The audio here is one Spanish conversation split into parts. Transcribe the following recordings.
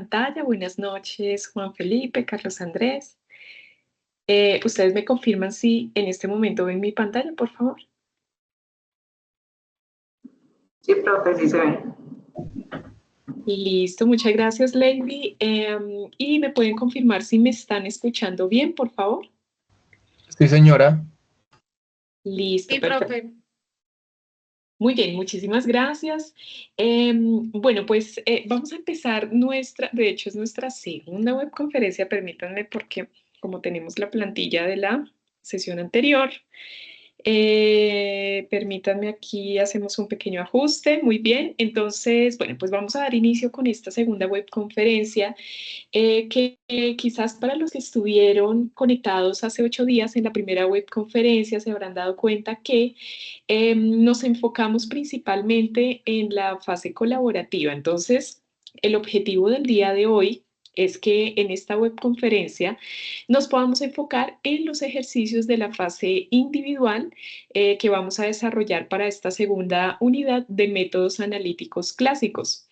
pantalla. Buenas noches, Juan Felipe, Carlos Andrés. ¿Ustedes me confirman si en este momento ven mi pantalla, por favor? Sí, profe, sí se ve. Listo, muchas gracias, Lady. ¿Y me pueden confirmar si me están escuchando bien, por favor? Sí, señora. Listo, Sí, perfecto. profe. Muy bien, muchísimas gracias. Bueno, pues vamos a empezar de hecho es nuestra segunda webconferencia, permítanme porque como tenemos la plantilla de la sesión anterior, permítanme aquí, hacemos un pequeño ajuste, muy bien. Entonces, bueno, pues vamos a dar inicio con esta segunda webconferencia que quizás para los que estuvieron conectados hace 8 días en la primera webconferencia se habrán dado cuenta que nos enfocamos principalmente en la fase colaborativa. Entonces, el objetivo del día de hoy es que en esta webconferencia nos podamos enfocar en los ejercicios de la fase individual que vamos a desarrollar para esta segunda unidad de métodos analíticos clásicos.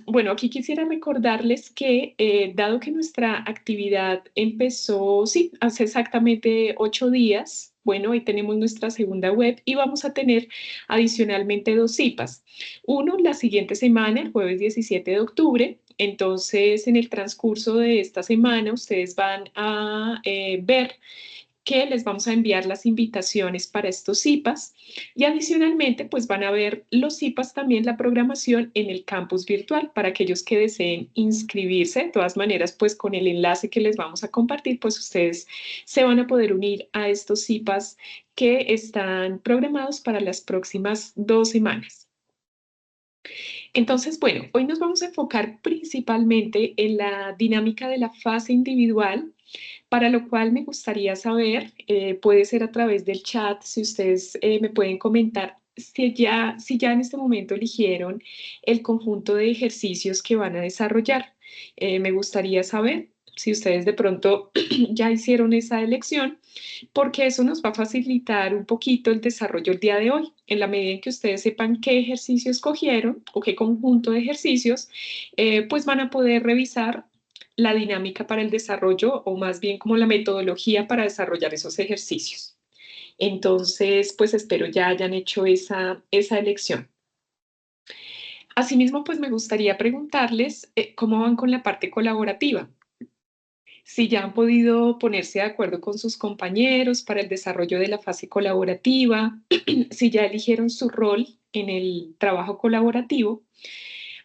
Bueno, aquí quisiera recordarles que dado que nuestra actividad empezó, sí, hace exactamente 8 días, bueno, hoy tenemos nuestra segunda web y vamos a tener adicionalmente 2 citas. Uno, la siguiente semana, el jueves 17 de octubre. Entonces, en el transcurso de esta semana, ustedes van a ver que les vamos a enviar las invitaciones para estos CIPAs y adicionalmente pues van a ver los CIPAs también la programación en el campus virtual para aquellos que deseen inscribirse. De todas maneras pues con el enlace que les vamos a compartir pues ustedes se van a poder unir a estos CIPAs que están programados para las próximas 2 semanas. Entonces, bueno, hoy nos vamos a enfocar principalmente en la dinámica de la fase individual, para lo cual me gustaría saber, puede ser a través del chat, si ustedes me pueden comentar si ya en este momento eligieron el conjunto de ejercicios que van a desarrollar. Me gustaría saber si ustedes de pronto ya hicieron esa elección, porque eso nos va a facilitar un poquito el desarrollo el día de hoy. En la medida en que ustedes sepan qué ejercicio escogieron o qué conjunto de ejercicios, pues van a poder revisar la dinámica para el desarrollo o más bien como la metodología para desarrollar esos ejercicios. Entonces, pues espero ya hayan hecho esa elección. Asimismo, pues me gustaría preguntarles cómo van con la parte colaborativa. Si ya han podido ponerse de acuerdo con sus compañeros para el desarrollo de la fase colaborativa, si ya eligieron su rol en el trabajo colaborativo.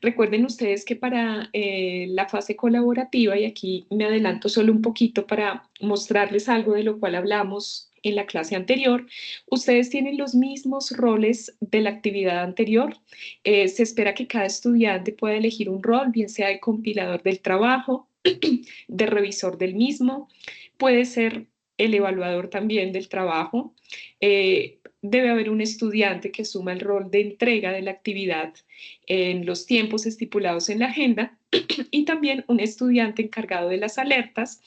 Recuerden ustedes que para la fase colaborativa, y aquí me adelanto solo un poquito para mostrarles algo de lo cual hablamos en la clase anterior, ustedes tienen los mismos roles de la actividad anterior. Se espera que cada estudiante pueda elegir un rol, bien sea de compilador del trabajo, de revisor del mismo, puede ser el evaluador también del trabajo. Debe haber un estudiante que asuma el rol de entrega de la actividad en los tiempos estipulados en la agenda y también un estudiante encargado de las alertas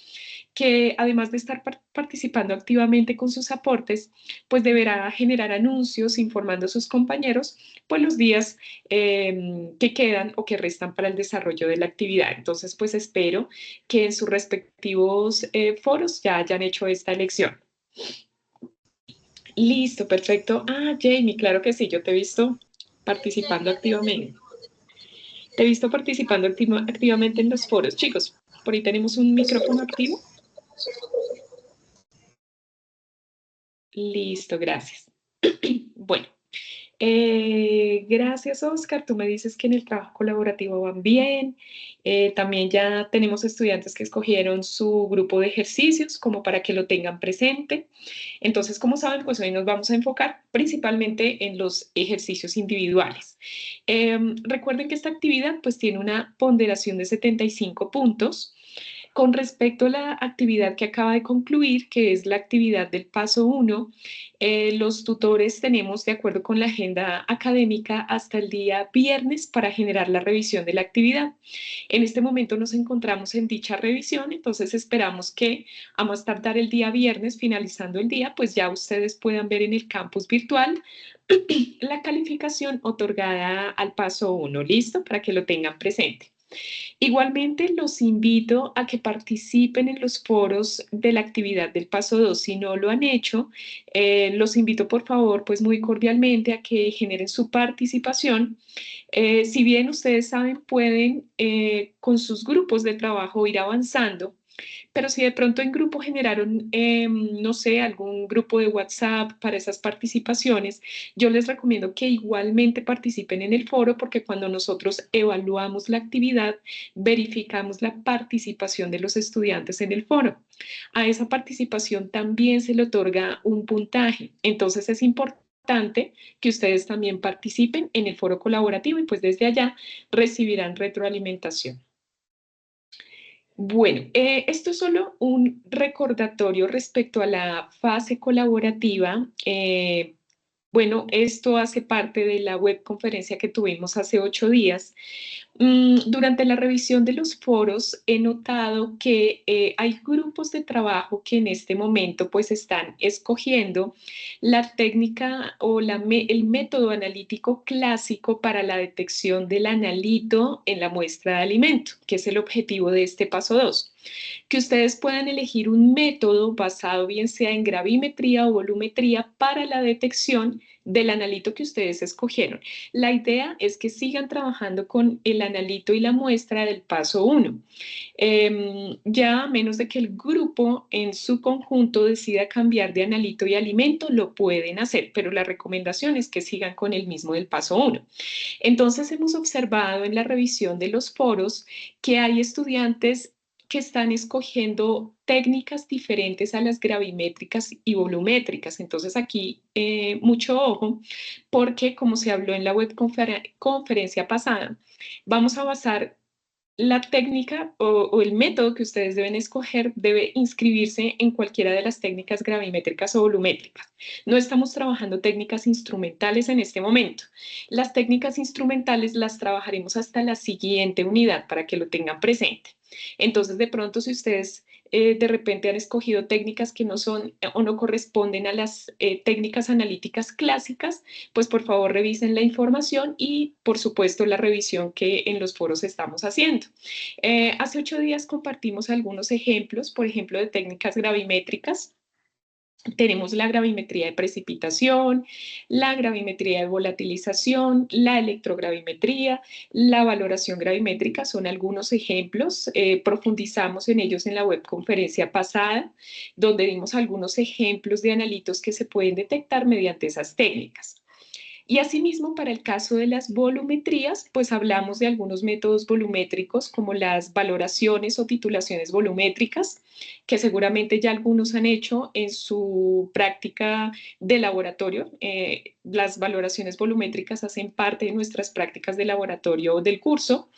que además de estar participando activamente con sus aportes, pues deberá generar anuncios informando a sus compañeros pues los días que quedan o que restan para el desarrollo de la actividad. Entonces, pues espero que en sus respectivos foros ya hayan hecho esta elección. Listo, perfecto. Ah, Jamie, claro que sí, yo te he visto participando activamente. Te he visto participando activamente en los foros. Chicos, por ahí tenemos un micrófono activo. Listo, gracias. Bueno, gracias, Oscar. Tú me dices que en el trabajo colaborativo van bien. También ya tenemos estudiantes que escogieron su grupo de ejercicios como para que lo tengan presente. Entonces, como saben, pues hoy nos vamos a enfocar principalmente en los ejercicios individuales. Recuerden que esta actividad pues tiene una ponderación de 75 puntos. Con respecto a la actividad que acaba de concluir, que es la actividad del paso 1, los tutores tenemos, de acuerdo con la agenda académica, hasta el día viernes para generar la revisión de la actividad. En este momento nos encontramos en dicha revisión, entonces esperamos que a más tardar el día viernes, finalizando el día, pues ya ustedes puedan ver en el campus virtual la calificación otorgada al paso 1, ¿listo? Para que lo tengan presente. Igualmente, los invito a que participen en los foros de la actividad del paso 2. Si no lo han hecho, los invito por favor, pues muy cordialmente a que generen su participación. Si bien ustedes saben, pueden con sus grupos de trabajo ir avanzando, pero si de pronto en grupo generaron, no sé, algún grupo de WhatsApp para esas participaciones, yo les recomiendo que igualmente participen en el foro porque cuando nosotros evaluamos la actividad, verificamos la participación de los estudiantes en el foro. A esa participación también se le otorga un puntaje. Entonces es importante que ustedes también participen en el foro colaborativo y pues desde allá recibirán retroalimentación. Bueno, esto es solo un recordatorio respecto a la fase colaborativa. Bueno, esto hace parte de la webconferencia que tuvimos hace 8 días. Durante la revisión de los foros he notado que hay grupos de trabajo que en este momento pues están escogiendo la técnica o el método analítico clásico para la detección del analito en la muestra de alimento, que es el objetivo de este paso 2. Que ustedes puedan elegir un método basado bien sea en gravimetría o volumetría para la detección del analito que ustedes escogieron. La idea es que sigan trabajando con el analito y la muestra del paso 1. Ya a menos de que el grupo en su conjunto decida cambiar de analito y alimento, lo pueden hacer, pero la recomendación es que sigan con el mismo del paso 1. Entonces hemos observado en la revisión de los foros que hay estudiantes que están escogiendo técnicas diferentes a las gravimétricas y volumétricas. Entonces aquí mucho ojo, porque como se habló en la webconferencia pasada, vamos a basar la técnica o el método que ustedes deben escoger debe inscribirse en cualquiera de las técnicas gravimétricas o volumétricas. No estamos trabajando técnicas instrumentales en este momento. Las técnicas instrumentales las trabajaremos hasta la siguiente unidad para que lo tengan presente. Entonces, de pronto, si ustedes de repente han escogido técnicas que no son o no corresponden a las técnicas analíticas clásicas, pues por favor revisen la información y por supuesto la revisión que en los foros estamos haciendo. Hace 8 días compartimos algunos ejemplos, por ejemplo, de técnicas gravimétricas. Tenemos la gravimetría de precipitación, la gravimetría de volatilización, la electrogravimetría, la valoración gravimétrica, son algunos ejemplos. Profundizamos en ellos en la webconferencia pasada, donde dimos algunos ejemplos de analitos que se pueden detectar mediante esas técnicas. Y asimismo, para el caso de las volumetrías, pues hablamos de algunos métodos volumétricos como las valoraciones o titulaciones volumétricas, que seguramente ya algunos han hecho en su práctica de laboratorio. Las valoraciones volumétricas hacen parte de nuestras prácticas de laboratorio del curso.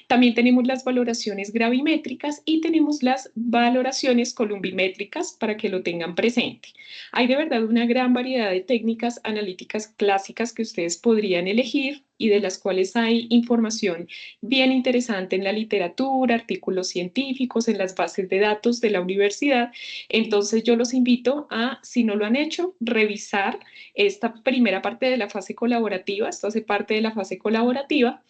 También tenemos las valoraciones gravimétricas y tenemos las valoraciones columbimétricas para que lo tengan presente. Hay de verdad una gran variedad de técnicas analíticas clásicas que ustedes podrían elegir y de las cuales hay información bien interesante en la literatura, artículos científicos, en las bases de datos de la universidad. Entonces yo los invito a, si no lo han hecho, revisar esta primera parte de la fase colaborativa. Esto hace parte de la fase colaborativa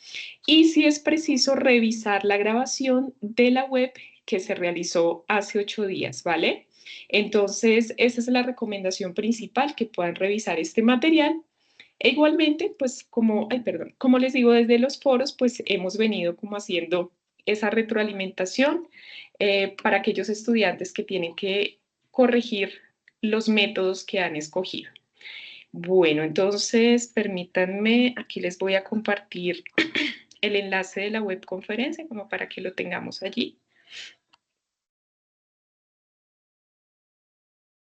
y si es preciso revisar la grabación de la web que se realizó hace 8 días, ¿vale? Entonces, esa es la recomendación principal, que puedan revisar este material. E igualmente, pues como les digo, desde los foros, pues hemos venido como haciendo esa retroalimentación para aquellos estudiantes que tienen que corregir los métodos que han escogido. Bueno, entonces permítanme, aquí les voy a compartir el enlace de la webconferencia como para que lo tengamos allí.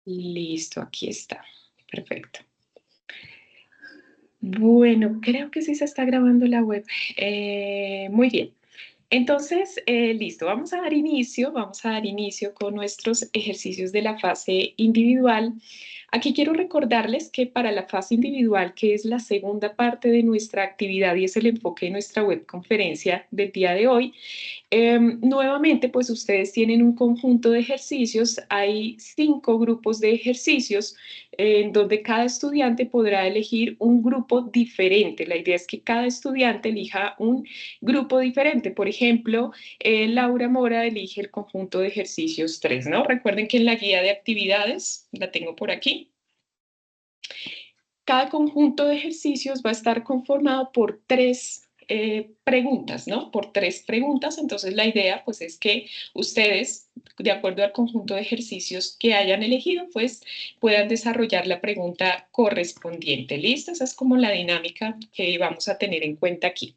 Listo, aquí está. Perfecto. Bueno, creo que sí se está grabando la web. Muy bien. Entonces, listo, vamos a dar inicio con nuestros ejercicios de la fase individual. Aquí quiero recordarles que para la fase individual, que es la segunda parte de nuestra actividad y es el enfoque de nuestra webconferencia del día de hoy, nuevamente, pues ustedes tienen un conjunto de ejercicios, hay 5 grupos de ejercicios en donde cada estudiante podrá elegir un grupo diferente. La idea es que cada estudiante elija un grupo diferente. Por ejemplo, ejemplo, Laura Mora elige el conjunto de ejercicios 3, ¿no? Recuerden que en la guía de actividades, la tengo por aquí, cada conjunto de ejercicios va a estar conformado por 3 preguntas, ¿no? Por 3 preguntas, entonces la idea pues es que ustedes, de acuerdo al conjunto de ejercicios que hayan elegido, pues puedan desarrollar la pregunta correspondiente. ¿Listo? Esa es como la dinámica que vamos a tener en cuenta aquí.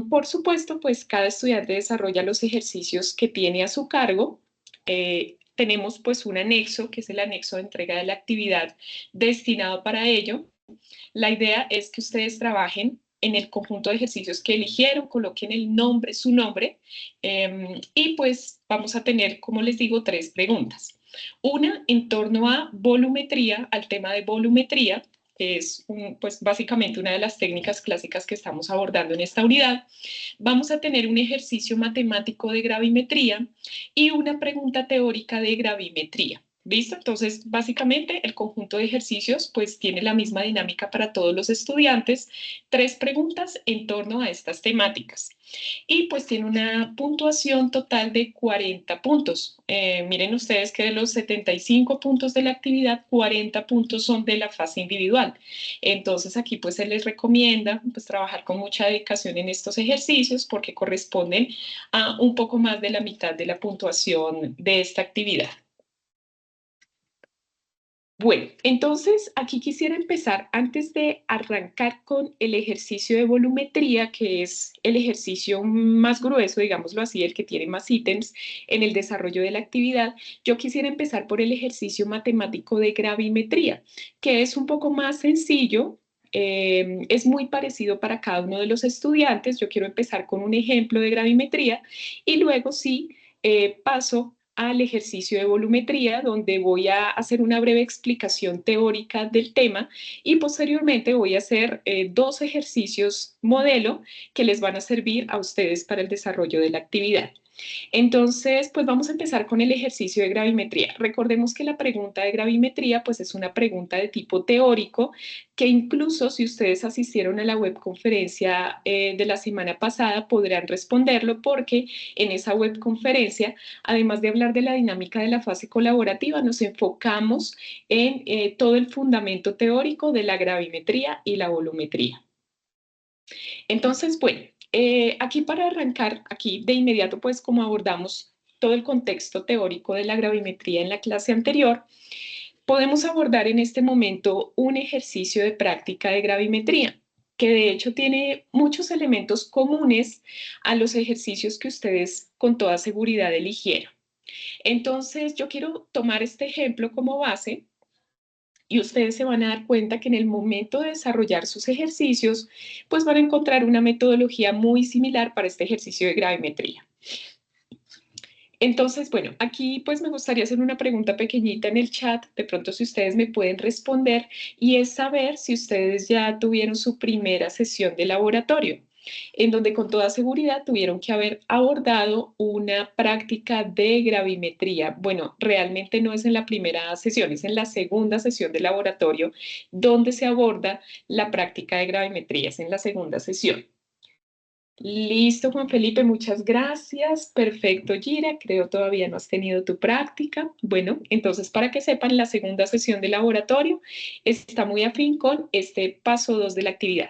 Por supuesto, pues cada estudiante desarrolla los ejercicios que tiene a su cargo. Tenemos pues un anexo, que es el anexo de entrega de la actividad destinado para ello. La idea es que ustedes trabajen en el conjunto de ejercicios que eligieron, coloquen el nombre, su nombre, y pues vamos a tener, como les digo, 3 preguntas. Una en torno a volumetría, al tema de volumetría, que es pues básicamente una de las técnicas clásicas que estamos abordando en esta unidad. Vamos a tener un ejercicio matemático de gravimetría y una pregunta teórica de gravimetría. ¿Listo? Entonces, básicamente, el conjunto de ejercicios pues tiene la misma dinámica para todos los estudiantes. 3 preguntas en torno a estas temáticas. Y pues tiene una puntuación total de 40 puntos. Miren ustedes que de los 75 puntos de la actividad, 40 puntos son de la fase individual. Entonces, aquí pues se les recomienda pues trabajar con mucha dedicación en estos ejercicios porque corresponden a un poco más de la mitad de la puntuación de esta actividad. Bueno, entonces aquí quisiera empezar antes de arrancar con el ejercicio de volumetría, que es el ejercicio más grueso, digámoslo así, el que tiene más ítems en el desarrollo de la actividad. Yo quisiera empezar por el ejercicio matemático de gravimetría, que es un poco más sencillo. Es muy parecido para cada uno de los estudiantes. Yo quiero empezar con un ejemplo de gravimetría y luego sí paso al ejercicio de volumetría, donde voy a hacer una breve explicación teórica del tema y posteriormente voy a hacer 2 ejercicios modelo que les van a servir a ustedes para el desarrollo de la actividad. Entonces, pues vamos a empezar con el ejercicio de gravimetría. Recordemos que la pregunta de gravimetría pues es una pregunta de tipo teórico que incluso si ustedes asistieron a la webconferencia de la semana pasada podrán responderlo porque en esa webconferencia, además de hablar de la dinámica de la fase colaborativa, nos enfocamos en todo el fundamento teórico de la gravimetría y la volumetría. Entonces, bueno, aquí para arrancar, aquí de inmediato, pues como abordamos todo el contexto teórico de la gravimetría en la clase anterior, podemos abordar en este momento un ejercicio de práctica de gravimetría, que de hecho tiene muchos elementos comunes a los ejercicios que ustedes con toda seguridad eligieron. Entonces, yo quiero tomar este ejemplo como base y ustedes se van a dar cuenta que en el momento de desarrollar sus ejercicios, pues van a encontrar una metodología muy similar para este ejercicio de gravimetría. Entonces, bueno, aquí pues me gustaría hacer una pregunta pequeñita en el chat, de pronto si ustedes me pueden responder, y es saber si ustedes ya tuvieron su primera sesión de laboratorio, en donde con toda seguridad tuvieron que haber abordado una práctica de gravimetría. Bueno, realmente no es en la primera sesión, es en la segunda sesión de laboratorio donde se aborda la práctica de gravimetría, es en la segunda sesión. Listo, Juan Felipe, muchas gracias. Perfecto, Gira. Creo todavía no has tenido tu práctica. Bueno, entonces para que sepan, la segunda sesión de laboratorio está muy afín con este paso 2 de la actividad.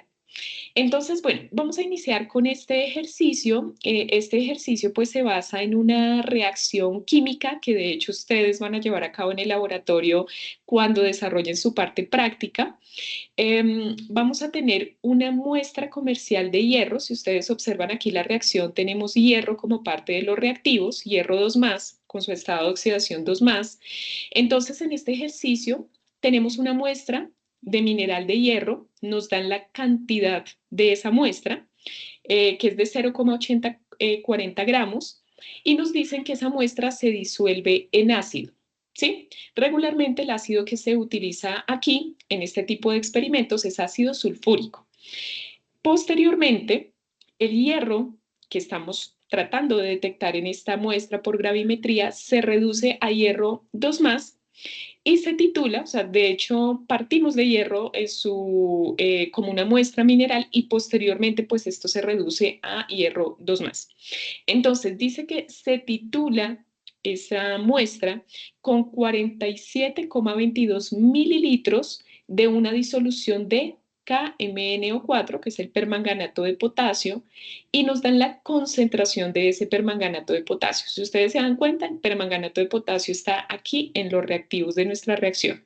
Entonces, bueno, vamos a iniciar con este ejercicio. Este ejercicio pues se basa en una reacción química que de hecho ustedes van a llevar a cabo en el laboratorio cuando desarrollen su parte práctica. Vamos a tener una muestra comercial de hierro. Si ustedes observan aquí la reacción, tenemos hierro como parte de los reactivos, hierro 2+, con su estado de oxidación 2+. Entonces, en este ejercicio tenemos una muestra de mineral de hierro, nos dan la cantidad de esa muestra, que es de 0,8040 gramos, y nos dicen que esa muestra se disuelve en ácido. ¿Sí? Regularmente el ácido que se utiliza aquí en este tipo de experimentos es ácido sulfúrico. Posteriormente, el hierro que estamos tratando de detectar en esta muestra por gravimetría se reduce a hierro 2+, y se titula, o sea, de hecho partimos de hierro en como una muestra mineral y posteriormente pues esto se reduce a hierro 2+. Entonces dice que se titula esa muestra con 47,22 mililitros de una disolución de KMnO4, que es el permanganato de potasio, y nos dan la concentración de ese permanganato de potasio. Si ustedes se dan cuenta, el permanganato de potasio está aquí en los reactivos de nuestra reacción.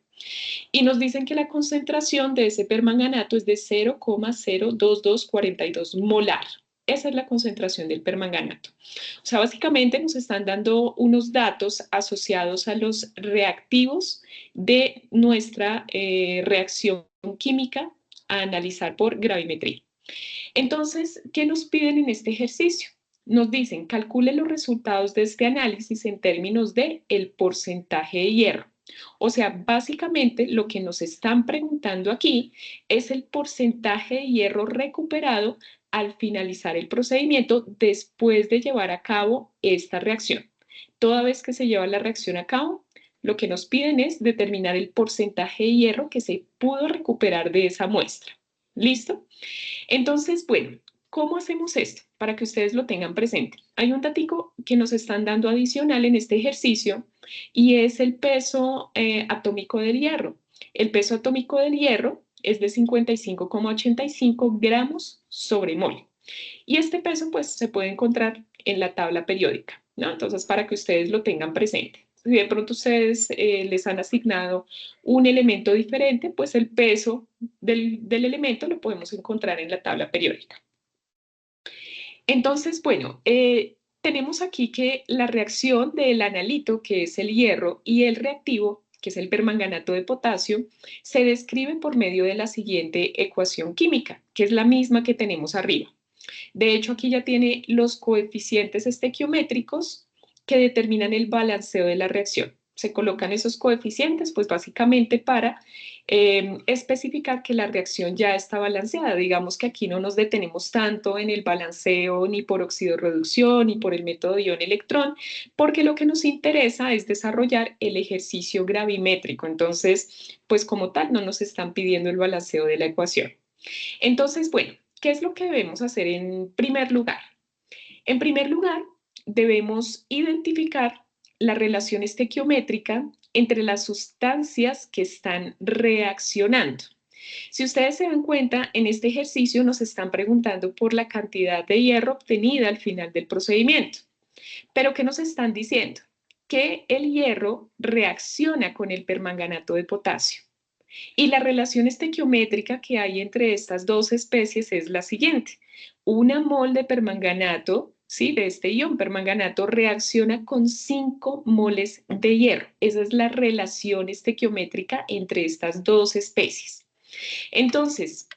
Y nos dicen que la concentración de ese permanganato es de 0,02242 molar. Esa es la concentración del permanganato. O sea, básicamente nos están dando unos datos asociados a los reactivos de nuestra reacción química a analizar por gravimetría. Entonces, ¿qué nos piden en este ejercicio? Nos dicen, calcule los resultados de este análisis en términos de el porcentaje de hierro. O sea, básicamente lo que nos están preguntando aquí es el porcentaje de hierro recuperado al finalizar el procedimiento después de llevar a cabo esta reacción. Toda vez que se lleva la reacción a cabo, lo que nos piden es determinar el porcentaje de hierro que se pudo recuperar de esa muestra. ¿Listo? Entonces, bueno, ¿cómo hacemos esto? Para que ustedes lo tengan presente. Hay un datico que nos están dando adicional en este ejercicio y es el peso atómico del hierro. El peso atómico del hierro es de 55,85 gramos sobre mol. Y este peso pues se puede encontrar en la tabla periódica, ¿no? Entonces, para que ustedes lo tengan presente. Si de pronto ustedes les han asignado un elemento diferente, pues el peso del elemento lo podemos encontrar en la tabla periódica. Entonces, bueno, tenemos aquí que la reacción del analito, que es el hierro, y el reactivo, que es el permanganato de potasio, se describe por medio de la siguiente ecuación química, que es la misma que tenemos arriba. De hecho, aquí ya tiene los coeficientes estequiométricos que determinan el balanceo de la reacción. Se colocan esos coeficientes, pues básicamente para especificar que la reacción ya está balanceada. Digamos que aquí no nos detenemos tanto en el balanceo ni por oxidorreducción ni por el método ion-electrón, porque lo que nos interesa es desarrollar el ejercicio gravimétrico. Entonces, pues como tal, no nos están pidiendo el balanceo de la ecuación. Entonces, bueno, ¿qué es lo que debemos hacer en primer lugar? En primer lugar, debemos identificar la relación estequiométrica entre las sustancias que están reaccionando. Si ustedes se dan cuenta, en este ejercicio nos están preguntando por la cantidad de hierro obtenida al final del procedimiento. Pero ¿qué nos están diciendo? Que el hierro reacciona con el permanganato de potasio. Y la relación estequiométrica que hay entre estas dos especies es la siguiente. Una mol de permanganato, ¿sí? De este ion permanganato reacciona con 5 moles de hierro. Esa es la relación estequiométrica entre estas dos especies. Entonces,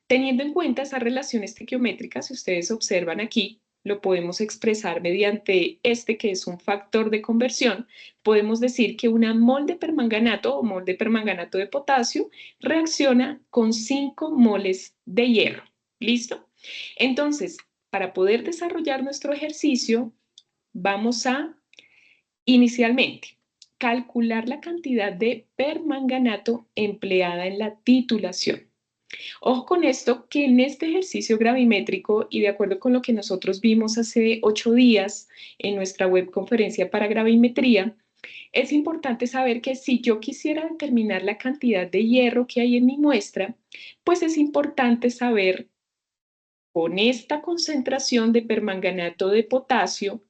teniendo en cuenta esa relación estequiométrica, si ustedes observan aquí, lo podemos expresar mediante este que es un factor de conversión. Podemos decir que una mol de permanganato o mol de permanganato de potasio reacciona con 5 moles de hierro. ¿Listo? Entonces, para poder desarrollar nuestro ejercicio, vamos a, inicialmente, calcular la cantidad de permanganato empleada en la titulación. Ojo con esto, que en este ejercicio gravimétrico y de acuerdo con lo que nosotros vimos hace 8 días en nuestra webconferencia para gravimetría, es importante saber que si yo quisiera determinar la cantidad de hierro que hay en mi muestra, pues es importante saber con esta concentración de permanganato de potasio,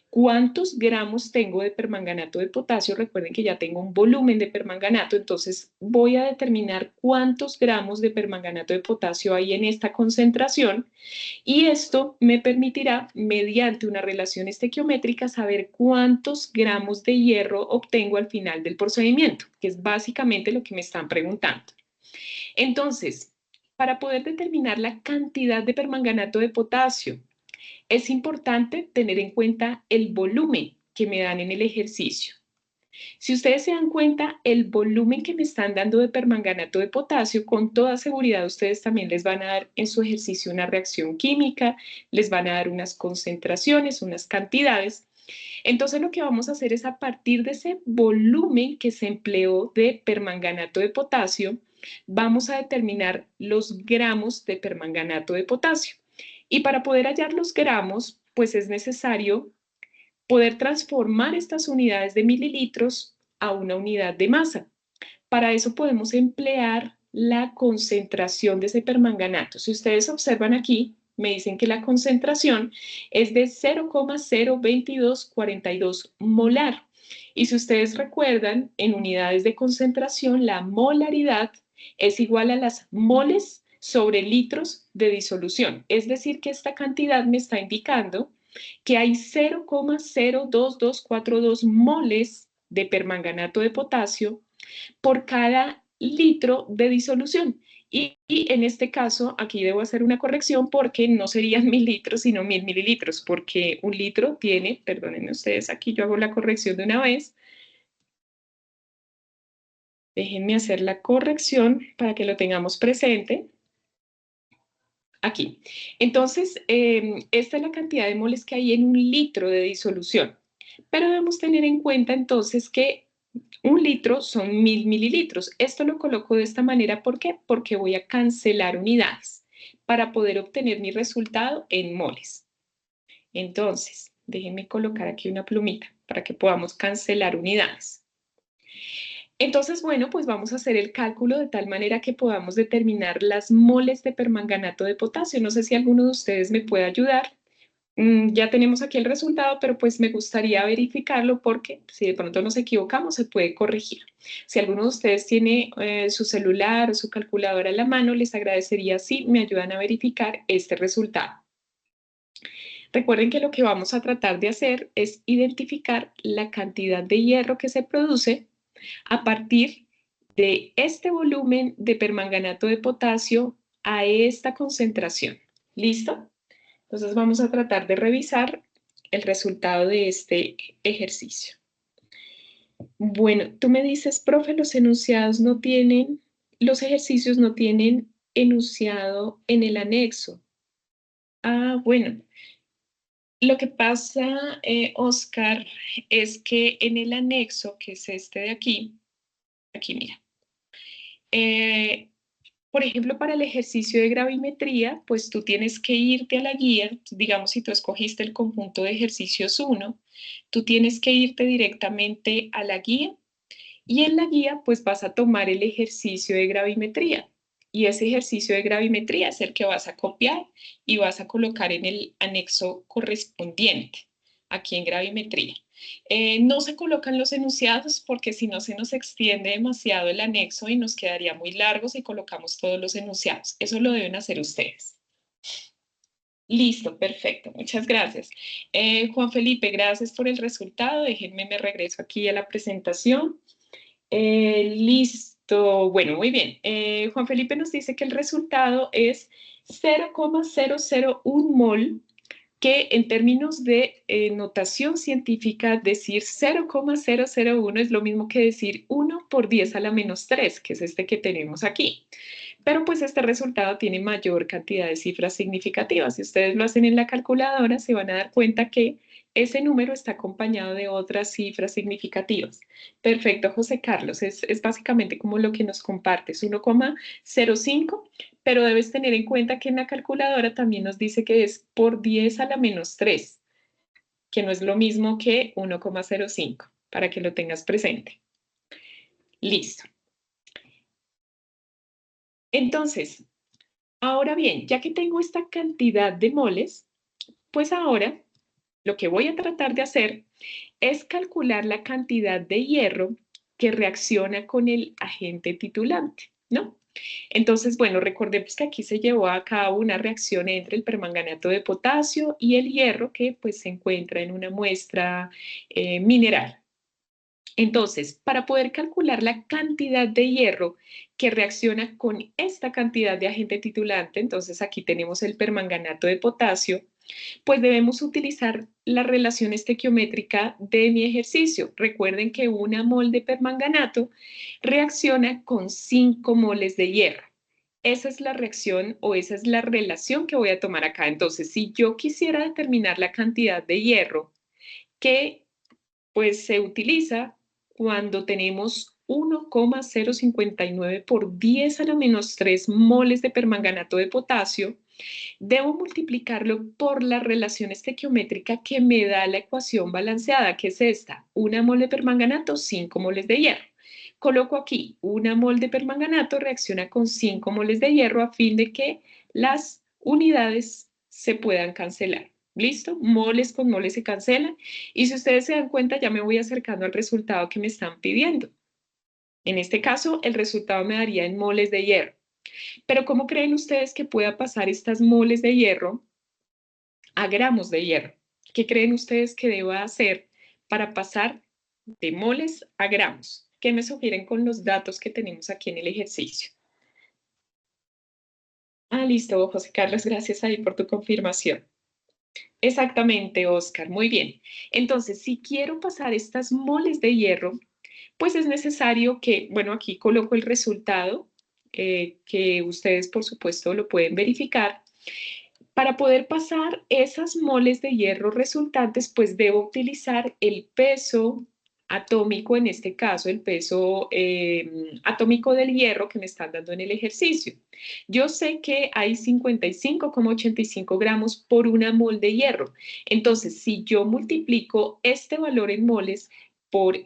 ¿cuántos gramos tengo de permanganato de potasio? Recuerden que ya tengo un volumen de permanganato, entonces voy a determinar cuántos gramos de permanganato de potasio hay en esta concentración y esto me permitirá, mediante una relación estequiométrica, saber cuántos gramos de hierro obtengo al final del procedimiento, que es básicamente lo que me están preguntando. Entonces, para poder determinar la cantidad de permanganato de potasio, es importante tener en cuenta el volumen que me dan en el ejercicio. Si ustedes se dan cuenta, el volumen que me están dando de permanganato de potasio, con toda seguridad ustedes también les van a dar en su ejercicio una reacción química, les van a dar unas concentraciones, unas cantidades, Entonces lo que vamos a hacer es a partir de ese volumen que se empleó de permanganato de potasio, vamos a determinar los gramos de permanganato de potasio. Y para poder hallar los gramos, pues es necesario poder transformar estas unidades de mililitros a una unidad de masa. Para eso podemos emplear la concentración de ese permanganato. Si ustedes observan aquí, me dicen que la concentración es de 0,02242 molar. Y si ustedes recuerdan, en unidades de concentración, la molaridad es igual a las moles sobre litros de disolución. Es decir, que esta cantidad me está indicando que hay 0,02242 moles de permanganato de potasio por cada litro de disolución. Y en este caso, aquí debo hacer una corrección porque no serían 1000 litros, sino 1000 mililitros, porque un litro tiene, perdónenme ustedes, aquí yo hago la corrección de una vez. Déjenme hacer la corrección para que lo tengamos presente. Aquí. Entonces, esta es la cantidad de moles que hay en un litro de disolución. Pero debemos tener en cuenta entonces que un litro son 1000 mililitros. Esto lo coloco de esta manera, ¿por qué? Porque voy a cancelar unidades para poder obtener mi resultado en moles. Entonces, déjenme colocar aquí una plumita para que podamos cancelar unidades. Entonces, bueno, pues vamos a hacer el cálculo de tal manera que podamos determinar las moles de permanganato de potasio. No sé si alguno de ustedes me puede ayudar. Ya tenemos aquí el resultado, pero pues me gustaría verificarlo porque si de pronto nos equivocamos se puede corregir. Si alguno de ustedes tiene su celular o su calculadora en la mano, les agradecería si me ayudan a verificar este resultado. Recuerden que lo que vamos a tratar de hacer es identificar la cantidad de hierro que se produce a partir de este volumen de permanganato de potasio a esta concentración. ¿Listo? Entonces vamos a tratar de revisar el resultado de este ejercicio. Bueno, tú me dices, profe, los enunciados no tienen, los ejercicios no tienen enunciado en el anexo. Ah, bueno. Lo que pasa, Oscar, es que en el anexo, que es este de aquí mira, por ejemplo, para el ejercicio de gravimetría, pues tú tienes que irte a la guía, digamos, si tú escogiste el conjunto de ejercicios 1, tú tienes que irte directamente a la guía y en la guía pues vas a tomar el ejercicio de gravimetría y ese ejercicio de gravimetría es el que vas a copiar y vas a colocar en el anexo correspondiente, aquí en gravimetría. No se colocan los enunciados porque si no se nos extiende demasiado el anexo y nos quedaría muy largo si colocamos todos los enunciados. Eso lo deben hacer ustedes. Listo, perfecto, muchas gracias. Juan Felipe, gracias por el resultado. Déjenme, me regreso aquí a la presentación. Listo, bueno, muy bien. Juan Felipe nos dice que el resultado es 0,001 mol, que en términos de notación científica, decir 0,001 es lo mismo que decir 1 por 10 a la menos 3, que es este que tenemos aquí. Pero pues este resultado tiene mayor cantidad de cifras significativas. Si ustedes lo hacen en la calculadora, se van a dar cuenta que ese número está acompañado de otras cifras significativas. Perfecto, José Carlos, es básicamente como lo que nos compartes, 1,05, pero debes tener en cuenta que en la calculadora también nos dice que es por 10 a la menos 3, que no es lo mismo que 1,05, para que lo tengas presente. Listo. Entonces, ahora bien, ya que tengo esta cantidad de moles, pues ahora lo que voy a tratar de hacer es calcular la cantidad de hierro que reacciona con el agente titulante, ¿no? Entonces, bueno, recordemos que aquí se llevó a cabo una reacción entre el permanganato de potasio y el hierro que pues se encuentra en una muestra mineral. Entonces, para poder calcular la cantidad de hierro que reacciona con esta cantidad de agente titulante, entonces aquí tenemos el permanganato de potasio, pues debemos utilizar la relación estequiométrica de mi ejercicio. Recuerden que una mol de permanganato reacciona con 5 moles de hierro. Esa es la reacción o esa es la relación que voy a tomar acá. Entonces, si yo quisiera determinar la cantidad de hierro que pues se utiliza cuando tenemos 1,059 por 10 a la menos 3 moles de permanganato de potasio. Debo multiplicarlo por la relación estequiométrica que me da la ecuación balanceada, que es esta: 1 mol de permanganato, 5 moles de hierro. Coloco aquí 1 mol de permanganato reacciona con 5 moles de hierro a fin de que las unidades se puedan cancelar. ¿Listo? Moles con moles se cancelan. Y si ustedes se dan cuenta, ya me voy acercando al resultado que me están pidiendo. En este caso, el resultado me daría en moles de hierro. Pero ¿cómo creen ustedes que pueda pasar estas moles de hierro a gramos de hierro? ¿Qué creen ustedes que deba hacer para pasar de moles a gramos? ¿Qué me sugieren con los datos que tenemos aquí en el ejercicio? Ah, listo, José Carlos, gracias ahí por tu confirmación. Exactamente, Oscar, muy bien. Entonces, si quiero pasar estas moles de hierro, pues es necesario que, bueno, aquí coloco el resultado, que ustedes por supuesto lo pueden verificar. Para poder pasar esas moles de hierro resultantes, pues debo utilizar el peso atómico, en este caso el peso atómico del hierro que me están dando en el ejercicio. Yo sé que hay 55,85 gramos por una mol de hierro. Entonces, si yo multiplico este valor en moles por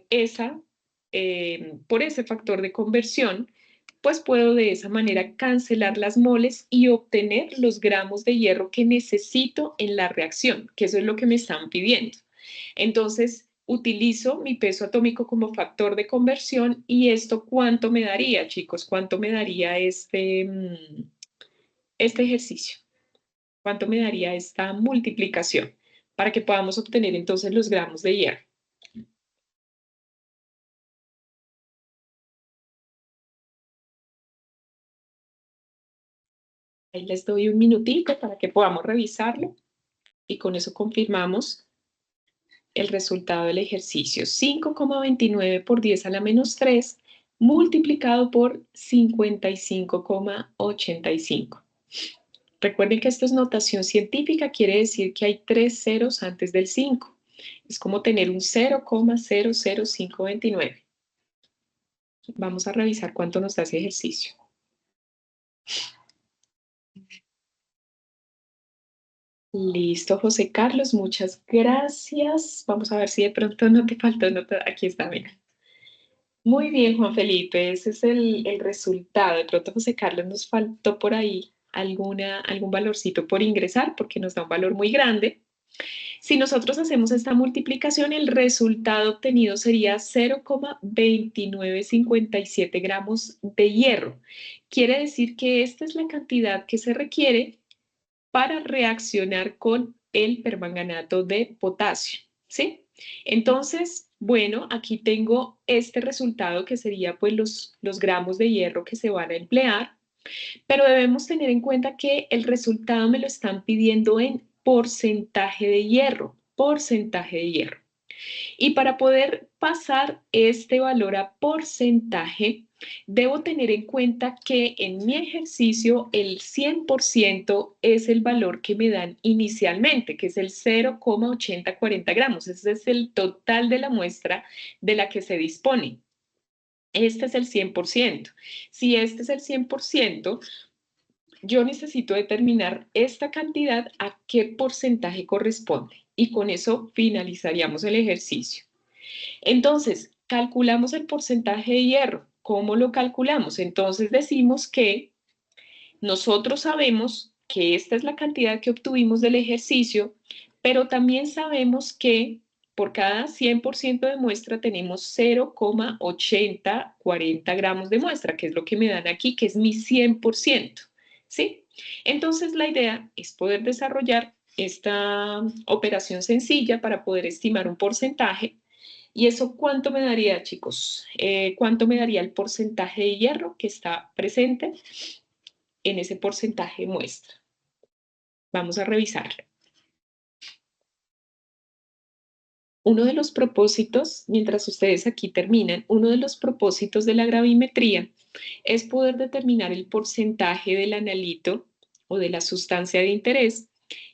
por ese factor de conversión, pues puedo de esa manera cancelar las moles y obtener los gramos de hierro que necesito en la reacción, que eso es lo que me están pidiendo. Entonces, utilizo mi peso atómico como factor de conversión. ¿Y esto cuánto me daría, chicos? ¿Cuánto me daría este ejercicio? ¿Cuánto me daría esta multiplicación para que podamos obtener entonces los gramos de hierro? Ahí les doy un minutito para que podamos revisarlo y con eso confirmamos el resultado del ejercicio: 5,29 por 10 a la menos 3 multiplicado por 55,85. Recuerden que esto es notación científica, quiere decir que hay 3 ceros antes del 5. Es como tener un 0,00529. Vamos a revisar cuánto nos da ese ejercicio. Listo, José Carlos, muchas gracias. Vamos a ver si de pronto no te faltó nota. Aquí está, mira. Muy bien, Juan Felipe, ese es el resultado. De pronto, José Carlos, nos faltó por ahí algún valorcito por ingresar porque nos da un valor muy grande. Si nosotros hacemos esta multiplicación, el resultado obtenido sería 0,2957 gramos de hierro. Quiere decir que esta es la cantidad que se requiere para reaccionar con el permanganato de potasio, ¿sí? Entonces, bueno, aquí tengo este resultado que sería pues los gramos de hierro que se van a emplear, pero debemos tener en cuenta que el resultado me lo están pidiendo en porcentaje de hierro, porcentaje de hierro. Y para poder pasar este valor a porcentaje, debo tener en cuenta que en mi ejercicio el 100% es el valor que me dan inicialmente, que es el 0,8040 gramos. Ese es el total de la muestra de la que se dispone. Este es el 100%. Si este es el 100%, yo necesito determinar esta cantidad a qué porcentaje corresponde. Y con eso finalizaríamos el ejercicio. Entonces, calculamos el porcentaje de hierro. ¿Cómo lo calculamos? Entonces decimos que nosotros sabemos que esta es la cantidad que obtuvimos del ejercicio, pero también sabemos que por cada 100% de muestra tenemos 0,8040 gramos de muestra, que es lo que me dan aquí, que es mi 100%. ¿Sí? Entonces la idea es poder desarrollar esta operación sencilla para poder estimar un porcentaje. ¿Y eso cuánto me daría, chicos? ¿Cuánto me daría el porcentaje de hierro que está presente en ese porcentaje muestra? Vamos a revisarlo. Uno de los propósitos, mientras ustedes aquí terminan, uno de los propósitos de la gravimetría es poder determinar el porcentaje del analito o de la sustancia de interés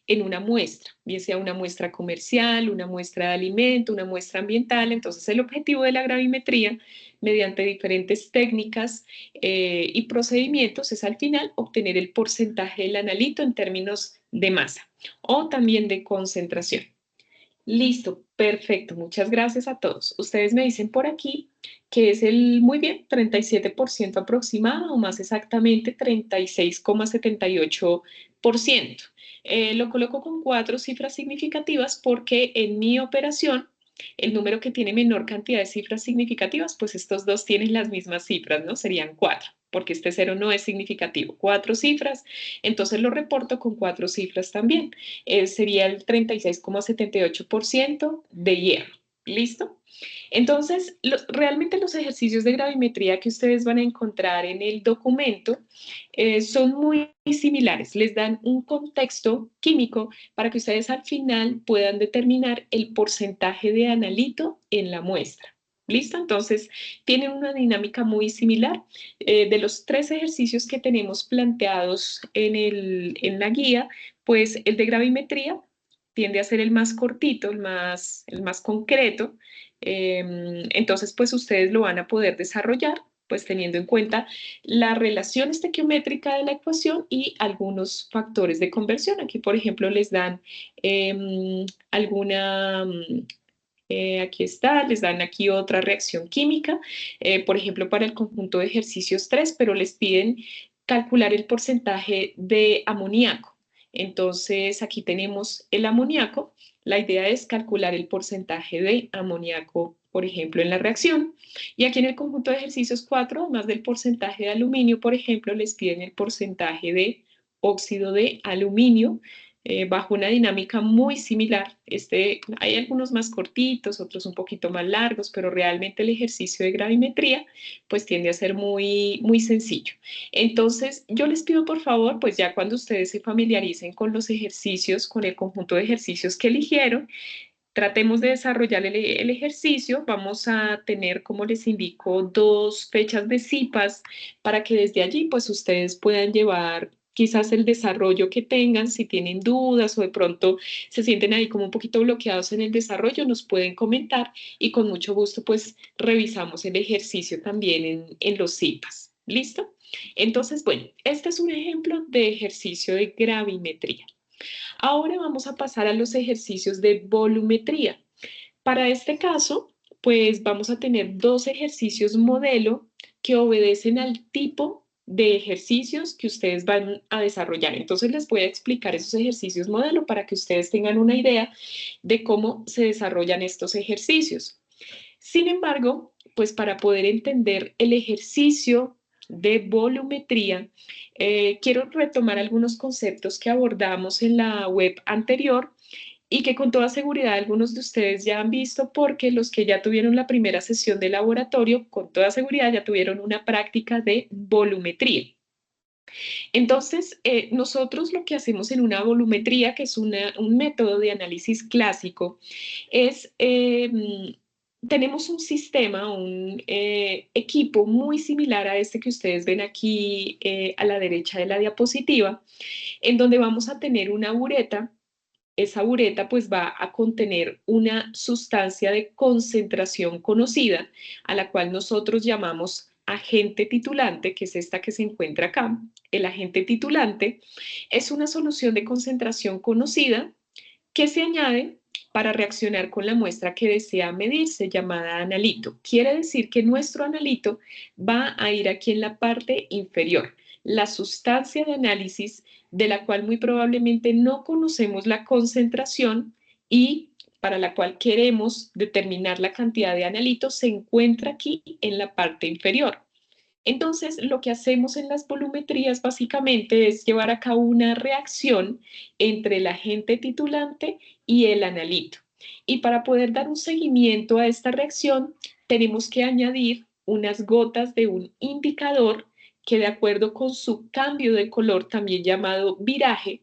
en una muestra, bien sea una muestra comercial, una muestra de alimento, una muestra ambiental. Entonces, el objetivo de la gravimetría, mediante diferentes técnicas y procedimientos, es al final obtener el porcentaje del analito en términos de masa o también de concentración. Listo, perfecto. Muchas gracias a todos. Ustedes me dicen por aquí que es el, muy bien, 37% aproximado, o más exactamente 36,78%. Lo coloco con 4 cifras significativas porque en mi operación, el número que tiene menor cantidad de cifras significativas, pues estos dos tienen las mismas cifras, ¿no? Serían 4, porque este 0 no es significativo. 4 cifras, entonces lo reporto con 4 cifras también. Sería el 36,78% de hierro. ¿Listo? Entonces, realmente los ejercicios de gravimetría que ustedes van a encontrar en el documento son muy similares. Les dan un contexto químico para que ustedes al final puedan determinar el porcentaje de analito en la muestra. ¿Listo? Entonces, tienen una dinámica muy similar. De los 3 ejercicios que tenemos planteados en la guía, pues el de gravimetría tiende a ser el más cortito, el más concreto. Entonces, pues ustedes lo van a poder desarrollar, pues teniendo en cuenta la relación estequiométrica de la ecuación y algunos factores de conversión. Aquí, por ejemplo, les dan alguna... aquí está, les dan aquí otra reacción química, por ejemplo, para el conjunto de ejercicios 3, pero les piden calcular el porcentaje de amoníaco. Entonces, aquí tenemos el amoníaco. La idea es calcular el porcentaje de amoníaco, por ejemplo, en la reacción. Y aquí en el conjunto de ejercicios 4, además del porcentaje de aluminio, por ejemplo, les piden el porcentaje de óxido de aluminio, bajo una dinámica muy similar. Hay algunos más cortitos, otros un poquito más largos, pero realmente el ejercicio de gravimetría pues tiende a ser muy, muy sencillo. Entonces, yo les pido por favor, pues ya cuando ustedes se familiaricen con los ejercicios, con el conjunto de ejercicios que eligieron, tratemos de desarrollar el ejercicio. Vamos a tener, como les indico, 2 fechas de CIPAS para que desde allí pues ustedes puedan llevar quizás el desarrollo que tengan. Si tienen dudas o de pronto se sienten ahí como un poquito bloqueados en el desarrollo, nos pueden comentar y con mucho gusto pues revisamos el ejercicio también en los CIPAS. ¿Listo? Entonces, bueno, este es un ejemplo de ejercicio de gravimetría. Ahora vamos a pasar a los ejercicios de volumetría. Para este caso, pues vamos a tener 2 ejercicios modelo que obedecen al tipo de ejercicios que ustedes van a desarrollar. Entonces les voy a explicar esos ejercicios modelo para que ustedes tengan una idea de cómo se desarrollan estos ejercicios. Sin embargo, pues para poder entender el ejercicio de volumetría, quiero retomar algunos conceptos que abordamos en la web anterior y que con toda seguridad algunos de ustedes ya han visto, porque los que ya tuvieron la primera sesión de laboratorio, con toda seguridad ya tuvieron una práctica de volumetría. Entonces, nosotros lo que hacemos en una volumetría, que es un método de análisis clásico, es, tenemos un sistema, un equipo muy similar a este que ustedes ven aquí a la derecha de la diapositiva, en donde vamos a tener una bureta. Esa bureta pues va a contener una sustancia de concentración conocida, a la cual nosotros llamamos agente titulante, que es esta que se encuentra acá. El agente titulante es una solución de concentración conocida que se añade para reaccionar con la muestra que desea medirse, llamada analito. Quiere decir que nuestro analito va a ir aquí en la parte inferior. La sustancia de análisis, de la cual muy probablemente no conocemos la concentración y para la cual queremos determinar la cantidad de analito, se encuentra aquí en la parte inferior. Entonces, lo que hacemos en las volumetrías básicamente es llevar a cabo una reacción entre el agente titulante y el analito. Y para poder dar un seguimiento a esta reacción, tenemos que añadir unas gotas de un indicador que, de acuerdo con su cambio de color, también llamado viraje,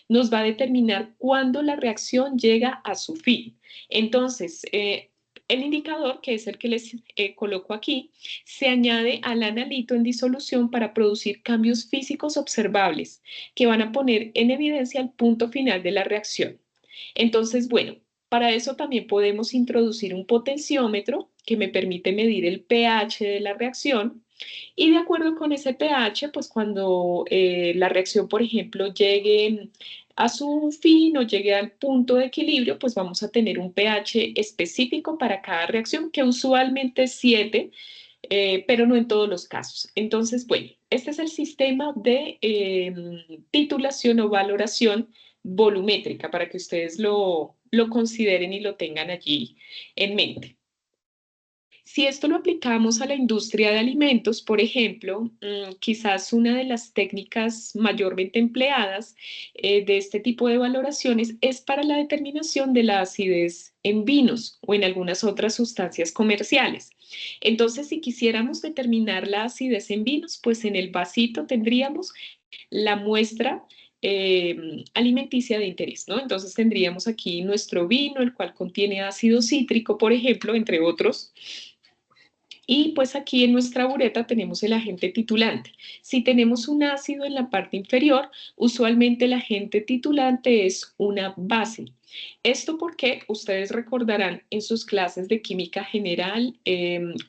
nos va a determinar cuándo la reacción llega a su fin. Entonces, El indicador, que es el que les coloco aquí, se añade al analito en disolución para producir cambios físicos observables que van a poner en evidencia el punto final de la reacción. Entonces, bueno, para eso también podemos introducir un potenciómetro que me permite medir el pH de la reacción y de acuerdo con ese pH, pues cuando la reacción, por ejemplo, llegue a su fin o llegue al punto de equilibrio, pues vamos a tener un pH específico para cada reacción, que usualmente es 7, pero no en todos los casos. Entonces, bueno, este es el sistema de titulación o valoración volumétrica para que ustedes lo consideren y lo tengan allí en mente. Si esto lo aplicamos a la industria de alimentos, por ejemplo, quizás una de las técnicas mayormente empleadas de este tipo de valoraciones es para la determinación de la acidez en vinos o en algunas otras sustancias comerciales. Entonces, si quisiéramos determinar la acidez en vinos, pues en el vasito tendríamos la muestra alimenticia de interés, ¿no? Entonces tendríamos aquí nuestro vino, el cual contiene ácido cítrico, por ejemplo, entre otros. Y pues aquí en nuestra bureta tenemos el agente titulante. Si tenemos un ácido en la parte inferior, usualmente el agente titulante es una base. Esto porque ustedes recordarán en sus clases de química general,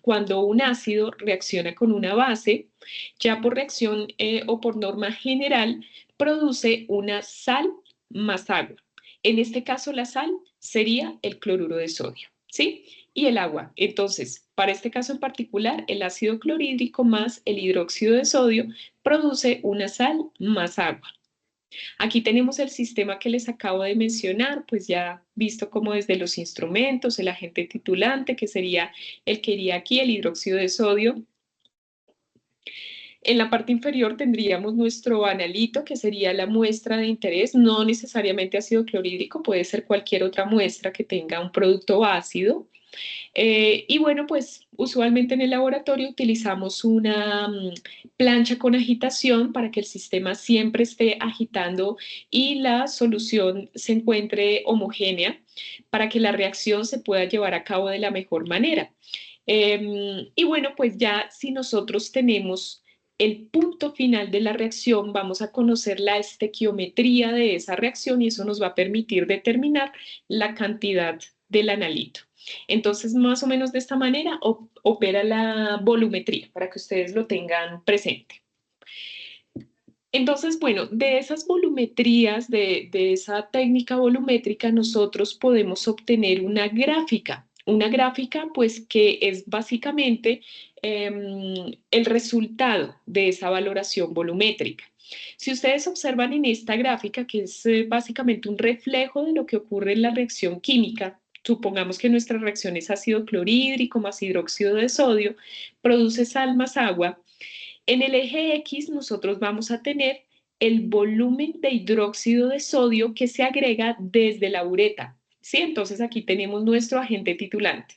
cuando un ácido reacciona con una base, ya por reacción o por norma general, produce una sal más agua. En este caso, la sal sería el cloruro de sodio, ¿sí? Y el agua. Entonces, para este caso en particular, el ácido clorhídrico más el hidróxido de sodio produce una sal más agua. Aquí tenemos el sistema que les acabo de mencionar, pues ya visto como desde los instrumentos, el agente titulante, que sería el que iría aquí, el hidróxido de sodio. En la parte inferior tendríamos nuestro analito, que sería la muestra de interés, no necesariamente ácido clorhídrico, puede ser cualquier otra muestra que tenga un producto ácido. Y bueno, pues usualmente en el laboratorio utilizamos una plancha con agitación para que el sistema siempre esté agitando y la solución se encuentre homogénea para que la reacción se pueda llevar a cabo de la mejor manera. Y bueno, pues ya si nosotros tenemos el punto final de la reacción, vamos a conocer la estequiometría de esa reacción y eso nos va a permitir determinar la cantidad del analito. Entonces, más o menos de esta manera opera la volumetría, para que ustedes lo tengan presente. Entonces, bueno, de esas volumetrías, de esa técnica volumétrica, nosotros podemos obtener una gráfica. Una gráfica, pues, que es básicamente el resultado de esa valoración volumétrica. Si ustedes observan en esta gráfica, que es básicamente un reflejo de lo que ocurre en la reacción química, supongamos que nuestra reacción es ácido clorhídrico más hidróxido de sodio, produce sal más agua. En el eje X nosotros vamos a tener el volumen de hidróxido de sodio que se agrega desde la bureta, ¿sí? Entonces aquí tenemos nuestro agente titulante.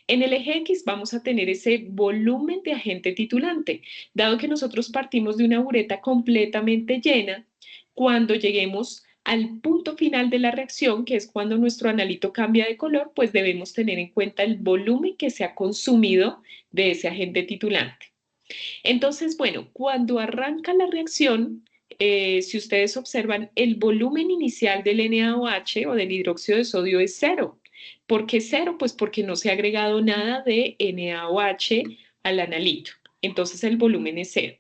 En el eje X vamos a tener ese volumen de agente titulante. Dado que nosotros partimos de una bureta completamente llena, cuando lleguemos al punto final de la reacción, que es cuando nuestro analito cambia de color, pues debemos tener en cuenta el volumen que se ha consumido de ese agente titulante. Entonces, bueno, cuando arranca la reacción, si ustedes observan, el volumen inicial del NaOH o del hidróxido de sodio es cero. ¿Por qué cero? Pues porque no se ha agregado nada de NaOH al analito. Entonces el volumen es cero.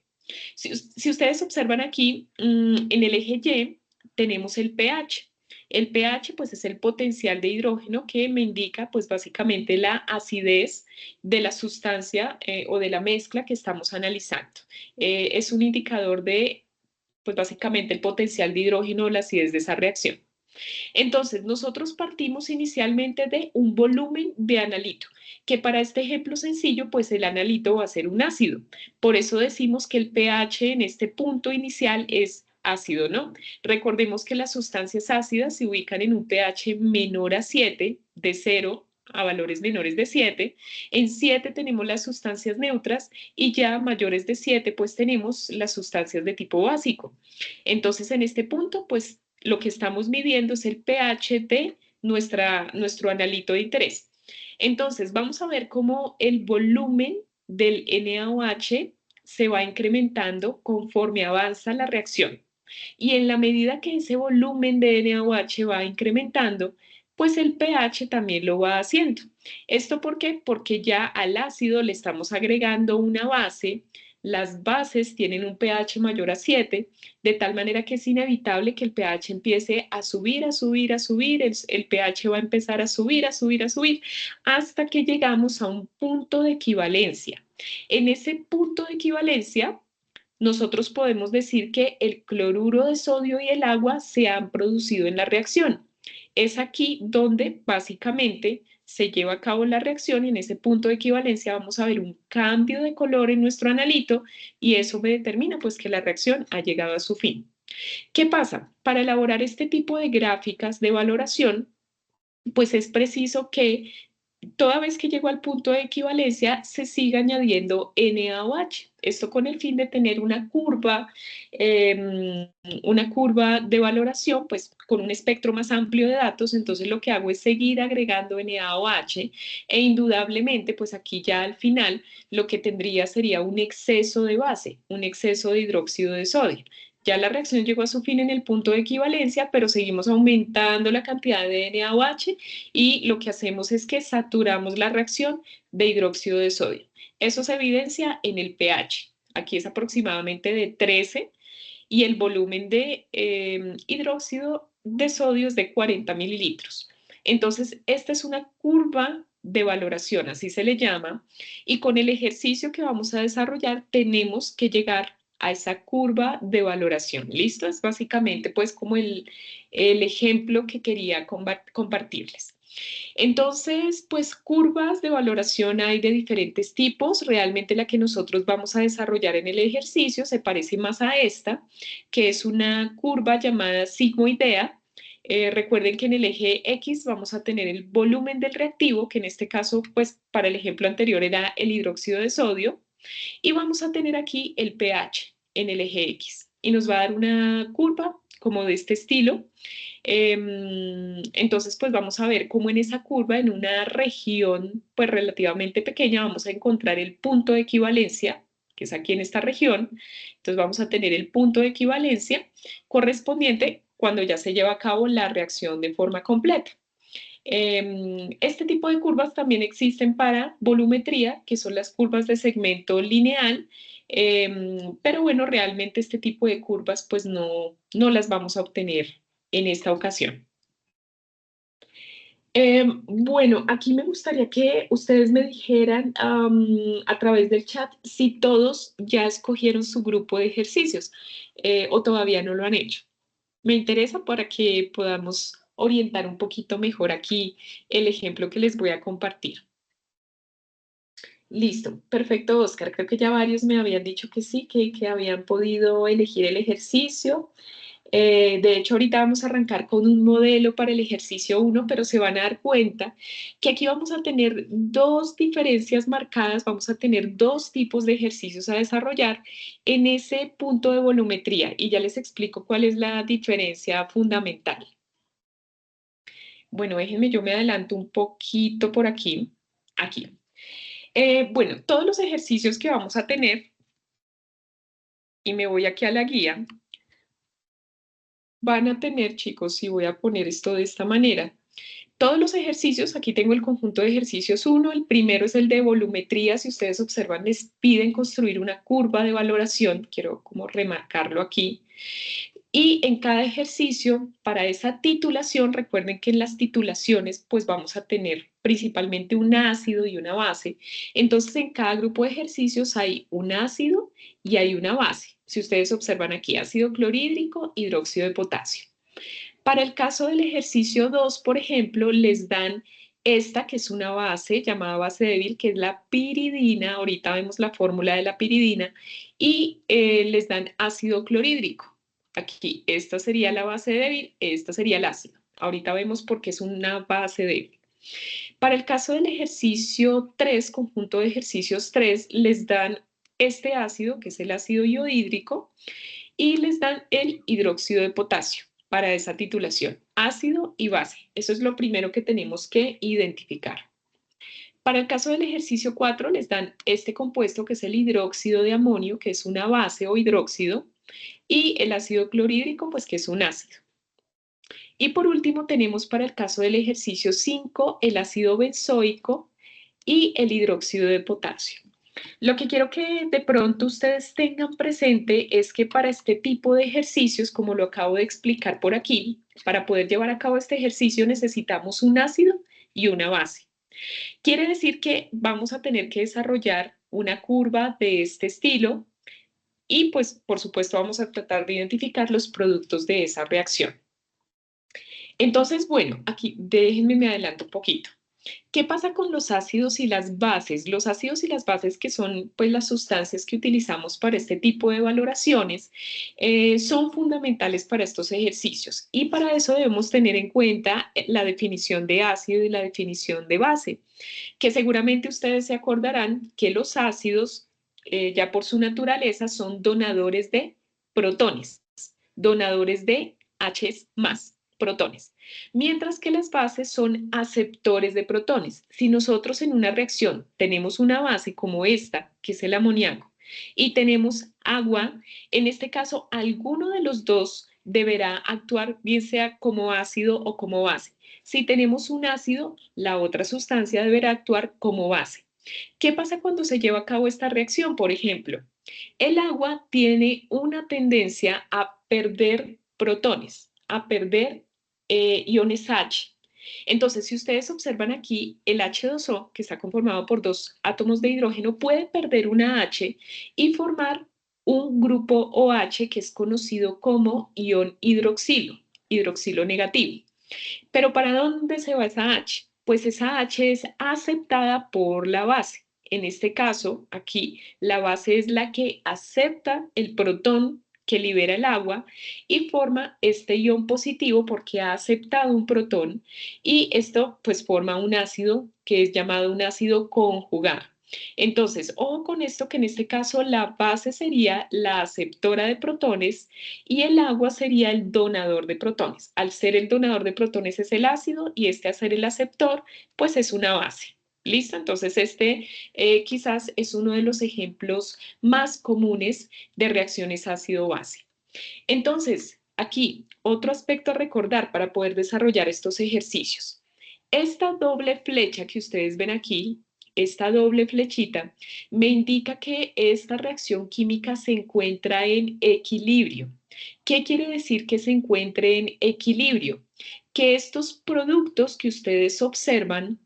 Si ustedes observan aquí, en el eje Y tenemos el pH. El pH pues es el potencial de hidrógeno que me indica pues básicamente la acidez de la sustancia o de la mezcla que estamos analizando. Es un indicador de pues básicamente el potencial de hidrógeno o la acidez de esa reacción. Entonces, nosotros partimos inicialmente de un volumen de analito, que para este ejemplo sencillo, pues el analito va a ser un ácido. Por eso decimos que el pH en este punto inicial es ácido, ¿no? Recordemos que las sustancias ácidas se ubican en un pH menor a 7, de 0 a valores menores de 7. En 7 tenemos las sustancias neutras y ya mayores de 7 pues tenemos las sustancias de tipo básico. Entonces en este punto pues lo que estamos midiendo es el pH de nuestro analito de interés. Entonces, vamos a ver cómo el volumen del NaOH se va incrementando conforme avanza la reacción. Y en la medida que ese volumen de NaOH va incrementando, pues el pH también lo va haciendo. ¿Esto por qué? Porque ya al ácido le estamos agregando una base. Las bases tienen un pH mayor a 7, de tal manera que es inevitable que el pH empiece a subir, a subir, a subir. El pH va a empezar a subir, a subir, a subir, hasta que llegamos a un punto de equivalencia. En ese punto de equivalencia, nosotros podemos decir que el cloruro de sodio y el agua se han producido en la reacción. Es aquí donde básicamente se lleva a cabo la reacción y en ese punto de equivalencia vamos a ver un cambio de color en nuestro analito y eso me determina pues que la reacción ha llegado a su fin. ¿Qué pasa? Para elaborar este tipo de gráficas de valoración, pues es preciso que toda vez que llego al punto de equivalencia se siga añadiendo NaOH. Esto con el fin de tener una curva de valoración, pues con un espectro más amplio de datos. Entonces lo que hago es seguir agregando NaOH e indudablemente, pues aquí ya al final lo que tendría sería un exceso de base, un exceso de hidróxido de sodio. Ya la reacción llegó a su fin en el punto de equivalencia, pero seguimos aumentando la cantidad de NaOH y lo que hacemos es que saturamos la reacción de hidróxido de sodio. Eso se evidencia en el pH. Aquí es aproximadamente de 13 y el volumen de hidróxido de sodio es de 40 mililitros. Entonces, esta es una curva de valoración, así se le llama, y con el ejercicio que vamos a desarrollar tenemos que llegar a esa curva de valoración. ¿Listo? Es básicamente pues como el ejemplo que quería compartirles. Entonces, pues curvas de valoración hay de diferentes tipos. Realmente la que nosotros vamos a desarrollar en el ejercicio se parece más a esta, que es una curva llamada sigmoidea. Recuerden que en el eje X vamos a tener el volumen del reactivo, que en este caso, pues para el ejemplo anterior era el hidróxido de sodio, y vamos a tener aquí el pH en el eje X. Y nos va a dar una curva como de este estilo. Entonces, pues vamos a ver cómo en esa curva, en una región pues relativamente pequeña, vamos a encontrar el punto de equivalencia, que es aquí en esta región. Entonces vamos a tener el punto de equivalencia correspondiente cuando ya se lleva a cabo la reacción de forma completa. Este tipo de curvas también existen para volumetría, que son las curvas de segmento lineal, pero bueno, realmente este tipo de curvas pues no las vamos a obtener en esta ocasión. Bueno, aquí me gustaría que ustedes me dijeran a través del chat si todos ya escogieron su grupo de ejercicios o todavía no lo han hecho. Me interesa para que podamos orientar un poquito mejor aquí el ejemplo que les voy a compartir. Listo, perfecto, Oscar. Creo que ya varios me habían dicho que sí, que habían podido elegir el ejercicio. De hecho, ahorita vamos a arrancar con un modelo para el ejercicio 1, pero se van a dar cuenta que aquí vamos a tener dos diferencias marcadas, vamos a tener dos tipos de ejercicios a desarrollar en ese punto de volumetría y ya les explico cuál es la diferencia fundamental. Bueno, déjenme, yo me adelanto un poquito por aquí. Aquí. Bueno, todos los ejercicios que vamos a tener, y me voy aquí a la guía, van a tener, chicos, y voy a poner esto de esta manera. Todos los ejercicios, aquí tengo el conjunto de ejercicios 1, el primero es el de volumetría, si ustedes observan les piden construir una curva de valoración, quiero como remarcarlo aquí, y en cada ejercicio, para esa titulación, recuerden que en las titulaciones pues vamos a tener principalmente un ácido y una base, entonces en cada grupo de ejercicios hay un ácido y hay una base, si ustedes observan aquí, ácido clorhídrico, hidróxido de potasio. Para el caso del ejercicio 2, por ejemplo, les dan esta que es una base llamada base débil, que es la piridina, ahorita vemos la fórmula de la piridina, y les dan ácido clorhídrico. Aquí, esta sería la base débil, esta sería el ácido. Ahorita vemos por qué es una base débil. Para el caso del ejercicio 3, conjunto de ejercicios 3, les dan este ácido, que es el ácido iodídrico, y les dan el hidróxido de potasio para esa titulación, ácido y base. Eso es lo primero que tenemos que identificar. Para el caso del ejercicio 4 les dan este compuesto que es el hidróxido de amonio, que es una base o hidróxido, y el ácido clorhídrico, pues que es un ácido. Y por último tenemos para el caso del ejercicio 5 el ácido benzoico y el hidróxido de potasio. Lo que quiero que de pronto ustedes tengan presente es que para este tipo de ejercicios, como lo acabo de explicar por aquí, para poder llevar a cabo este ejercicio necesitamos un ácido y una base. Quiere decir que vamos a tener que desarrollar una curva de este estilo y pues por supuesto vamos a tratar de identificar los productos de esa reacción. Entonces, bueno, aquí déjenme me adelanto un poquito. ¿Qué pasa con los ácidos y las bases? Los ácidos y las bases, que son pues las sustancias que utilizamos para este tipo de valoraciones, son fundamentales para estos ejercicios y para eso debemos tener en cuenta la definición de ácido y la definición de base, que seguramente ustedes se acordarán que los ácidos, ya por su naturaleza, son donadores de protones, donadores de H más protones, mientras que las bases son aceptores de protones. Si nosotros en una reacción tenemos una base como esta, que es el amoníaco, y tenemos agua, en este caso alguno de los dos deberá actuar bien sea como ácido o como base. Si tenemos un ácido, la otra sustancia deberá actuar como base. ¿Qué pasa cuando se lleva a cabo esta reacción? Por ejemplo, el agua tiene una tendencia a perder protones, a perder iones H. Entonces, si ustedes observan aquí, el H2O, que está conformado por dos átomos de hidrógeno, puede perder una H y formar un grupo OH que es conocido como ion hidroxilo, hidroxilo negativo. Pero ¿para dónde se va esa H? Pues esa H es aceptada por la base. En este caso, aquí, la base es la que acepta el protón que libera el agua y forma este ion positivo porque ha aceptado un protón y esto pues forma un ácido que es llamado un ácido conjugado. Entonces, ojo con esto que en este caso la base sería la aceptora de protones y el agua sería el donador de protones. Al ser el donador de protones es el ácido y este a ser el aceptor, pues es una base. ¿Listo? Entonces este quizás es uno de los ejemplos más comunes de reacciones ácido-base. Entonces, aquí otro aspecto a recordar para poder desarrollar estos ejercicios. Esta doble flecha que ustedes ven aquí, esta doble flechita, me indica que esta reacción química se encuentra en equilibrio. ¿Qué quiere decir que se encuentre en equilibrio? Que estos productos que ustedes observan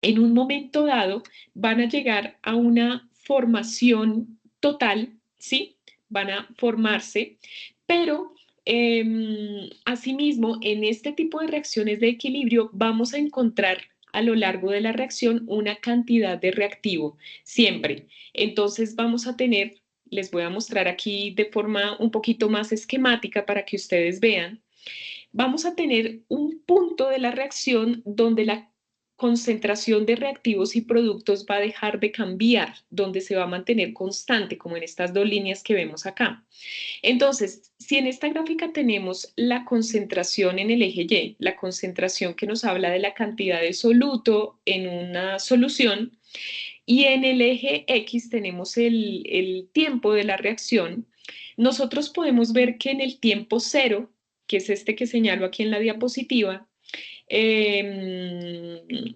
en un momento dado van a llegar a una formación total, ¿sí? Van a formarse, pero asimismo, en este tipo de reacciones de equilibrio vamos a encontrar a lo largo de la reacción una cantidad de reactivo, siempre. Entonces vamos a tener, les voy a mostrar aquí de forma un poquito más esquemática para que ustedes vean, vamos a tener un punto de la reacción donde la concentración de reactivos y productos va a dejar de cambiar, donde se va a mantener constante, como en estas dos líneas que vemos acá. Entonces, si en esta gráfica tenemos la concentración en el eje Y, la concentración que nos habla de la cantidad de soluto en una solución, y en el eje X tenemos el tiempo de la reacción, nosotros podemos ver que en el tiempo cero, que es este que señalo aquí en la diapositiva,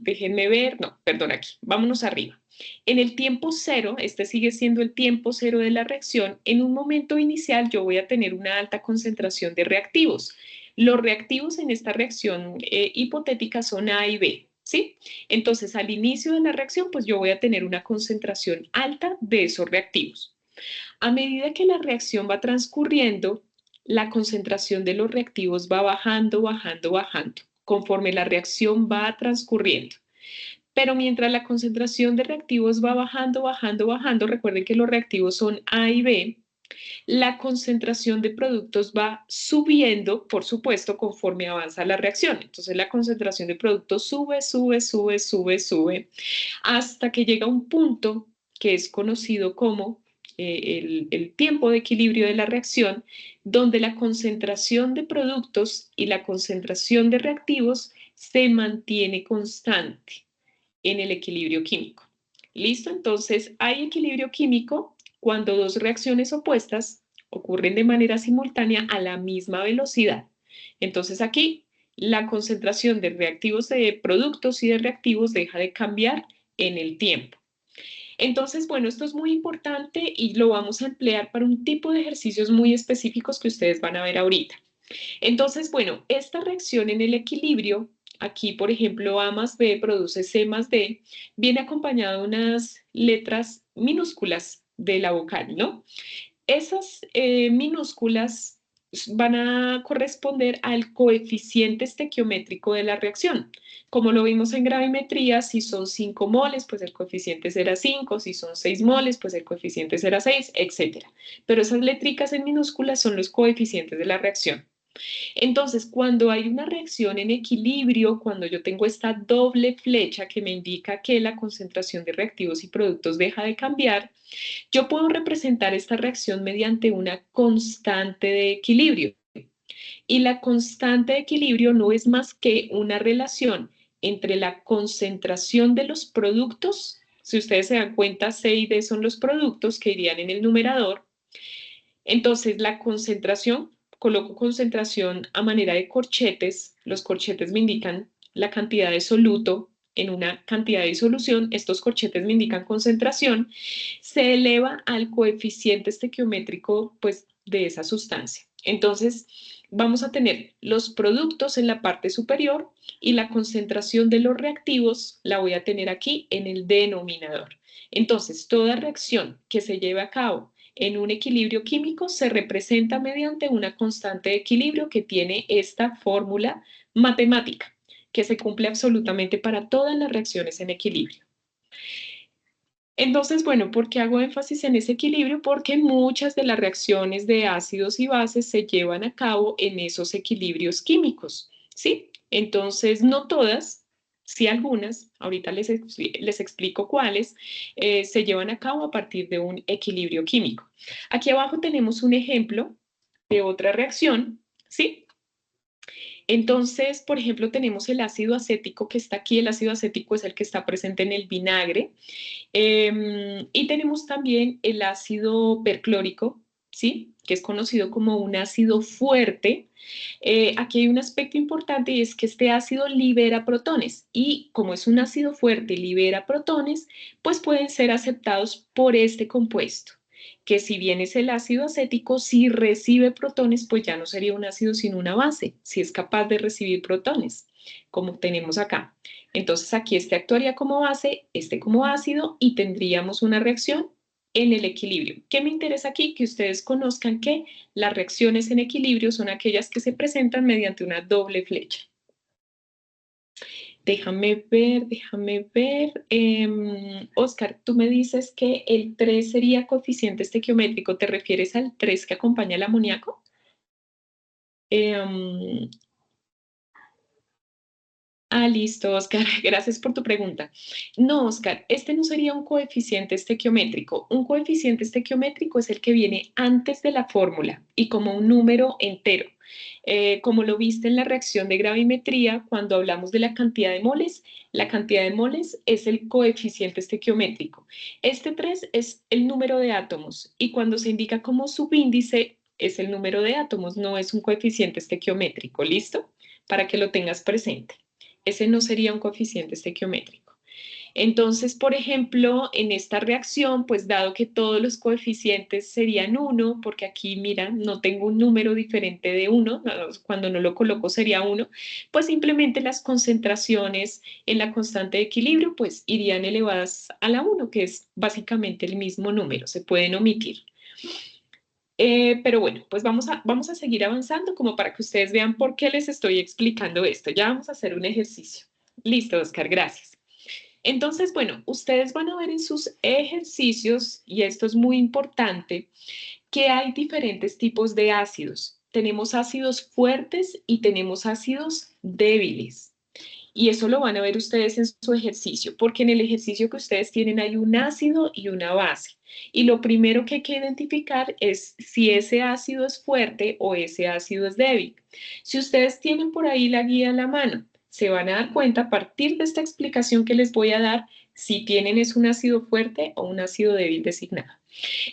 déjenme ver, no, perdón, aquí, vámonos arriba. En el tiempo cero, este sigue siendo el tiempo cero de la reacción, en un momento inicial yo voy a tener una alta concentración de reactivos. Los reactivos en esta reacción hipotética son A y B, ¿sí? Entonces, al inicio de la reacción, pues yo voy a tener una concentración alta de esos reactivos. A medida que la reacción va transcurriendo, la concentración de los reactivos va bajando, bajando, bajando, conforme la reacción va transcurriendo. Pero mientras la concentración de reactivos va bajando, bajando, bajando, recuerden que los reactivos son A y B, la concentración de productos va subiendo, por supuesto, conforme avanza la reacción. Entonces la concentración de productos sube, sube, sube, sube, sube, hasta que llega un punto que es conocido como el tiempo de equilibrio de la reacción, donde la concentración de productos y la concentración de reactivos se mantiene constante. en el equilibrio químico. ¿Listo? Entonces, hay equilibrio químico cuando dos reacciones opuestas ocurren de manera simultánea a la misma velocidad. Entonces, aquí la concentración de reactivos de productos y de reactivos deja de cambiar en el tiempo. Entonces, bueno, esto es muy importante y lo vamos a emplear para un tipo de ejercicios muy específicos que ustedes van a ver ahorita. Entonces, bueno, esta reacción en el equilibrio, aquí por ejemplo A más B produce C más D, viene acompañada de unas letras minúsculas de la vocal, ¿no? Esas minúsculas van a corresponder al coeficiente estequiométrico de la reacción. Como lo vimos en gravimetría, si son 5 moles, pues el coeficiente será 5, si son 6 moles, pues el coeficiente será 6, etc. Pero esas letricas en minúsculas son los coeficientes de la reacción. Entonces, cuando hay una reacción en equilibrio, cuando yo tengo esta doble flecha que me indica que la concentración de reactivos y productos deja de cambiar, yo puedo representar esta reacción mediante una constante de equilibrio. Y la constante de equilibrio no es más que una relación entre la concentración de los productos, si ustedes se dan cuenta, C y D son los productos que irían en el numerador. Entonces, la concentración, coloco concentración a manera de corchetes, los corchetes me indican la cantidad de soluto en una cantidad de disolución, estos corchetes me indican concentración, se eleva al coeficiente estequiométrico pues, de esa sustancia. Entonces, vamos a tener los productos en la parte superior y la concentración de los reactivos la voy a tener aquí en el denominador. Entonces, toda reacción que se lleve a cabo en un equilibrio químico se representa mediante una constante de equilibrio que tiene esta fórmula matemática, que se cumple absolutamente para todas las reacciones en equilibrio. Entonces, bueno, ¿por qué hago énfasis en ese equilibrio? Porque muchas de las reacciones de ácidos y bases se llevan a cabo en esos equilibrios químicos, ¿sí? Entonces, no todas, sí algunas, ahorita les explico cuáles, se llevan a cabo a partir de un equilibrio químico. Aquí abajo tenemos un ejemplo de otra reacción, ¿sí? Entonces, por ejemplo, tenemos el ácido acético que está aquí. El ácido acético es el que está presente en el vinagre. Y tenemos también el ácido perclórico, ¿sí? Que es conocido como un ácido fuerte. Aquí hay un aspecto importante y es que este ácido libera protones y como es un ácido fuerte y libera protones, pues pueden ser aceptados por este compuesto, que si bien es el ácido acético, si recibe protones, pues ya no sería un ácido sino una base, si es capaz de recibir protones, como tenemos acá. Entonces aquí este actuaría como base, este como ácido y tendríamos una reacción en el equilibrio. ¿Qué me interesa aquí? Que ustedes conozcan que las reacciones en equilibrio son aquellas que se presentan mediante una doble flecha. Déjame ver, déjame ver. Oscar, tú me dices que el 3 sería coeficiente estequiométrico. ¿Te refieres al 3 que acompaña al amoníaco? Listo, Oscar. Gracias por tu pregunta. No, Oscar, este no sería un coeficiente estequiométrico. Un coeficiente estequiométrico es el que viene antes de la fórmula y como un número entero. Como lo viste en la reacción de gravimetría, cuando hablamos de la cantidad de moles es el coeficiente estequiométrico. Este 3 es el número de átomos y cuando se indica como subíndice es el número de átomos, no es un coeficiente estequiométrico. ¿Listo? Para que lo tengas presente. Ese no sería un coeficiente estequiométrico. Entonces, por ejemplo, en esta reacción, pues dado que todos los coeficientes serían 1, porque aquí, mira, no tengo un número diferente de 1, cuando no lo coloco sería 1, pues simplemente las concentraciones en la constante de equilibrio, pues irían elevadas a la 1, que es básicamente el mismo número, se pueden omitir. Pero bueno, pues vamos a seguir avanzando como para que ustedes vean por qué les estoy explicando esto. Ya vamos a hacer un ejercicio. Listo, Oscar, gracias. Entonces, bueno, ustedes van a ver en sus ejercicios, y esto es muy importante, que hay diferentes tipos de ácidos. Tenemos ácidos fuertes y tenemos ácidos débiles. Y eso lo van a ver ustedes en su ejercicio, porque en el ejercicio que ustedes tienen hay un ácido y una base. Y lo primero que hay que identificar es si ese ácido es fuerte o ese ácido es débil. Si ustedes tienen por ahí la guía a la mano, se van a dar cuenta a partir de esta explicación que les voy a dar si tienen es un ácido fuerte o un ácido débil designado.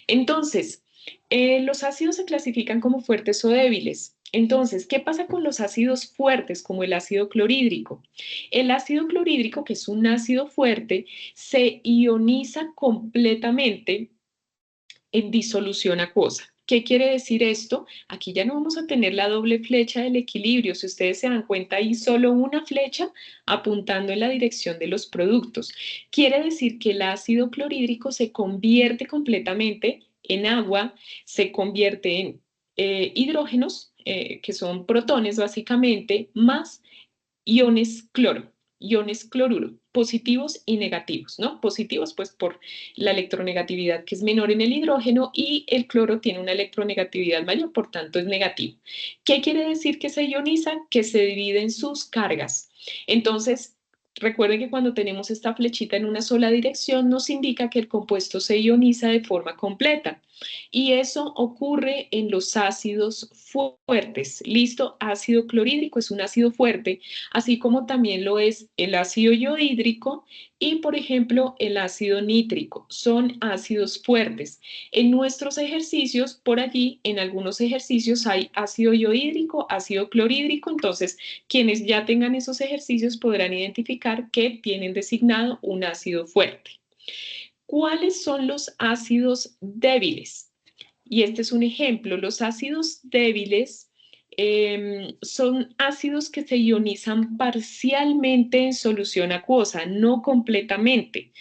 Entonces, los ácidos se clasifican como fuertes o débiles. Entonces, ¿qué pasa con los ácidos fuertes como el ácido clorhídrico? El ácido clorhídrico, que es un ácido fuerte, se ioniza completamente en disolución acuosa. ¿Qué quiere decir esto? Aquí ya no vamos a tener la doble flecha del equilibrio. Si ustedes se dan cuenta, hay solo una flecha apuntando en la dirección de los productos. Quiere decir que el ácido clorhídrico se convierte completamente en agua, se convierte en hidrógenos, que son protones básicamente, más iones cloro, iones cloruro, positivos y negativos, ¿no? Positivos pues por la electronegatividad que es menor en el hidrógeno y el cloro tiene una electronegatividad mayor, por tanto es negativo. ¿Qué quiere decir que se ioniza? Que se divide en sus cargas. Entonces, recuerden que cuando tenemos esta flechita en una sola dirección nos indica que el compuesto se ioniza de forma completa. Y eso ocurre en los ácidos fuertes. ¿Listo? Ácido clorhídrico es un ácido fuerte, así como también lo es el ácido iohídrico y, por ejemplo, el ácido nítrico. Son ácidos fuertes. En nuestros ejercicios, por allí, en algunos ejercicios hay ácido iohídrico, ácido clorhídrico, entonces quienes ya tengan esos ejercicios podrán identificar que tienen designado un ácido fuerte. ¿Cuáles son los ácidos débiles? Y este es un ejemplo. Los ácidos débiles son ácidos que se ionizan parcialmente en solución acuosa, no completamente.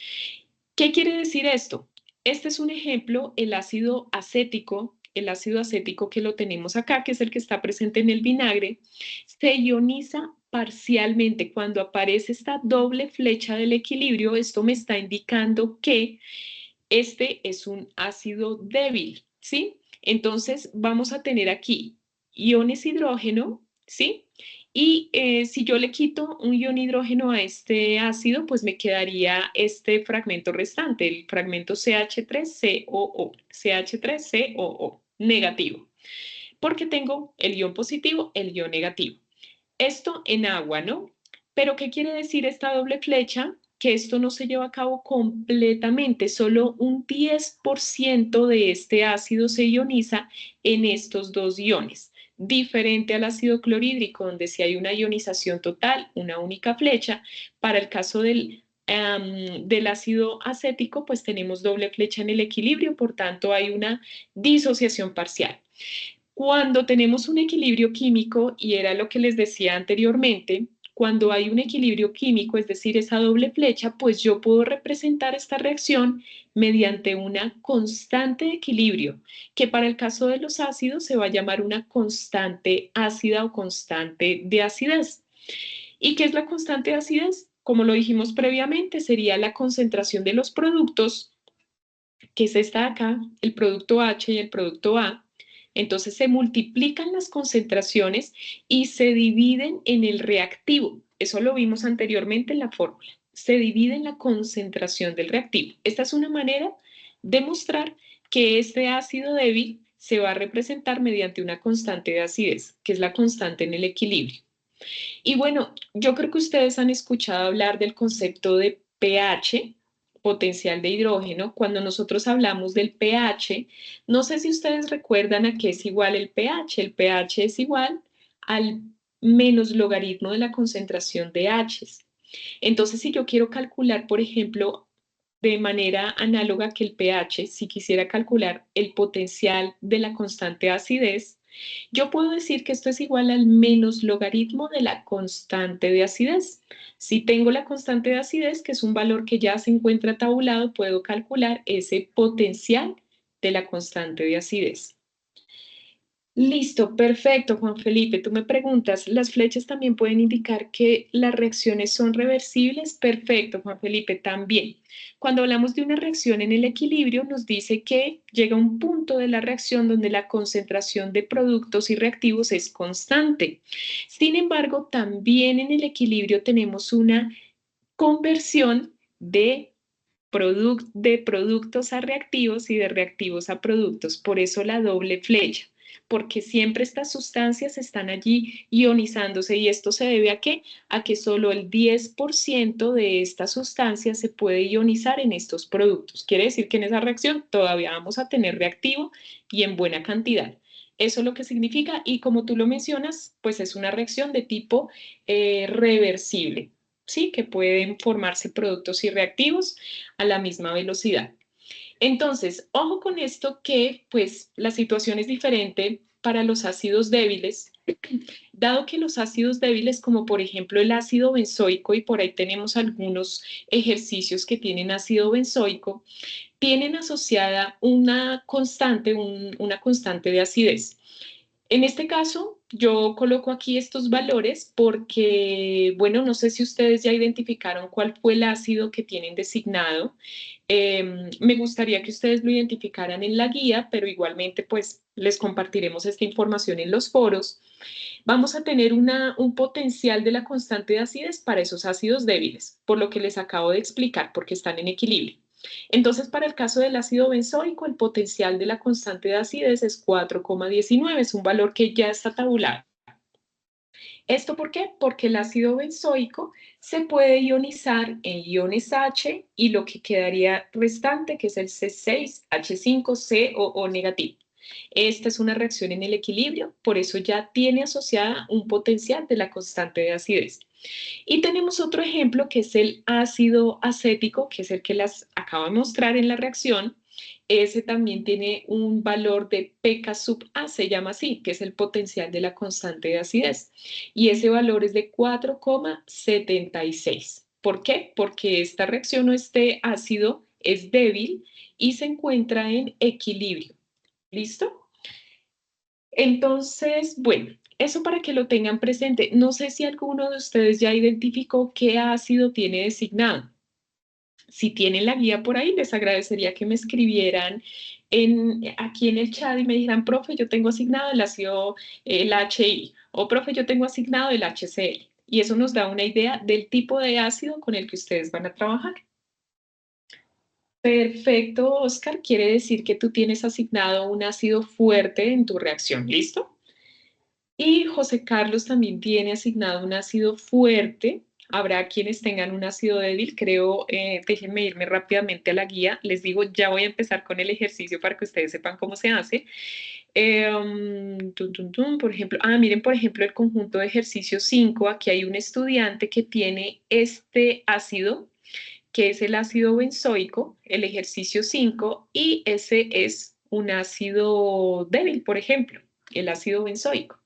¿Qué quiere decir esto? Este es un ejemplo, el ácido acético que lo tenemos acá, que es el que está presente en el vinagre, se ioniza parcialmente. Cuando aparece esta doble flecha del equilibrio, esto me está indicando que este es un ácido débil, ¿sí? Entonces vamos a tener aquí iones hidrógeno, ¿sí? Y si yo le quito un ion hidrógeno a este ácido, pues me quedaría este fragmento restante, el fragmento CH3COO, CH3COO, negativo, porque tengo el ion positivo, el ion negativo. Esto en agua, ¿no? Pero ¿qué quiere decir esta doble flecha? Que esto no se lleva a cabo completamente, solo un 10% de este ácido se ioniza en estos dos iones, diferente al ácido clorhídrico, donde si hay una ionización total, una única flecha. Para el caso del ácido acético, pues tenemos doble flecha en el equilibrio, por tanto hay una disociación parcial. Cuando tenemos un equilibrio químico, y era lo que les decía anteriormente, cuando hay un equilibrio químico, es decir, esa doble flecha, pues yo puedo representar esta reacción mediante una constante de equilibrio, que para el caso de los ácidos se va a llamar una constante ácida o constante de acidez. ¿Y qué es la constante de acidez? Como lo dijimos previamente, sería la concentración de los productos, que es esta de acá, el producto H y el producto A. Entonces se multiplican las concentraciones y se dividen en el reactivo. Eso lo vimos anteriormente en la fórmula. Se divide en la concentración del reactivo. Esta es una manera de mostrar que este ácido débil se va a representar mediante una constante de acidez, que es la constante en el equilibrio. Y bueno, yo creo que ustedes han escuchado hablar del concepto de pH, potencial de hidrógeno. Cuando nosotros hablamos del pH, no sé si ustedes recuerdan a qué es igual el pH. El pH es igual al menos logaritmo de la concentración de H's. Entonces, si yo quiero calcular, por ejemplo, de manera análoga que el pH, si quisiera calcular el potencial de la constante de acidez, yo puedo decir que esto es igual al menos logaritmo de la constante de acidez. Si tengo la constante de acidez, que es un valor que ya se encuentra tabulado, puedo calcular ese potencial de la constante de acidez. Listo, perfecto, Juan Felipe. Tú me preguntas, ¿las flechas también pueden indicar que las reacciones son reversibles? Perfecto, Juan Felipe, también. Cuando hablamos de una reacción en el equilibrio, nos dice que llega un punto de la reacción donde la concentración de productos y reactivos es constante. Sin embargo, también en el equilibrio tenemos una conversión de productos a reactivos y de reactivos a productos. Por eso la doble flecha. porque siempre estas sustancias están allí ionizándose. ¿Y esto se debe a qué? A que solo el 10% de estas sustancias se puede ionizar en estos productos. Quiere decir que en esa reacción todavía vamos a tener reactivo y en buena cantidad. Eso es lo que significa, y como tú lo mencionas, pues es una reacción de tipo reversible, ¿sí? Que pueden formarse productos y reactivos a la misma velocidad. Entonces, ojo con esto que pues la situación es diferente para los ácidos débiles, dado que los ácidos débiles, como por ejemplo el ácido benzoico, y por ahí tenemos algunos ejercicios que tienen ácido benzoico, tienen asociada una constante de acidez. En este caso, yo coloco aquí estos valores porque, bueno, no sé si ustedes ya identificaron cuál fue el ácido que tienen designado. Me gustaría que ustedes lo identificaran en la guía, pero igualmente pues les compartiremos esta información en los foros. Vamos a tener un potencial de la constante de acidez para esos ácidos débiles, por lo que les acabo de explicar, porque están en equilibrio. Entonces, para el caso del ácido benzoico, el potencial de la constante de acidez es 4,19, es un valor que ya está tabulado. ¿Esto por qué? Porque el ácido benzoico se puede ionizar en iones H y lo que quedaría restante, que es el C6H5, o negativo. Esta es una reacción en el equilibrio, por eso ya tiene asociada un potencial de la constante de acidez. Y tenemos otro ejemplo que es el ácido acético, que es el que las acabo de mostrar en la reacción. Ese también tiene un valor de pK sub A, se llama así, que es el potencial de la constante de acidez. Y ese valor es de 4,76. ¿Por qué? Porque esta reacción o este ácido es débil y se encuentra en equilibrio. ¿Listo? Entonces, bueno, eso para que lo tengan presente. No sé si alguno de ustedes ya identificó qué ácido tiene designado. Si tienen la guía por ahí, les agradecería que me escribieran aquí en el chat y me dijeran, profe, yo tengo asignado el ácido, el HI, o profe, yo tengo asignado el HCl. Y eso nos da una idea del tipo de ácido con el que ustedes van a trabajar. Perfecto, Oscar. Quiere decir que tú tienes asignado un ácido fuerte en tu reacción. ¿Listo? Y José Carlos también tiene asignado un ácido fuerte. Habrá quienes tengan un ácido débil. Creo, déjenme irme rápidamente a la guía. Les digo, ya voy a empezar con el ejercicio para que ustedes sepan cómo se hace. Por ejemplo, miren, por ejemplo, el conjunto de ejercicio 5. Aquí hay un estudiante que tiene este ácido, que es el ácido benzoico, el ejercicio 5, y ese es un ácido débil, por ejemplo, el ácido benzoico.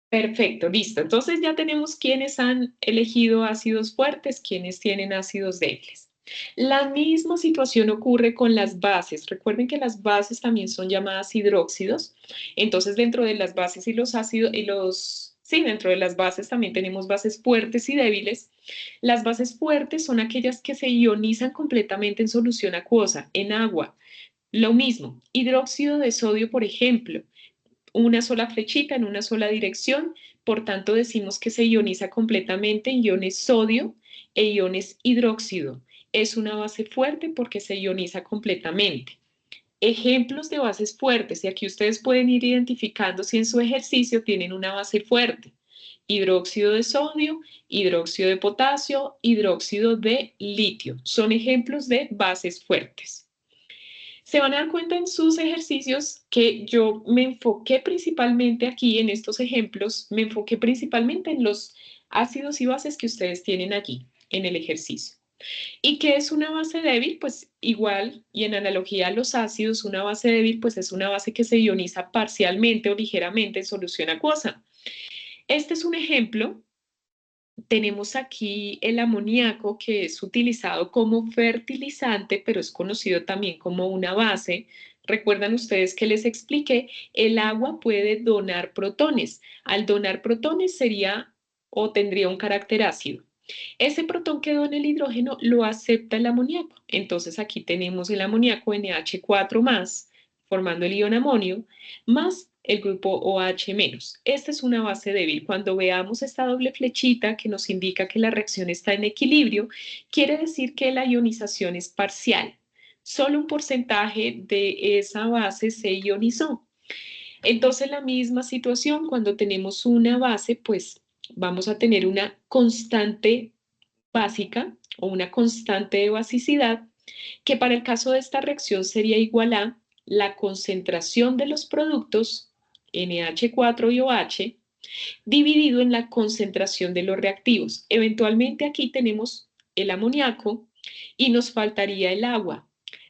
Perfecto, listo. Entonces ya tenemos quienes han elegido ácidos fuertes, quienes tienen ácidos débiles. La misma situación ocurre con las bases. Recuerden que las bases también son llamadas hidróxidos. Entonces, dentro de las bases y los ácidos sí, dentro de las bases también tenemos bases fuertes y débiles. Las bases fuertes son aquellas que se ionizan completamente en solución acuosa, en agua. Lo mismo, hidróxido de sodio, por ejemplo, una sola flechita en una sola dirección, por tanto decimos que se ioniza completamente en iones sodio e iones hidróxido. Es una base fuerte porque se ioniza completamente. Ejemplos de bases fuertes, y aquí ustedes pueden ir identificando si en su ejercicio tienen una base fuerte. Hidróxido de sodio, hidróxido de potasio, hidróxido de litio. Son ejemplos de bases fuertes. Se van a dar cuenta en sus ejercicios que yo me enfoqué principalmente aquí en estos ejemplos, me enfoqué principalmente en los ácidos y bases que ustedes tienen allí en el ejercicio. ¿Y qué es una base débil? Pues igual, y en analogía a los ácidos, una base débil pues es una base que se ioniza parcialmente o ligeramente en solución acuosa. Este es un ejemplo. Tenemos aquí el amoníaco, que es utilizado como fertilizante, pero es conocido también como una base. Recuerdan ustedes que les expliqué, el agua puede donar protones. Al donar protones sería o tendría un carácter ácido. Ese protón que dona el hidrógeno lo acepta el amoníaco. Entonces aquí tenemos el amoníaco NH4+, formando el ion amonio, más el grupo OH-. Esta es una base débil. Cuando veamos esta doble flechita que nos indica que la reacción está en equilibrio, quiere decir que la ionización es parcial. Solo un porcentaje de esa base se ionizó. Entonces, la misma situación, cuando tenemos una base, pues vamos a tener una constante básica o una constante de basicidad, que para el caso de esta reacción sería igual a la concentración de los productos NH4 y OH dividido en la concentración de los reactivos. Eventualmente aquí tenemos el amoníaco y nos faltaría el agua,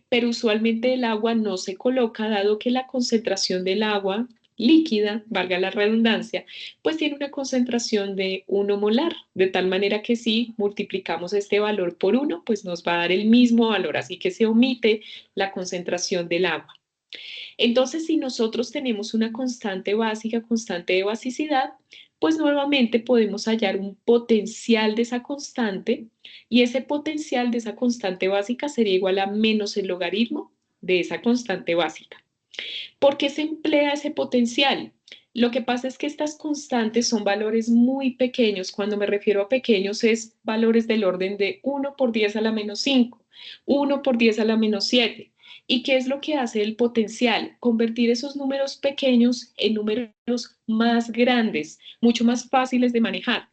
pero usualmente el agua no se coloca dado que la concentración del agua líquida, valga la redundancia, pues tiene una concentración de 1 molar, de tal manera que si multiplicamos este valor por 1, pues nos va a dar el mismo valor, así que se omite la concentración del agua. Entonces, si nosotros tenemos una constante básica, constante de basicidad, pues nuevamente podemos hallar un potencial de esa constante y ese potencial de esa constante básica sería igual a menos el logaritmo de esa constante básica. ¿Por qué se emplea ese potencial? Lo que pasa es que estas constantes son valores muy pequeños. Cuando me refiero a pequeños es valores del orden de 1 por 10 a la menos 5, 1 por 10 a la menos 7. ¿Y qué es lo que hace el potencial? Convertir esos números pequeños en números más grandes, mucho más fáciles de manejar.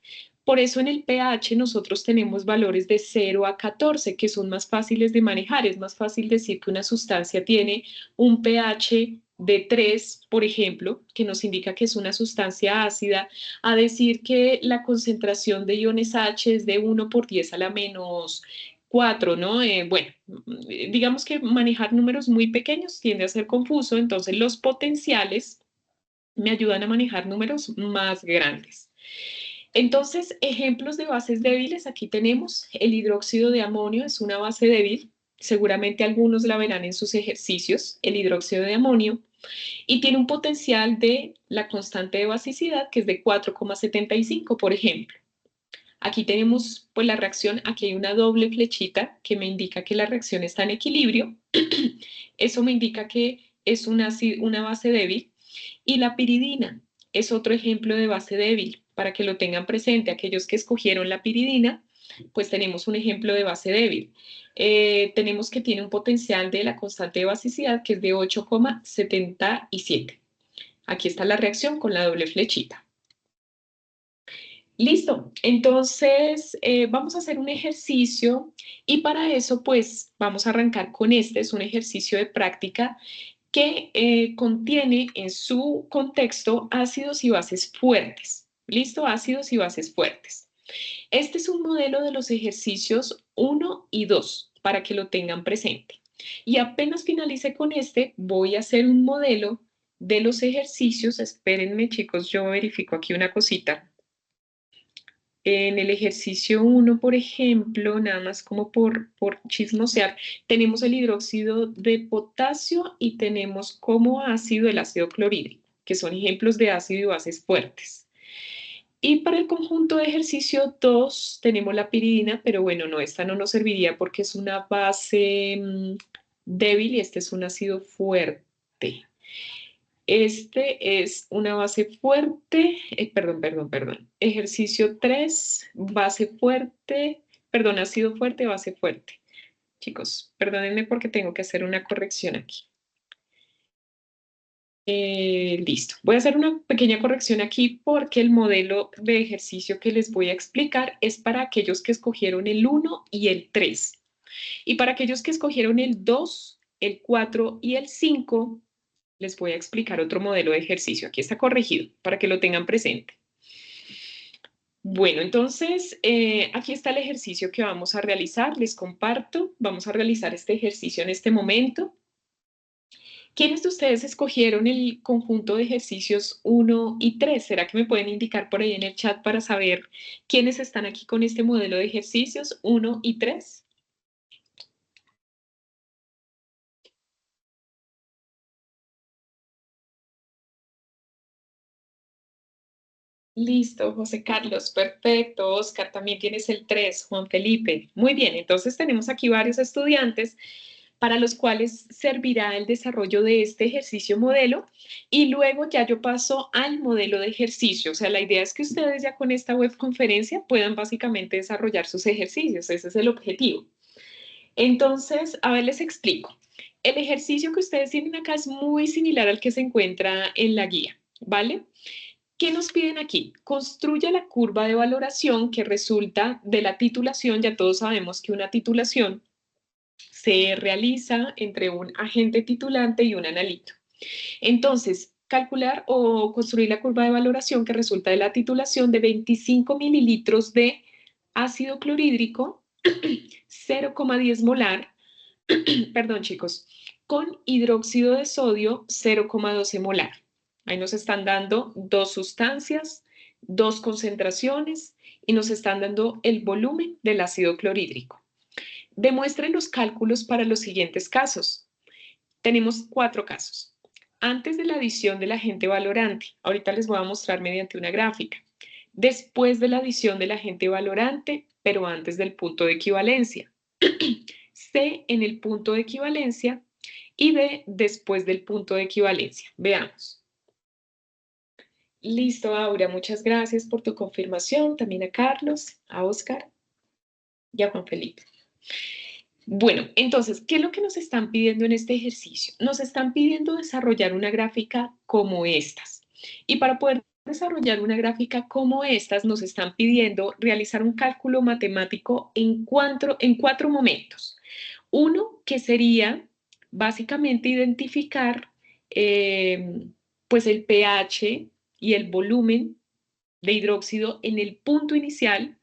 Por eso en el pH nosotros tenemos valores de 0 a 14, que son más fáciles de manejar. Es más fácil decir que una sustancia tiene un pH de 3, por ejemplo, que nos indica que es una sustancia ácida, a decir que la concentración de iones H es de 1 por 10 a la menos 4, ¿no? Bueno, digamos que manejar números muy pequeños tiende a ser confuso, entonces los potenciales me ayudan a manejar números más grandes. Entonces, ejemplos de bases débiles, aquí tenemos el hidróxido de amonio, es una base débil, seguramente algunos la verán en sus ejercicios, el hidróxido de amonio, y tiene un potencial de la constante de basicidad que es de 4,75, por ejemplo. Aquí tenemos pues la reacción, aquí hay una doble flechita que me indica que la reacción está en equilibrio, eso me indica que es una base débil, y la piridina es otro ejemplo de base débil, para que lo tengan presente, aquellos que escogieron la piridina, pues tenemos un ejemplo de base débil. Tenemos que tiene un potencial de la constante de basicidad que es de 8,77. Aquí está la reacción con la doble flechita. Listo, entonces vamos a hacer un ejercicio y para eso pues vamos a arrancar con este, es un ejercicio de práctica que contiene en su contexto ácidos y bases fuertes. ¿Listo? Ácidos y bases fuertes. Este es un modelo de los ejercicios 1 y 2 para que lo tengan presente. Y apenas finalice con este, voy a hacer un modelo de los ejercicios. Espérenme, chicos, yo verifico aquí una cosita. En el ejercicio 1, por ejemplo, nada más como por chismosear, tenemos el hidróxido de potasio y tenemos como ácido el ácido clorhídrico, que son ejemplos de ácido y bases fuertes. Y para el conjunto de ejercicio 2 tenemos la piridina, pero bueno, no, esta no nos serviría porque es una base débil y este es un ácido fuerte. Este es una base fuerte, perdón. Ejercicio 3, base fuerte, perdón, ácido fuerte, base fuerte. Chicos, perdónenme porque tengo que hacer una corrección aquí. Listo. Voy a hacer una pequeña corrección aquí porque el modelo de ejercicio que les voy a explicar es para aquellos que escogieron el 1 y el 3. Y para aquellos que escogieron el 2, el 4 y el 5, les voy a explicar otro modelo de ejercicio. Aquí está corregido para que lo tengan presente. Bueno, entonces aquí está el ejercicio que vamos a realizar. Les comparto. Vamos a realizar este ejercicio en este momento. ¿Quiénes de ustedes escogieron el conjunto de ejercicios 1 y 3? ¿Será que me pueden indicar por ahí en el chat para saber quiénes están aquí con este modelo de ejercicios 1 y 3? Listo, José Carlos, perfecto. Oscar, también tienes el 3, Juan Felipe. Muy bien, entonces tenemos aquí varios estudiantes para los cuales servirá el desarrollo de este ejercicio modelo y luego ya yo paso al modelo de ejercicio. O sea, la idea es que ustedes ya con esta webconferencia puedan básicamente desarrollar sus ejercicios. Ese es el objetivo. Entonces, a ver, les explico. el ejercicio que ustedes tienen acá es muy similar al que se encuentra en la guía, ¿vale? ¿Qué nos piden aquí? Construya la curva de valoración que resulta de la titulación. Ya todos sabemos que una titulación se realiza entre un agente titulante y un analito. Entonces, calcular o construir la curva de valoración que resulta de la titulación de 25 mililitros de ácido clorhídrico, 0,10 molar, perdón chicos, con hidróxido de sodio 0,12 molar. Ahí nos están dando dos sustancias, dos concentraciones y nos están dando el volumen del ácido clorhídrico. Demuestren los cálculos para los siguientes casos. Tenemos 4 casos. Antes de la adición del agente valorante, ahorita les voy a mostrar mediante una gráfica. Después de la adición del agente valorante, pero antes del punto de equivalencia. C en el punto de equivalencia y D después del punto de equivalencia. Veamos. Listo, Aura, muchas gracias por tu confirmación. También a Carlos, a Oscar y a Juan Felipe. Bueno, entonces, ¿qué es lo que nos están pidiendo en este ejercicio? Nos están pidiendo desarrollar una gráfica como estas. Y para poder desarrollar una gráfica como estas, nos están pidiendo realizar un cálculo matemático en 4 momentos. Uno, que sería básicamente identificar pues el pH y el volumen de hidróxido en el punto inicial.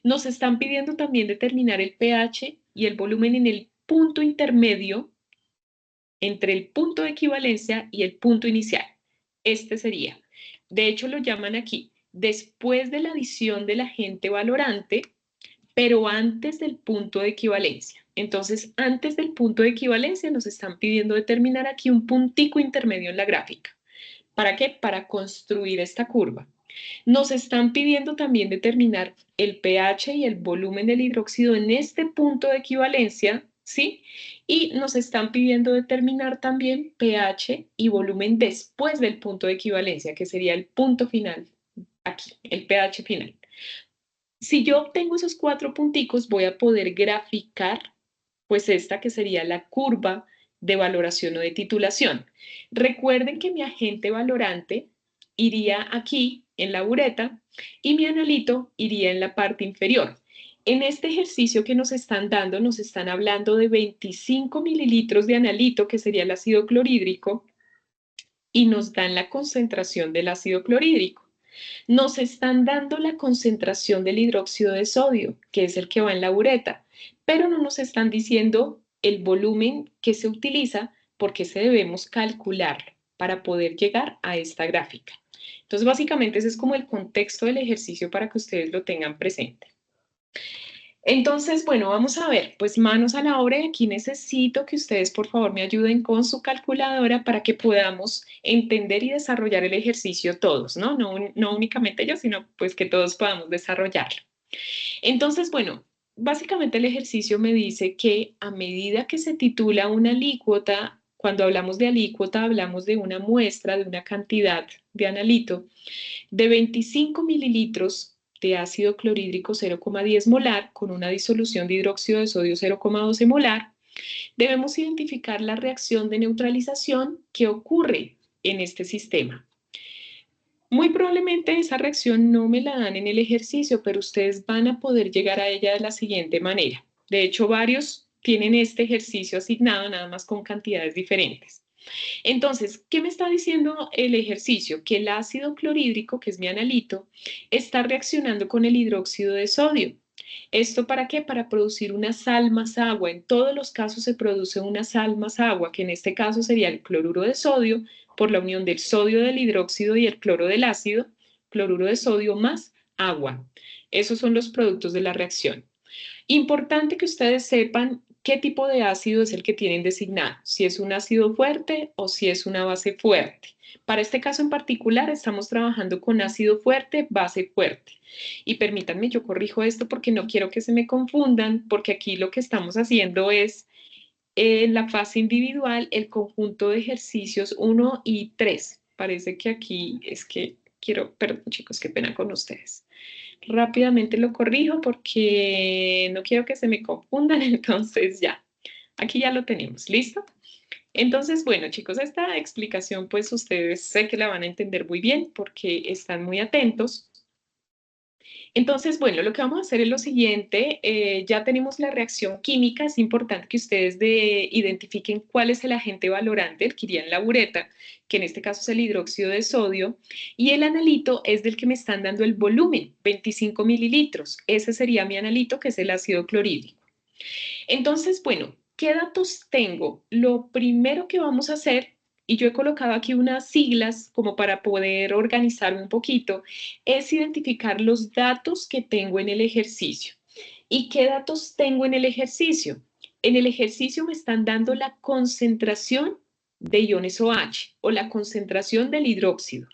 Nos están pidiendo también determinar el pH y el volumen en el punto intermedio entre el punto de equivalencia y el punto inicial. Este sería, de hecho lo llaman aquí, después de la adición del agente valorante, pero antes del punto de equivalencia. Entonces, antes del punto de equivalencia nos están pidiendo determinar aquí un puntico intermedio en la gráfica. ¿Para qué? Para construir esta curva. Nos están pidiendo también determinar el pH y el volumen del hidróxido en este punto de equivalencia, ¿sí? Y nos están pidiendo determinar también pH y volumen después del punto de equivalencia, que sería el punto final, aquí, el pH final. Si yo obtengo esos 4 punticos, voy a poder graficar, pues esta que sería la curva de valoración o de titulación. Recuerden que mi agente valorante iría aquí en la bureta y mi analito iría en la parte inferior. En este ejercicio que nos están dando, nos están hablando de 25 mililitros de analito, que sería el ácido clorhídrico, y nos dan la concentración del ácido clorhídrico. Nos están dando la concentración del hidróxido de sodio, que es el que va en la bureta, pero no nos están diciendo el volumen que se utiliza porque ese debemos calcularlo para poder llegar a esta gráfica. Entonces, básicamente ese es como el contexto del ejercicio para que ustedes lo tengan presente. Entonces, bueno, vamos a ver, pues manos a la obra y aquí necesito que ustedes por favor me ayuden con su calculadora para que podamos entender y desarrollar el ejercicio todos, ¿no? No únicamente yo, sino pues que todos podamos desarrollarlo. Entonces, bueno, básicamente el ejercicio me dice que a medida que se titula una alícuota, cuando hablamos de alícuota hablamos de una muestra, de una cantidad de analito de 25 mililitros de ácido clorhídrico 0,10 molar con una disolución de hidróxido de sodio 0,12 molar, debemos identificar la reacción de neutralización que ocurre en este sistema. Muy probablemente esa reacción no me la dan en el ejercicio, pero ustedes van a poder llegar a ella de la siguiente manera. De hecho, varios tienen este ejercicio asignado nada más con cantidades diferentes. Entonces, ¿qué me está diciendo el ejercicio? Que el ácido clorhídrico, que es mi analito, está reaccionando con el hidróxido de sodio. ¿Esto para qué? Para producir una sal más agua. En todos los casos se produce una sal más agua, que en este caso sería el cloruro de sodio, por la unión del sodio del hidróxido y el cloro del ácido, cloruro de sodio más agua. Esos son los productos de la reacción. Importante que ustedes sepan qué tipo de ácido es el que tienen designado, si es un ácido fuerte o si es una base fuerte. Para este caso en particular estamos trabajando con ácido fuerte, base fuerte. Y permítanme, yo corrijo esto porque no quiero que se me confundan, porque aquí lo que estamos haciendo es en la fase individual el conjunto de ejercicios 1 y 3. Parece que aquí es que quiero, perdón chicos, qué pena con ustedes. Rápidamente lo corrijo porque no quiero que se me confundan, entonces ya. Aquí ya lo tenemos, ¿listo? Entonces, bueno, chicos, esta explicación, pues ustedes sé que la van a entender muy bien porque están muy atentos. Entonces, bueno, lo que vamos a hacer es lo siguiente, ya tenemos la reacción química, es importante que ustedes identifiquen cuál es el agente valorante, el que iría en la bureta, que en este caso es el hidróxido de sodio, y el analito es del que me están dando el volumen, 25 mililitros. Ese sería mi analito, que es el ácido clorhídrico. Entonces, bueno, ¿qué datos tengo? Lo primero que vamos a hacer, y yo he colocado aquí unas siglas como para poder organizarme un poquito, es identificar los datos que tengo en el ejercicio. ¿Y qué datos tengo en el ejercicio? En el ejercicio me están dando la concentración de iones OH o la concentración del hidróxido,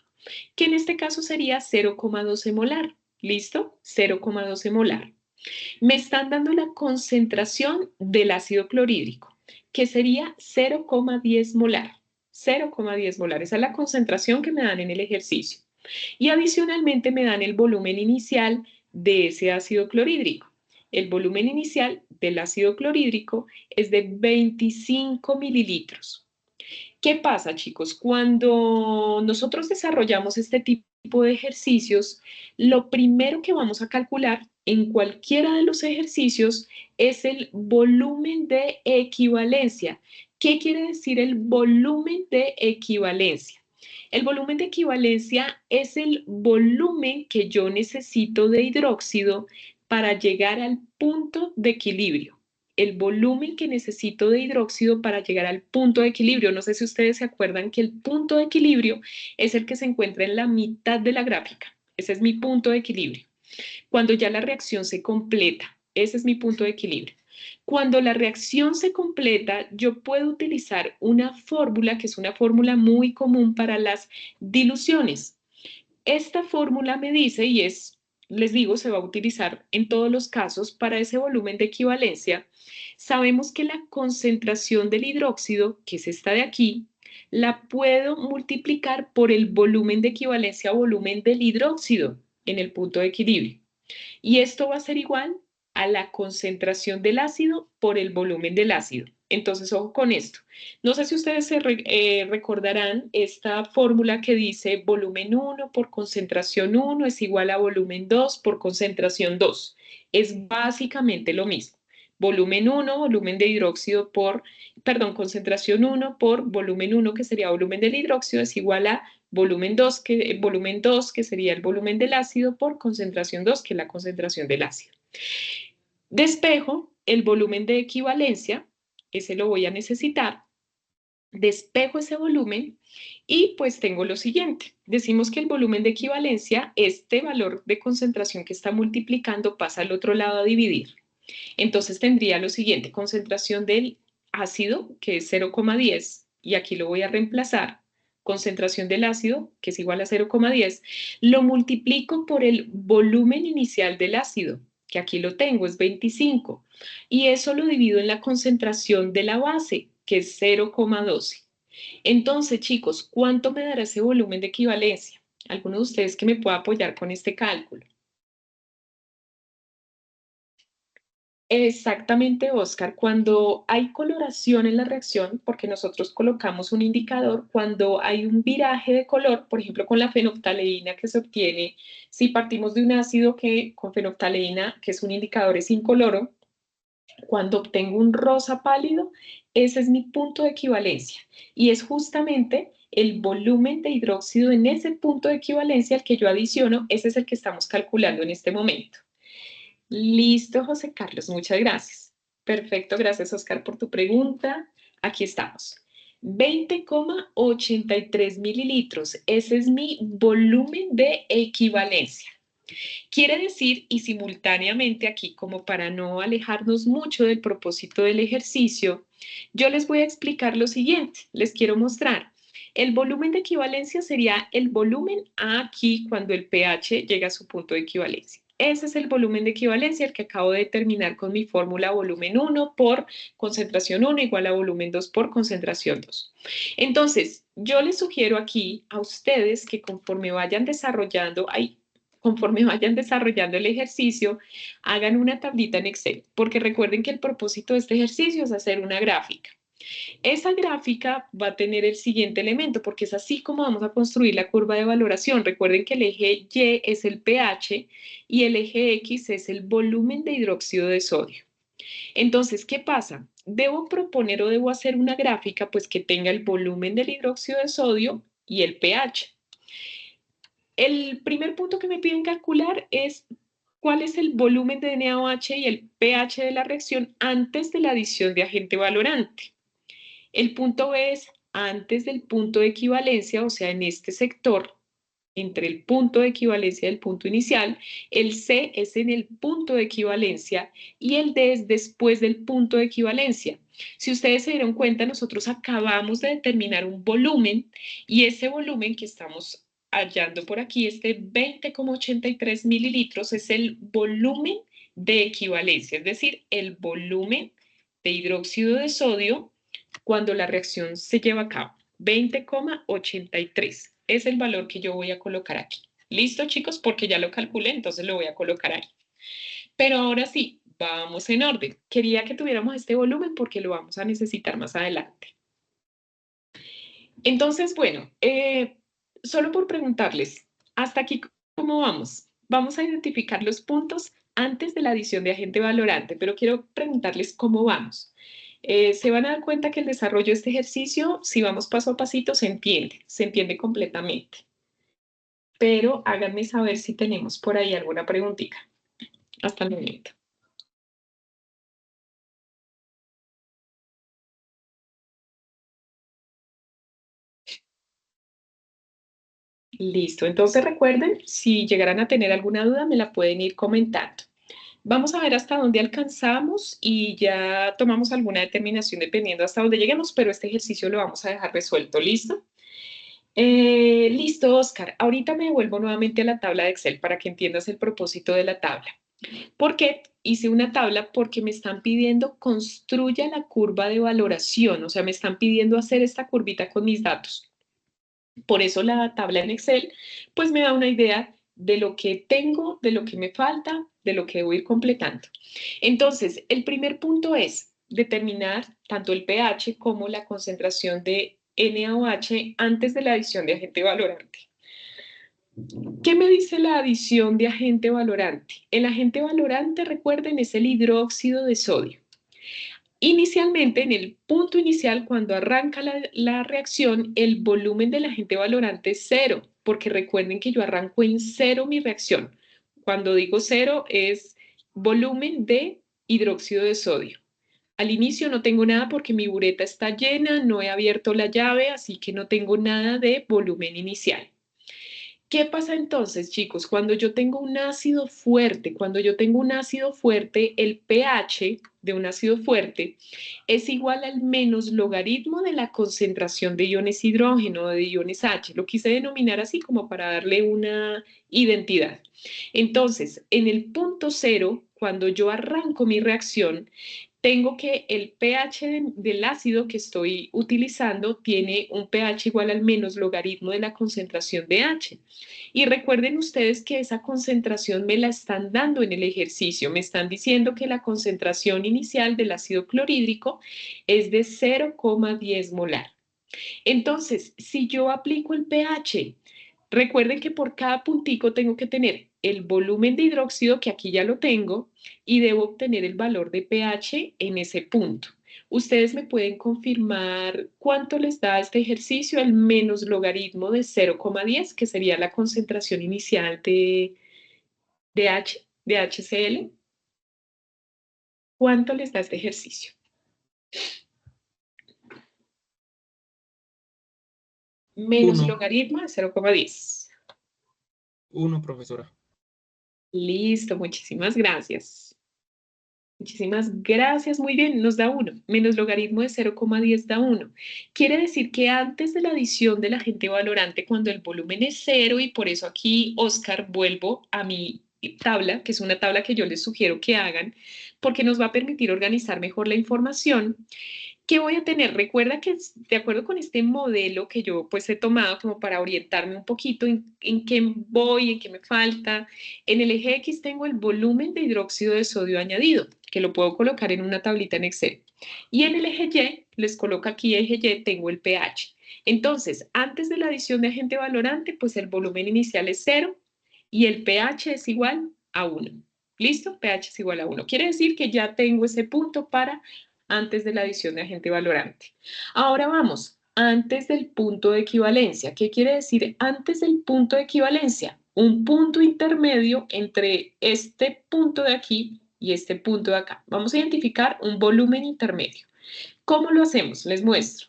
que en este caso sería 0,12 molar. ¿Listo? 0,12 molar. Me están dando la concentración del ácido clorhídrico, que sería 0,10 molar. 0,10 molar, esa es la concentración que me dan en el ejercicio. Y adicionalmente me dan el volumen inicial de ese ácido clorhídrico. El volumen inicial del ácido clorhídrico es de 25 mililitros. ¿Qué pasa, chicos? Cuando nosotros desarrollamos este tipo de ejercicios, lo primero que vamos a calcular en cualquiera de los ejercicios es el volumen de equivalencia. ¿Qué quiere decir el volumen de equivalencia? El volumen de equivalencia es el volumen que yo necesito de hidróxido para llegar al punto de equilibrio. El volumen que necesito de hidróxido para llegar al punto de equilibrio. No sé si ustedes se acuerdan que el punto de equilibrio es el que se encuentra en la mitad de la gráfica. Ese es mi punto de equilibrio. Cuando ya la reacción se completa, ese es mi punto de equilibrio. Cuando la reacción se completa, yo puedo utilizar una fórmula que es una fórmula muy común para las diluciones. Esta fórmula me dice, y es, les digo, se va a utilizar en todos los casos para ese volumen de equivalencia. Sabemos que la concentración del hidróxido, que es esta de aquí, la puedo multiplicar por el volumen de equivalencia o volumen del hidróxido en el punto de equilibrio. Y esto va a ser igual a la concentración del ácido por el volumen del ácido. Entonces, ojo con esto. No sé si ustedes recordarán esta fórmula que dice volumen 1 por concentración 1 es igual a volumen 2 por concentración 2. Es básicamente lo mismo. Volumen 1, volumen de hidróxido por, perdón, concentración 1 por volumen 1, que sería volumen del hidróxido, es igual a volumen 2, que sería el volumen del ácido, por concentración 2, que es la concentración del ácido. Despejo el volumen de equivalencia, ese lo voy a necesitar, despejo ese volumen y pues tengo lo siguiente. Decimos que el volumen de equivalencia, este valor de concentración que está multiplicando, pasa al otro lado a dividir. Entonces tendría lo siguiente, concentración del ácido, que es 0,10, y aquí lo voy a reemplazar, concentración del ácido, que es igual a 0,10, lo multiplico por el volumen inicial del ácido, que aquí lo tengo, es 25, y eso lo divido en la concentración de la base, que es 0,12. Entonces, chicos, ¿cuánto me dará ese volumen de equivalencia? ¿Alguno de ustedes que me pueda apoyar con este cálculo? Exactamente, Oscar. Cuando hay coloración en la reacción, porque nosotros colocamos un indicador, cuando hay un viraje de color, por ejemplo, con la fenolftaleína que se obtiene, si partimos de un ácido que con fenolftaleína, que es un indicador, es incoloro, cuando obtengo un rosa pálido, ese es mi punto de equivalencia. Y es justamente el volumen de hidróxido en ese punto de equivalencia al que yo adiciono, ese es el que estamos calculando en este momento. Listo, José Carlos, muchas gracias. Perfecto, gracias, Oscar, por tu pregunta. Aquí estamos. 20,83 mililitros. Ese es mi volumen de equivalencia. Quiere decir, y simultáneamente aquí, como para no alejarnos mucho del propósito del ejercicio, yo les voy a explicar lo siguiente. Les quiero mostrar. El volumen de equivalencia sería el volumen aquí cuando el pH llega a su punto de equivalencia. Ese es el volumen de equivalencia, el que acabo de determinar con mi fórmula volumen 1 por concentración 1 igual a volumen 2 por concentración 2. Entonces, yo les sugiero aquí a ustedes que conforme vayan desarrollando, conforme vayan desarrollando el ejercicio, hagan una tablita en Excel, porque recuerden que el propósito de este ejercicio es hacer una gráfica. Esa gráfica va a tener el siguiente elemento, porque es así como vamos a construir la curva de valoración. Recuerden que el eje Y es el pH y el eje X es el volumen de hidróxido de sodio. Entonces, ¿qué pasa? Debo proponer o debo hacer una gráfica pues que tenga el volumen del hidróxido de sodio y el pH. El primer punto que me piden calcular es cuál es el volumen de NaOH y el pH de la reacción antes de la adición de agente valorante. El punto B es antes del punto de equivalencia, o sea, en este sector, entre el punto de equivalencia y el punto inicial. El C es en el punto de equivalencia y el D es después del punto de equivalencia. Si ustedes se dieron cuenta, nosotros acabamos de determinar un volumen y ese volumen que estamos hallando por aquí, este 20,83 mililitros, es el volumen de equivalencia, es decir, el volumen de hidróxido de sodio cuando la reacción se lleva a cabo. 20,83 es el valor que yo voy a colocar aquí. ¿Listo, chicos? Porque ya lo calculé, entonces lo voy a colocar ahí. Pero ahora sí, vamos en orden. Quería que tuviéramos este volumen porque lo vamos a necesitar más adelante. Entonces, bueno, solo por preguntarles, ¿hasta aquí cómo vamos? Vamos a identificar los puntos antes de la adición de agente valorante, pero quiero preguntarles cómo vamos. Se van a dar cuenta que el desarrollo de este ejercicio, si vamos paso a pasito, se entiende completamente. Pero háganme saber si tenemos por ahí alguna preguntita hasta el momento. Listo, entonces recuerden, si llegaran a tener alguna duda, me la pueden ir comentando. Vamos a ver hasta dónde alcanzamos y ya tomamos alguna determinación dependiendo hasta dónde lleguemos, pero este ejercicio lo vamos a dejar resuelto. ¿Listo? Listo, Oscar. Ahorita me devuelvo nuevamente a la tabla de Excel para que entiendas el propósito de la tabla. ¿Por qué? Hice una tabla porque me están pidiendo construya la curva de valoración, o sea, me están pidiendo hacer esta curvita con mis datos. Por eso la tabla en Excel, pues me da una idea de lo que tengo, de lo que me falta, de lo que debo ir completando. Entonces, el primer punto es determinar tanto el pH como la concentración de NaOH antes de la adición de agente valorante. ¿Qué me dice la adición de agente valorante? El agente valorante, recuerden, es el hidróxido de sodio. Inicialmente, en el punto inicial, cuando arranca la reacción, el volumen del agente valorante es cero, porque recuerden que yo arranco en cero mi reacción. Cuando digo cero es volumen de hidróxido de sodio. Al inicio no tengo nada porque mi bureta está llena, no he abierto la llave, así que no tengo nada de volumen inicial. ¿Qué pasa entonces, chicos? Cuando yo tengo un ácido fuerte, el pH de un ácido fuerte es igual al menos logaritmo de la concentración de iones hidrógeno o de iones H. Lo quise denominar así como para darle una identidad. Entonces, en el punto cero, cuando yo arranco mi reacción, tengo que el pH del ácido que estoy utilizando tiene un pH igual al menos logaritmo de la concentración de H. Y recuerden ustedes que esa concentración me la están dando en el ejercicio. Me están diciendo que la concentración inicial del ácido clorhídrico es de 0,10 molar. Entonces, si yo aplico el pH, recuerden que por cada puntico tengo que tener el volumen de hidróxido, que aquí ya lo tengo, y debo obtener el valor de pH en ese punto. Ustedes me pueden confirmar cuánto les da este ejercicio, el menos logaritmo de 0,10, que sería la concentración inicial de HCl. ¿Cuánto les da este ejercicio? Menos logaritmo de 0,10. 1, profesora. Listo, muchísimas gracias. Muchísimas gracias, muy bien, nos da 1, menos logaritmo de 0,10 da 1. Quiere decir que antes de la adición del agente valorante, cuando el volumen es 0, y por eso aquí, Oscar, vuelvo a mi tabla, que es una tabla que yo les sugiero que hagan, porque nos va a permitir organizar mejor la información. ¿Qué voy a tener? Recuerda que de acuerdo con este modelo que yo pues he tomado como para orientarme un poquito en qué voy, en qué me falta, en el eje X tengo el volumen de hidróxido de sodio añadido, que lo puedo colocar en una tablita en Excel. Y en el eje Y, les coloco aquí eje Y, tengo el pH. Entonces, antes de la adición de agente valorante, pues el volumen inicial es 0 y el pH es igual a 1. ¿Listo? pH es igual a 1. Quiere decir que ya tengo ese punto para antes de la adición de agente valorante. Ahora vamos, antes del punto de equivalencia. ¿Qué quiere decir antes del punto de equivalencia? Un punto intermedio entre este punto de aquí y este punto de acá. Vamos a identificar un volumen intermedio. ¿Cómo lo hacemos? Les muestro.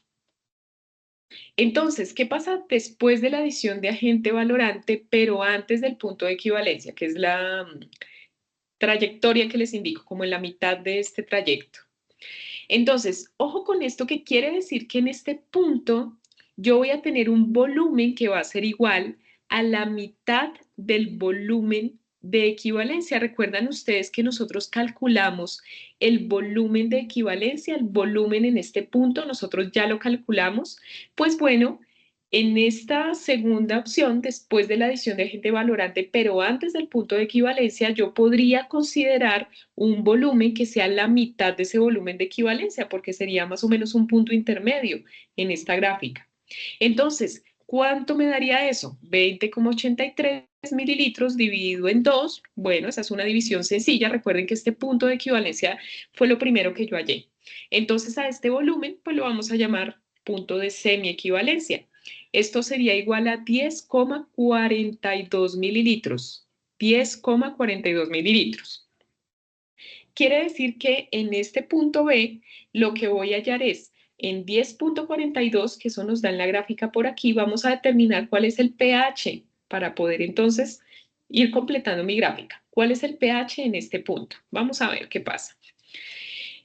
Entonces, ¿qué pasa después de la adición de agente valorante, pero antes del punto de equivalencia, que es la trayectoria que les indico, como en la mitad de este trayecto? Entonces, ojo con esto, que quiere decir que en este punto yo voy a tener un volumen que va a ser igual a la mitad del volumen de equivalencia. Recuerdan ustedes que nosotros calculamos el volumen de equivalencia, el volumen en este punto, nosotros ya lo calculamos. Pues bueno, en esta segunda opción, después de la adición de agente valorante, pero antes del punto de equivalencia, yo podría considerar un volumen que sea la mitad de ese volumen de equivalencia, porque sería más o menos un punto intermedio en esta gráfica. Entonces, ¿cuánto me daría eso? 20,83 mililitros dividido en 2. Bueno, esa es una división sencilla. Recuerden que este punto de equivalencia fue lo primero que yo hallé. Entonces, a este volumen, pues lo vamos a llamar punto de semiequivalencia. Esto sería igual a 10,42 mililitros. 10,42 mililitros. Quiere decir que en este punto B, lo que voy a hallar es en 10,42, que eso nos da en la gráfica por aquí, vamos a determinar cuál es el pH para poder entonces ir completando mi gráfica. ¿Cuál es el pH en este punto? Vamos a ver qué pasa.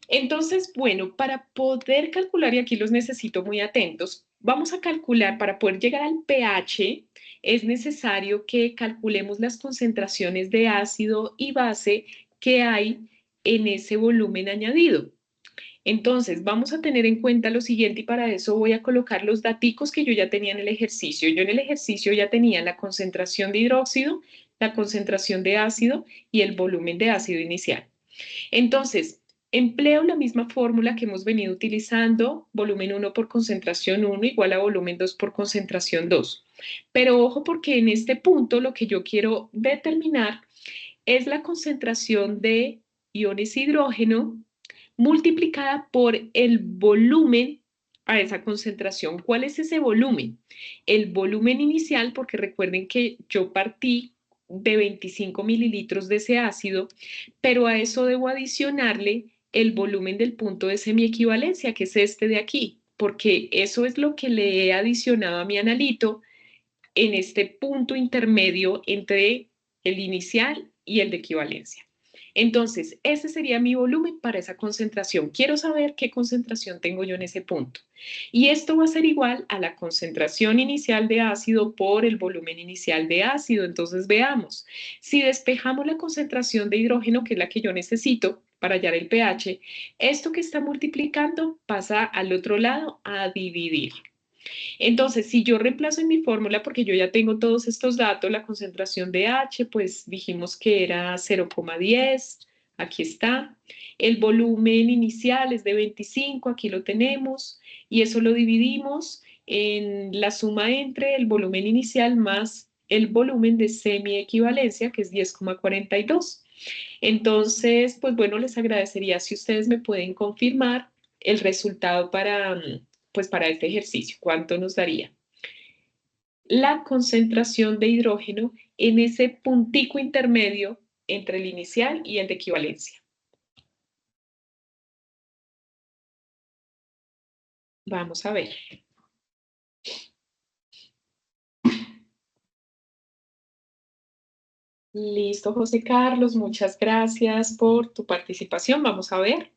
Entonces, bueno, para poder calcular, y aquí los necesito muy atentos, vamos a calcular, para poder llegar al pH, es necesario que calculemos las concentraciones de ácido y base que hay en ese volumen añadido. Entonces, vamos a tener en cuenta lo siguiente y para eso voy a colocar los daticos que yo ya tenía en el ejercicio. Yo en el ejercicio ya tenía la concentración de hidróxido, la concentración de ácido y el volumen de ácido inicial. Entonces, empleo la misma fórmula que hemos venido utilizando, volumen 1 por concentración 1 igual a volumen 2 por concentración 2. Pero ojo, porque en este punto lo que yo quiero determinar es la concentración de iones hidrógeno multiplicada por el volumen a esa concentración. ¿Cuál es ese volumen? El volumen inicial, porque recuerden que yo partí de 25 mililitros de ese ácido, pero a eso debo adicionarle el volumen del punto de semiequivalencia, que es este de aquí, porque eso es lo que le he adicionado a mi analito en este punto intermedio entre el inicial y el de equivalencia. Entonces, ese sería mi volumen para esa concentración. Quiero saber qué concentración tengo yo en ese punto. Y esto va a ser igual a la concentración inicial de ácido por el volumen inicial de ácido. Entonces, veamos. Si despejamos la concentración de hidrógeno, que es la que yo necesito para hallar el pH, esto que está multiplicando pasa al otro lado a dividir. Entonces, si yo reemplazo en mi fórmula, porque yo ya tengo todos estos datos, la concentración de H, pues dijimos que era 0,10, aquí está. El volumen inicial es de 25, aquí lo tenemos, y eso lo dividimos en la suma entre el volumen inicial más el volumen de semiequivalencia, que es 10,42. Entonces, pues bueno, les agradecería si ustedes me pueden confirmar el resultado pues para este ejercicio. ¿Cuánto nos daría? La concentración de hidrógeno en ese puntico intermedio entre el inicial y el de equivalencia. Vamos a ver. Listo, José Carlos, muchas gracias por tu participación. Vamos a ver.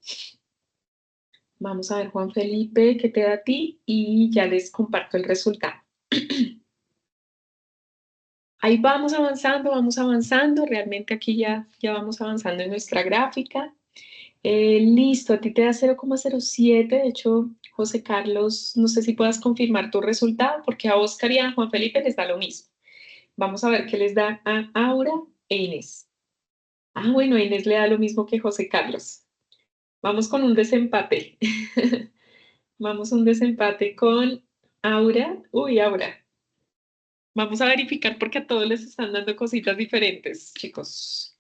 Vamos a ver, Juan Felipe, qué te da a ti y ya les comparto el resultado. Ahí vamos avanzando, realmente aquí ya vamos avanzando en nuestra gráfica. Listo, a ti te da 0,07. De hecho, José Carlos, no sé si puedas confirmar tu resultado, porque a Oscar y a Juan Felipe les da lo mismo. Vamos a ver qué les da a Aura e Inés. Ah, bueno, a Inés le da lo mismo que José Carlos. Vamos con un desempate. Vamos a un desempate con Aura. Uy, Aura. Vamos a verificar porque a todos les están dando cositas diferentes, chicos.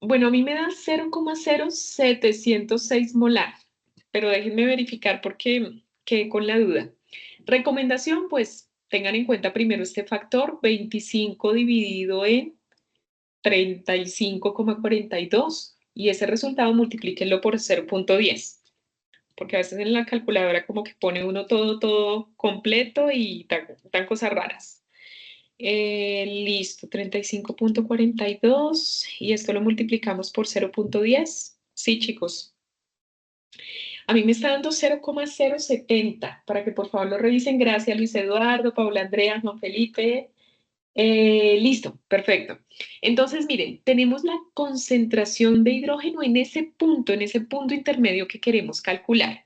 Bueno, a mí me da 0,0706 molar, pero déjenme verificar porque quedé con la duda. Recomendación, pues tengan en cuenta primero este factor, 25 dividido en 35,42 y ese resultado multiplíquenlo por 0,10, porque a veces en la calculadora como que pone uno todo completo y dan cosas raras. Listo, 35,42 y esto lo multiplicamos por 0,10. Sí, chicos. A mí me está dando 0,070 para que por favor lo revisen. Gracias, Luis Eduardo, Paula Andrea, Juan Felipe. Listo, perfecto. Entonces, miren, tenemos la concentración de hidrógeno en ese punto intermedio que queremos calcular.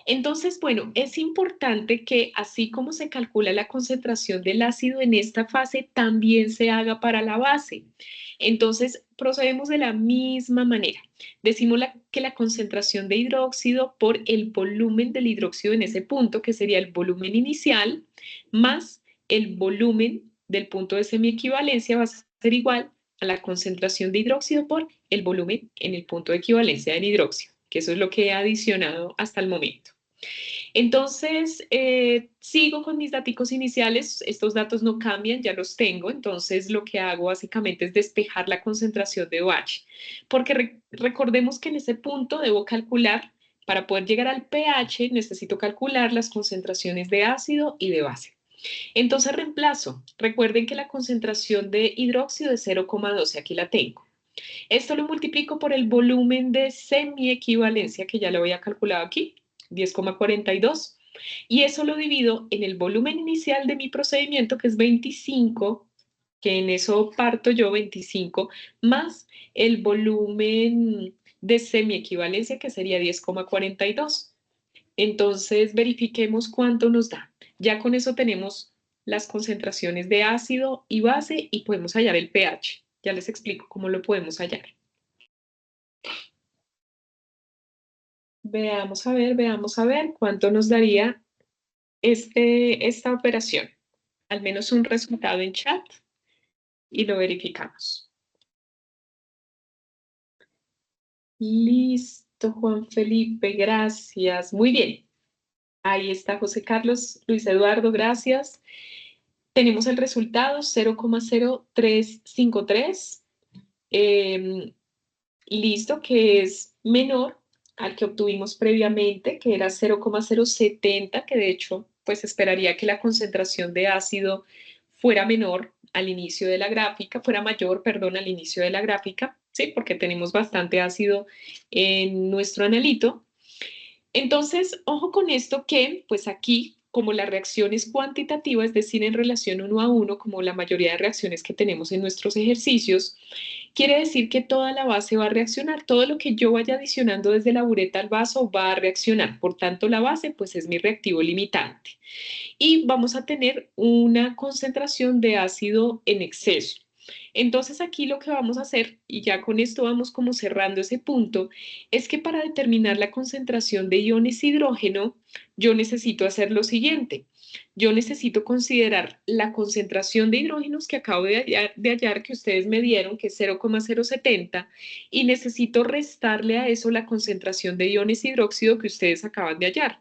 Entonces, bueno, es importante que así como se calcula la concentración del ácido en esta fase, también se haga para la base. Entonces, procedemos de la misma manera. Decimos que la concentración de hidróxido por el volumen del hidróxido en ese punto, que sería el volumen inicial, más el volumen del punto de semiequivalencia va a ser igual a la concentración de hidróxido por el volumen en el punto de equivalencia del hidróxido, que eso es lo que he adicionado hasta el momento. Entonces, sigo con mis datos iniciales, estos datos no cambian, ya los tengo, entonces lo que hago básicamente es despejar la concentración de OH, porque recordemos que en ese punto debo calcular, para poder llegar al pH, necesito calcular las concentraciones de ácido y de base. Entonces reemplazo, recuerden que la concentración de hidróxido es 0,12, aquí la tengo. Esto lo multiplico por el volumen de semiequivalencia, que ya lo había calculado aquí, 10,42. Y eso lo divido en el volumen inicial de mi procedimiento, que es 25, que en eso parto yo 25, más el volumen de semiequivalencia, que sería 10,42. Entonces, verifiquemos cuánto nos da. Ya con eso tenemos las concentraciones de ácido y base y podemos hallar el pH. Ya les explico cómo lo podemos hallar. Veamos a ver cuánto nos daría esta operación. Al menos un resultado en chat y lo verificamos. Listo, Juan Felipe, gracias. Muy bien. Ahí está José Carlos, Luis Eduardo, gracias. Tenemos el resultado 0,0353. Listo, que es menor al que obtuvimos previamente, que era 0,070, que de hecho, pues esperaría que la concentración de ácido fuera menor al inicio de la gráfica, fuera mayor, perdón, al inicio de la gráfica, ¿sí? Porque tenemos bastante ácido en nuestro analito. Entonces, ojo con esto que, pues aquí, como la reacción es cuantitativa, es decir, en relación 1 a 1, como la mayoría de reacciones que tenemos en nuestros ejercicios, quiere decir que toda la base va a reaccionar, todo lo que yo vaya adicionando desde la bureta al vaso va a reaccionar, por tanto la base pues es mi reactivo limitante. Y vamos a tener una concentración de ácido en exceso. Entonces aquí lo que vamos a hacer, y ya con esto vamos como cerrando ese punto, es que para determinar la concentración de iones hidrógeno, yo necesito hacer lo siguiente. Yo necesito considerar la concentración de hidrógenos que acabo de hallar, que ustedes me dieron, que es 0,070, y necesito restarle a eso la concentración de iones hidróxido que ustedes acaban de hallar.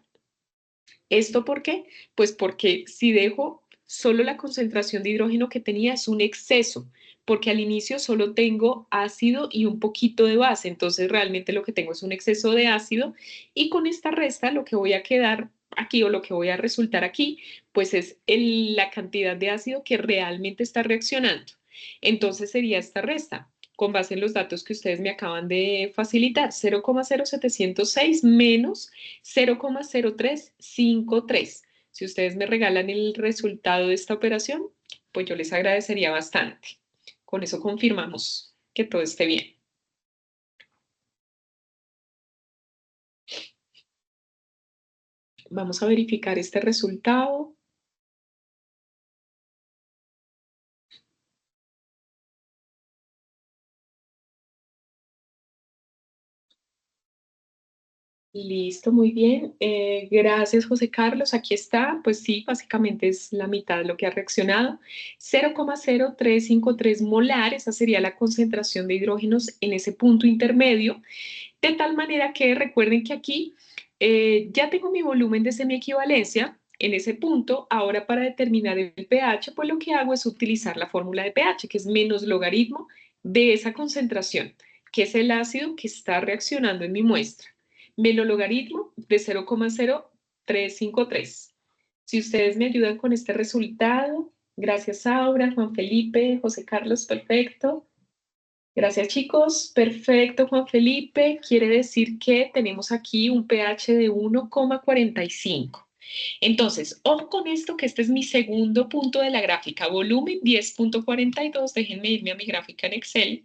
¿Esto por qué? Pues porque si dejo solo la concentración de hidrógeno que tenía es un exceso, porque al inicio solo tengo ácido y un poquito de base, entonces realmente lo que tengo es un exceso de ácido y con esta resta lo que voy a quedar aquí o lo que voy a resultar aquí, pues es la cantidad de ácido que realmente está reaccionando. Entonces sería esta resta con base en los datos que ustedes me acaban de facilitar, 0,0706 menos 0,0353. Si ustedes me regalan el resultado de esta operación, pues yo les agradecería bastante. Con eso confirmamos que todo esté bien. Vamos a verificar este resultado. Listo, muy bien. Gracias, José Carlos. Aquí está. Pues sí, básicamente es la mitad de lo que ha reaccionado. 0,0353 molar, esa sería la concentración de hidrógenos en ese punto intermedio. De tal manera que recuerden que aquí ya tengo mi volumen de semiequivalencia en ese punto. Ahora para determinar el pH, pues lo que hago es utilizar la fórmula de pH, que es menos logaritmo de esa concentración, que es el ácido que está reaccionando en mi muestra, menos logaritmo de 0,0353. Si ustedes me ayudan con este resultado, gracias Aura, Juan Felipe, José Carlos, perfecto. Gracias chicos, perfecto Juan Felipe, quiere decir que tenemos aquí un pH de 1,45. Entonces, ojo con esto que este es mi segundo punto de la gráfica, volumen 10,42, déjenme irme a mi gráfica en Excel,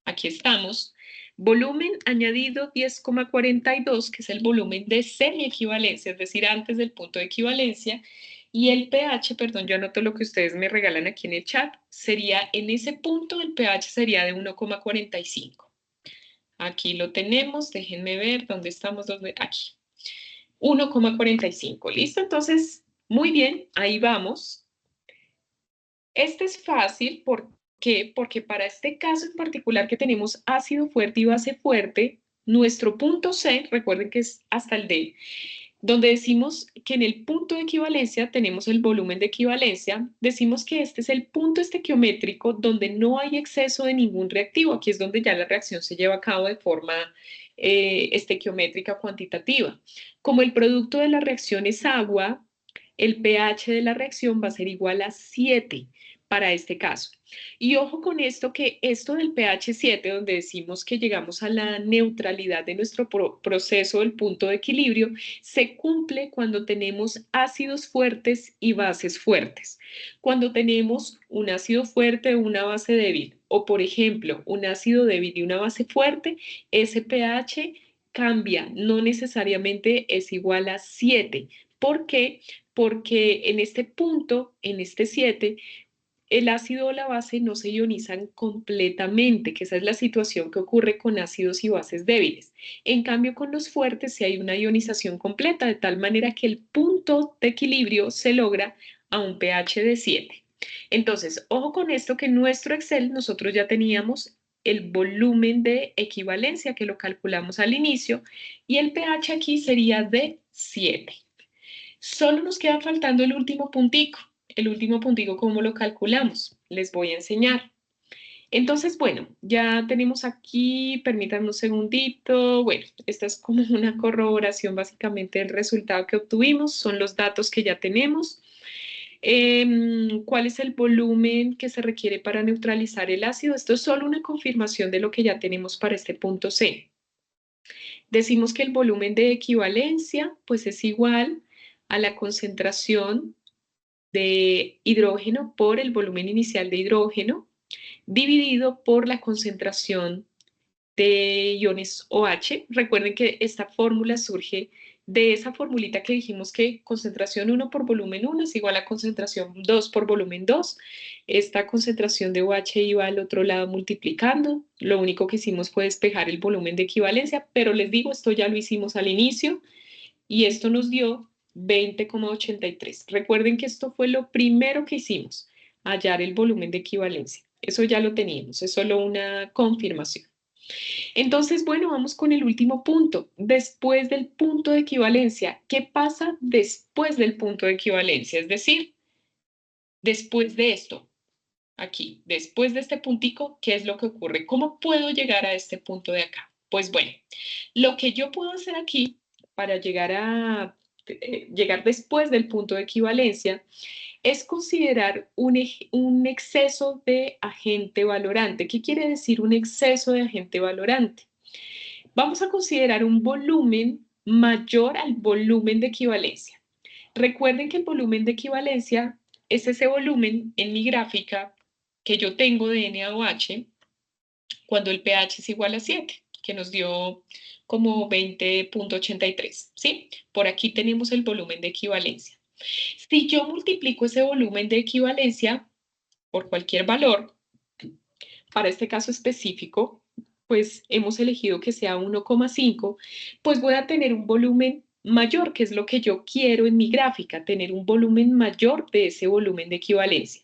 aquí estamos, volumen añadido 10,42, que es el volumen de semiequivalencia, es decir, antes del punto de equivalencia, y el pH, perdón, yo anoto lo que ustedes me regalan aquí en el chat, sería en ese punto el pH sería de 1,45. Aquí lo tenemos, déjenme ver dónde estamos, aquí. 1,45, ¿listo? Entonces, muy bien, ahí vamos. Este es fácil, ¿por qué? Porque para este caso en particular que tenemos ácido fuerte y base fuerte, nuestro punto C, recuerden que es hasta el D, donde decimos que en el punto de equivalencia tenemos el volumen de equivalencia, decimos que este es el punto estequiométrico donde no hay exceso de ningún reactivo. Aquí es donde ya la reacción se lleva a cabo de forma estequiométrica cuantitativa. Como el producto de la reacción es agua, el pH de la reacción va a ser igual a 7 para este caso. Y ojo con esto, que esto del pH 7, donde decimos que llegamos a la neutralidad de nuestro proceso del punto de equilibrio, se cumple cuando tenemos ácidos fuertes y bases fuertes. Cuando tenemos un ácido fuerte o una base débil, o por ejemplo, un ácido débil y una base fuerte, ese pH cambia, no necesariamente es igual a 7. ¿Por qué? Porque en este punto, en este 7, el ácido o la base no se ionizan completamente, que esa es la situación que ocurre con ácidos y bases débiles. En cambio, con los fuertes sí hay una ionización completa, de tal manera que el punto de equilibrio se logra a un pH de 7. Entonces, ojo con esto, que en nuestro Excel nosotros ya teníamos el volumen de equivalencia que lo calculamos al inicio y el pH aquí sería de 7. Solo nos queda faltando el último puntico. El último puntico, ¿cómo lo calculamos? Les voy a enseñar. Entonces, bueno, ya tenemos aquí, permítanme un segundito. Bueno, esta es como una corroboración básicamente del resultado que obtuvimos. Son los datos que ya tenemos. ¿Cuál es el volumen que se requiere para neutralizar el ácido? Esto es solo una confirmación de lo que ya tenemos para este punto C. Decimos que el volumen de equivalencia pues es igual a la concentración de hidrógeno por el volumen inicial de hidrógeno dividido por la concentración de iones OH. Recuerden que esta fórmula surge de esa formulita que dijimos que concentración 1 por volumen 1 es igual a concentración 2 por volumen 2. Esta concentración de OH iba al otro lado multiplicando. Lo único que hicimos fue despejar el volumen de equivalencia, pero les digo, esto ya lo hicimos al inicio y esto nos dio 20,83. Recuerden que esto fue lo primero que hicimos, hallar el volumen de equivalencia. Eso ya lo teníamos, es solo una confirmación. Entonces, bueno, vamos con el último punto. Después del punto de equivalencia, ¿qué pasa después del punto de equivalencia? Es decir, después de esto, aquí, después de este puntico, ¿qué es lo que ocurre? ¿Cómo puedo llegar a este punto de acá? Pues bueno, lo que yo puedo hacer aquí para llegar después del punto de equivalencia es considerar un exceso de agente valorante. ¿Qué quiere decir un exceso de agente valorante? Vamos a considerar un volumen mayor al volumen de equivalencia. Recuerden que el volumen de equivalencia es ese volumen en mi gráfica que yo tengo de NaOH cuando el pH es igual a 7, que nos dio como 20.83, ¿sí? Por aquí tenemos el volumen de equivalencia. Si yo multiplico ese volumen de equivalencia por cualquier valor, para este caso específico, pues hemos elegido que sea 1,5, pues voy a tener un volumen mayor, que es lo que yo quiero en mi gráfica, tener un volumen mayor de ese volumen de equivalencia.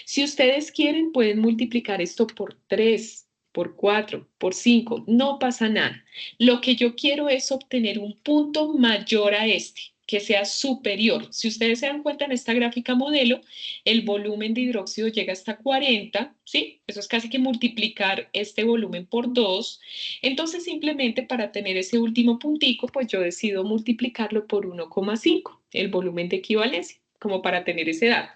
Si ustedes quieren, pueden multiplicar esto por 3, por 4, por 5, no pasa nada. Lo que yo quiero es obtener un punto mayor a este, que sea superior. Si ustedes se dan cuenta en esta gráfica modelo, el volumen de hidróxido llega hasta 40, ¿sí? Eso es casi que multiplicar este volumen por 2. Entonces, simplemente para tener ese último puntico, pues yo decido multiplicarlo por 1,5, el volumen de equivalencia, como para tener ese dato.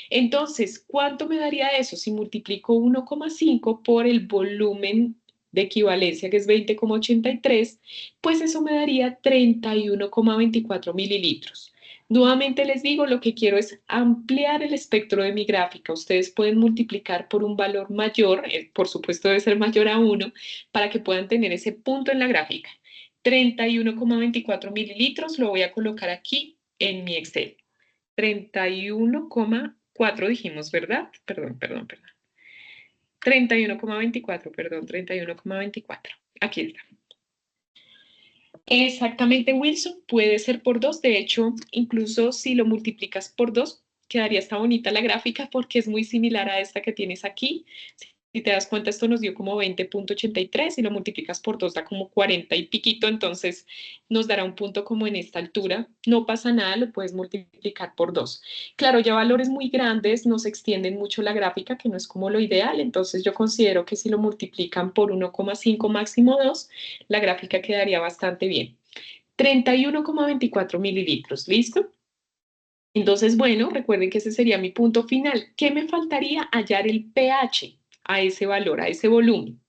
Entonces, ¿cuánto me daría eso si multiplico 1,5 por el volumen de equivalencia, que es 20,83? Pues eso me daría 31,24 mililitros. Nuevamente les digo, lo que quiero es ampliar el espectro de mi gráfica. Ustedes pueden multiplicar por un valor mayor, por supuesto debe ser mayor a 1, para que puedan tener ese punto en la gráfica. 31,24 mililitros lo voy a colocar aquí en mi Excel. 31,4 dijimos, ¿verdad? Perdón. 31,24, perdón, 31,24. Aquí está. Exactamente, Wilson, puede ser por 2. De hecho, incluso si lo multiplicas por 2, quedaría esta bonita la gráfica porque es muy similar a esta que tienes aquí. Si te das cuenta, esto nos dio como 20,83 y lo multiplicas por 2 da como 40 y piquito, entonces nos dará un punto como en esta altura. No pasa nada, lo puedes multiplicar por 2. Claro, ya valores muy grandes nos extienden mucho la gráfica, que no es como lo ideal, entonces yo considero que si lo multiplican por 1,5 máximo 2, la gráfica quedaría bastante bien. 31,24 mililitros, ¿listo? Entonces, bueno, recuerden que ese sería mi punto final. ¿Qué me faltaría? Hallar el pH a ese valor, a ese volumen.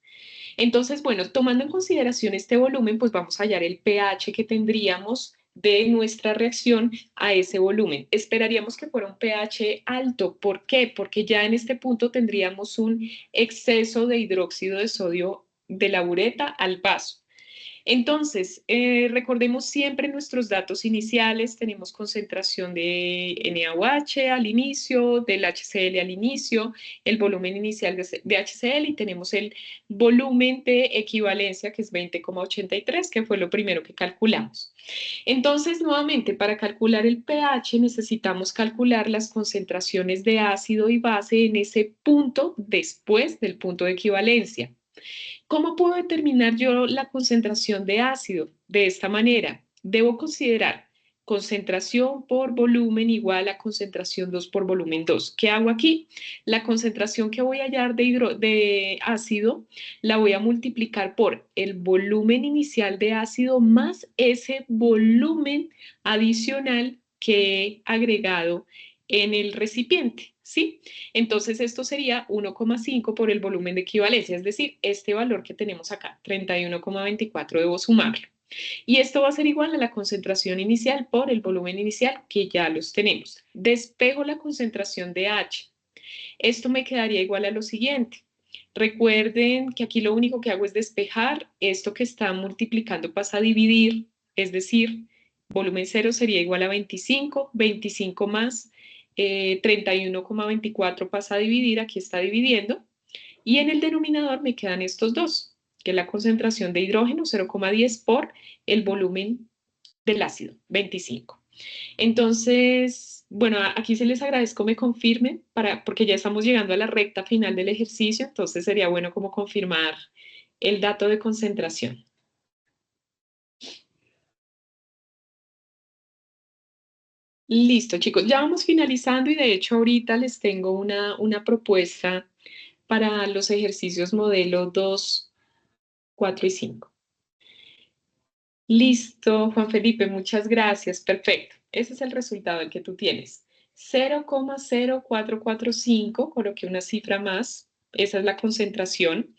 Entonces, bueno, tomando en consideración este volumen, pues vamos a hallar el pH que tendríamos de nuestra reacción a ese volumen. Esperaríamos que fuera un pH alto. ¿Por qué? Porque ya en este punto tendríamos un exceso de hidróxido de sodio de la bureta al vaso. Entonces, recordemos siempre nuestros datos iniciales, tenemos concentración de NaOH al inicio, del HCl al inicio, el volumen inicial de HCl y tenemos el volumen de equivalencia que es 20,83, que fue lo primero que calculamos. Entonces, nuevamente, para calcular el pH necesitamos calcular las concentraciones de ácido y base en ese punto después del punto de equivalencia. ¿Cómo puedo determinar yo la concentración de ácido? De esta manera, debo considerar concentración por volumen igual a concentración 2 por volumen 2. ¿Qué hago aquí? La concentración que voy a hallar de ácido la voy a multiplicar por el volumen inicial de ácido más ese volumen adicional que he agregado en el recipiente, ¿sí? Entonces esto sería 1,5 por el volumen de equivalencia, es decir, este valor que tenemos acá, 31,24, debo sumarlo. Y esto va a ser igual a la concentración inicial por el volumen inicial, que ya los tenemos. Despejo la concentración de H. Esto me quedaría igual a lo siguiente. Recuerden que aquí lo único que hago es despejar. Esto que está multiplicando pasa a dividir, es decir, volumen 0 sería igual a 25, 25 más 31,24 pasa a dividir, aquí está dividiendo, y en el denominador me quedan estos dos, que es la concentración de hidrógeno, 0,10 por el volumen del ácido, 25. Entonces, bueno, aquí se les agradezco me confirmen, porque ya estamos llegando a la recta final del ejercicio, entonces sería bueno como confirmar el dato de concentración. Listo, chicos, ya vamos finalizando y de hecho ahorita les tengo una propuesta para los ejercicios modelo 2, 4 y 5. Listo, Juan Felipe, muchas gracias. Perfecto. Ese es el resultado que tú tienes. 0,0445, coloqué una cifra más. Esa es la concentración.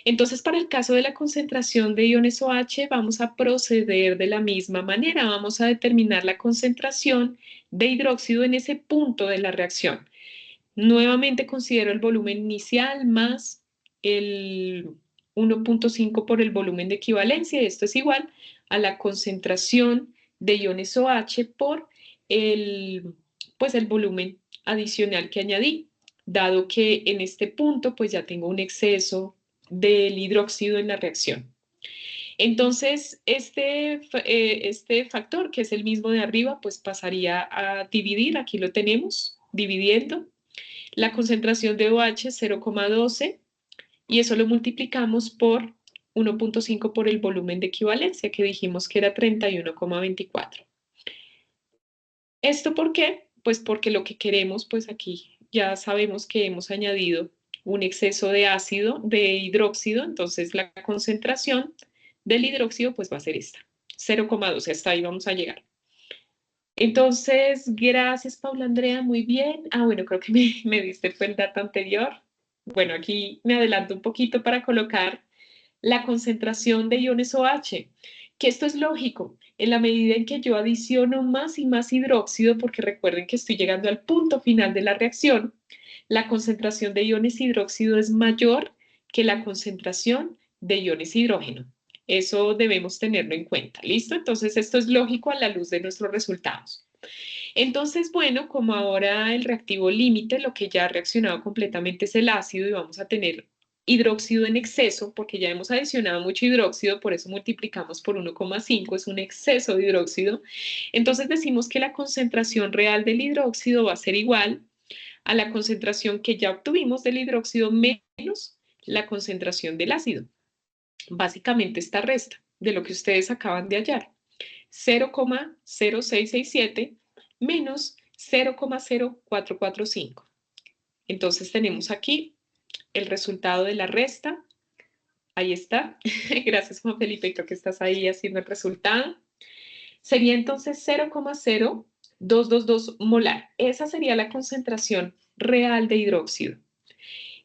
Entonces, para el caso de la concentración de iones OH, vamos a proceder de la misma manera. Vamos a determinar la concentración de hidróxido en ese punto de la reacción. Nuevamente considero el volumen inicial más el 1.5 por el volumen de equivalencia, y esto es igual a la concentración de iones OH por pues el volumen adicional que añadí, dado que en este punto pues ya tengo un exceso del hidróxido en la reacción. Entonces, este factor, que es el mismo de arriba, pues pasaría a dividir, aquí lo tenemos, dividiendo la concentración de OH 0,12 y eso lo multiplicamos por 1.5 por el volumen de equivalencia, que dijimos que era 31,24. ¿Esto por qué? Pues porque lo que queremos, pues aquí ya sabemos que hemos añadido un exceso de ácido, de hidróxido, entonces la concentración del hidróxido pues va a ser esta, 0,12, hasta ahí vamos a llegar. Entonces, gracias Paula Andrea, muy bien. Bueno, creo que me diste fue el dato anterior. Bueno, aquí me adelanto un poquito para colocar la concentración de iones OH, que esto es lógico, en la medida en que yo adiciono más y más hidróxido, porque recuerden que estoy llegando al punto final de la reacción, la concentración de iones hidróxido es mayor que la concentración de iones hidrógeno. Eso debemos tenerlo en cuenta, ¿listo? Entonces, esto es lógico a la luz de nuestros resultados. Entonces, bueno, como ahora el reactivo límite, lo que ya ha reaccionado completamente es el ácido y vamos a tener hidróxido en exceso, porque ya hemos adicionado mucho hidróxido, por eso multiplicamos por 1,5, es un exceso de hidróxido. Entonces decimos que la concentración real del hidróxido va a ser igual a la concentración que ya obtuvimos del hidróxido menos la concentración del ácido. Básicamente esta resta de lo que ustedes acaban de hallar. 0,0667 menos 0,0445. Entonces tenemos aquí el resultado de la resta. Ahí está. Gracias, Juan Felipe, creo que estás ahí haciendo el resultado. Sería entonces 0,0222 molar. Esa sería la concentración real de hidróxido.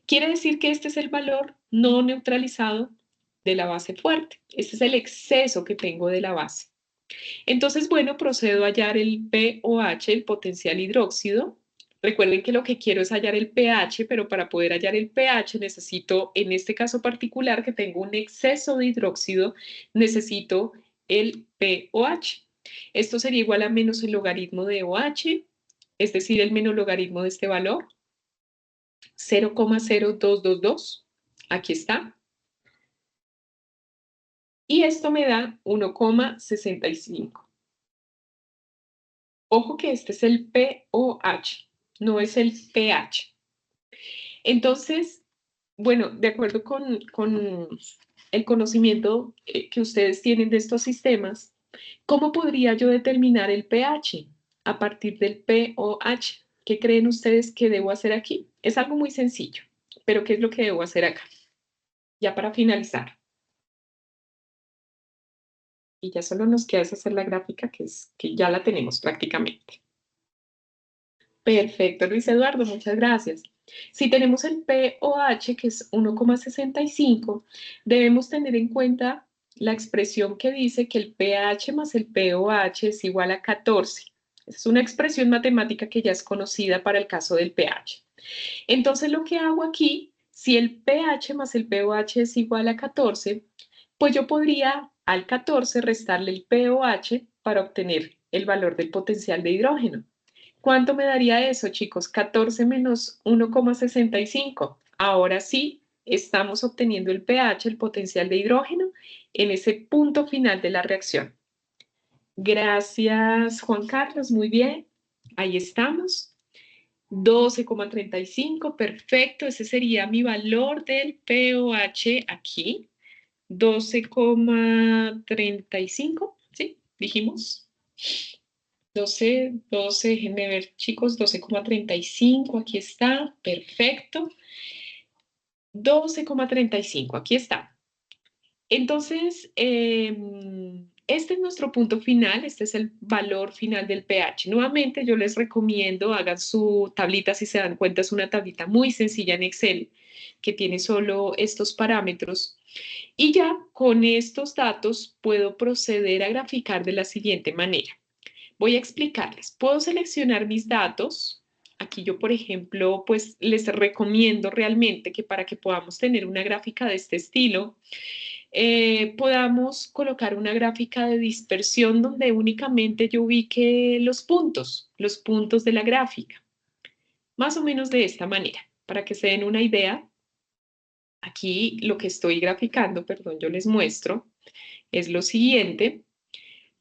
Quiere decir que este es el valor no neutralizado de la base fuerte. Este es el exceso que tengo de la base. Entonces, bueno, procedo a hallar el pOH, el potencial hidróxido. Recuerden que lo que quiero es hallar el pH, pero para poder hallar el pH necesito, en este caso particular, que tengo un exceso de hidróxido, necesito el pOH. Esto sería igual a menos el logaritmo de OH, es decir, el menos logaritmo de este valor, 0,0222. Aquí está. Y esto me da 1,65. Ojo que este es el pOH, no es el pH. Entonces, bueno, de acuerdo con el conocimiento que ustedes tienen de estos sistemas, ¿cómo podría yo determinar el pH a partir del pOH? ¿Qué creen ustedes que debo hacer aquí? Es algo muy sencillo, pero ¿qué es lo que debo hacer acá? Ya para finalizar. Y ya solo nos queda hacer la gráfica, que ya la tenemos prácticamente. Perfecto, Luis Eduardo, muchas gracias. Si tenemos el pOH, que es 1,65, debemos tener en cuenta la expresión que dice que el pH más el pOH es igual a 14. Es una expresión matemática que ya es conocida para el caso del pH. Entonces, lo que hago aquí, si el pH más el pOH es igual a 14, pues yo podría al 14 restarle el pOH para obtener el valor del potencial de hidrógeno. ¿Cuánto me daría eso, chicos? 14 menos 1,65. Ahora sí, estamos obteniendo el pH, el potencial de hidrógeno, en ese punto final de la reacción. Gracias, Juan Carlos. Muy bien. Ahí estamos. 12,35. Perfecto. Ese sería mi valor del pOH aquí. 12,35. ¿Sí? Dijimos. 12, déjenme ver, chicos, 12,35, aquí está, perfecto. 12,35, aquí está. Entonces, este es nuestro punto final, este es el valor final del pH. Nuevamente, yo les recomiendo, hagan su tablita, si se dan cuenta, es una tablita muy sencilla en Excel, que tiene solo estos parámetros. Y ya con estos datos puedo proceder a graficar de la siguiente manera. Voy a explicarles. Puedo seleccionar mis datos. Aquí yo, por ejemplo, pues les recomiendo realmente que para que podamos tener una gráfica de este estilo, podamos colocar una gráfica de dispersión donde únicamente yo ubique los puntos de la gráfica, más o menos de esta manera, para que se den una idea. Aquí lo que estoy graficando, perdón, yo les muestro, es lo siguiente.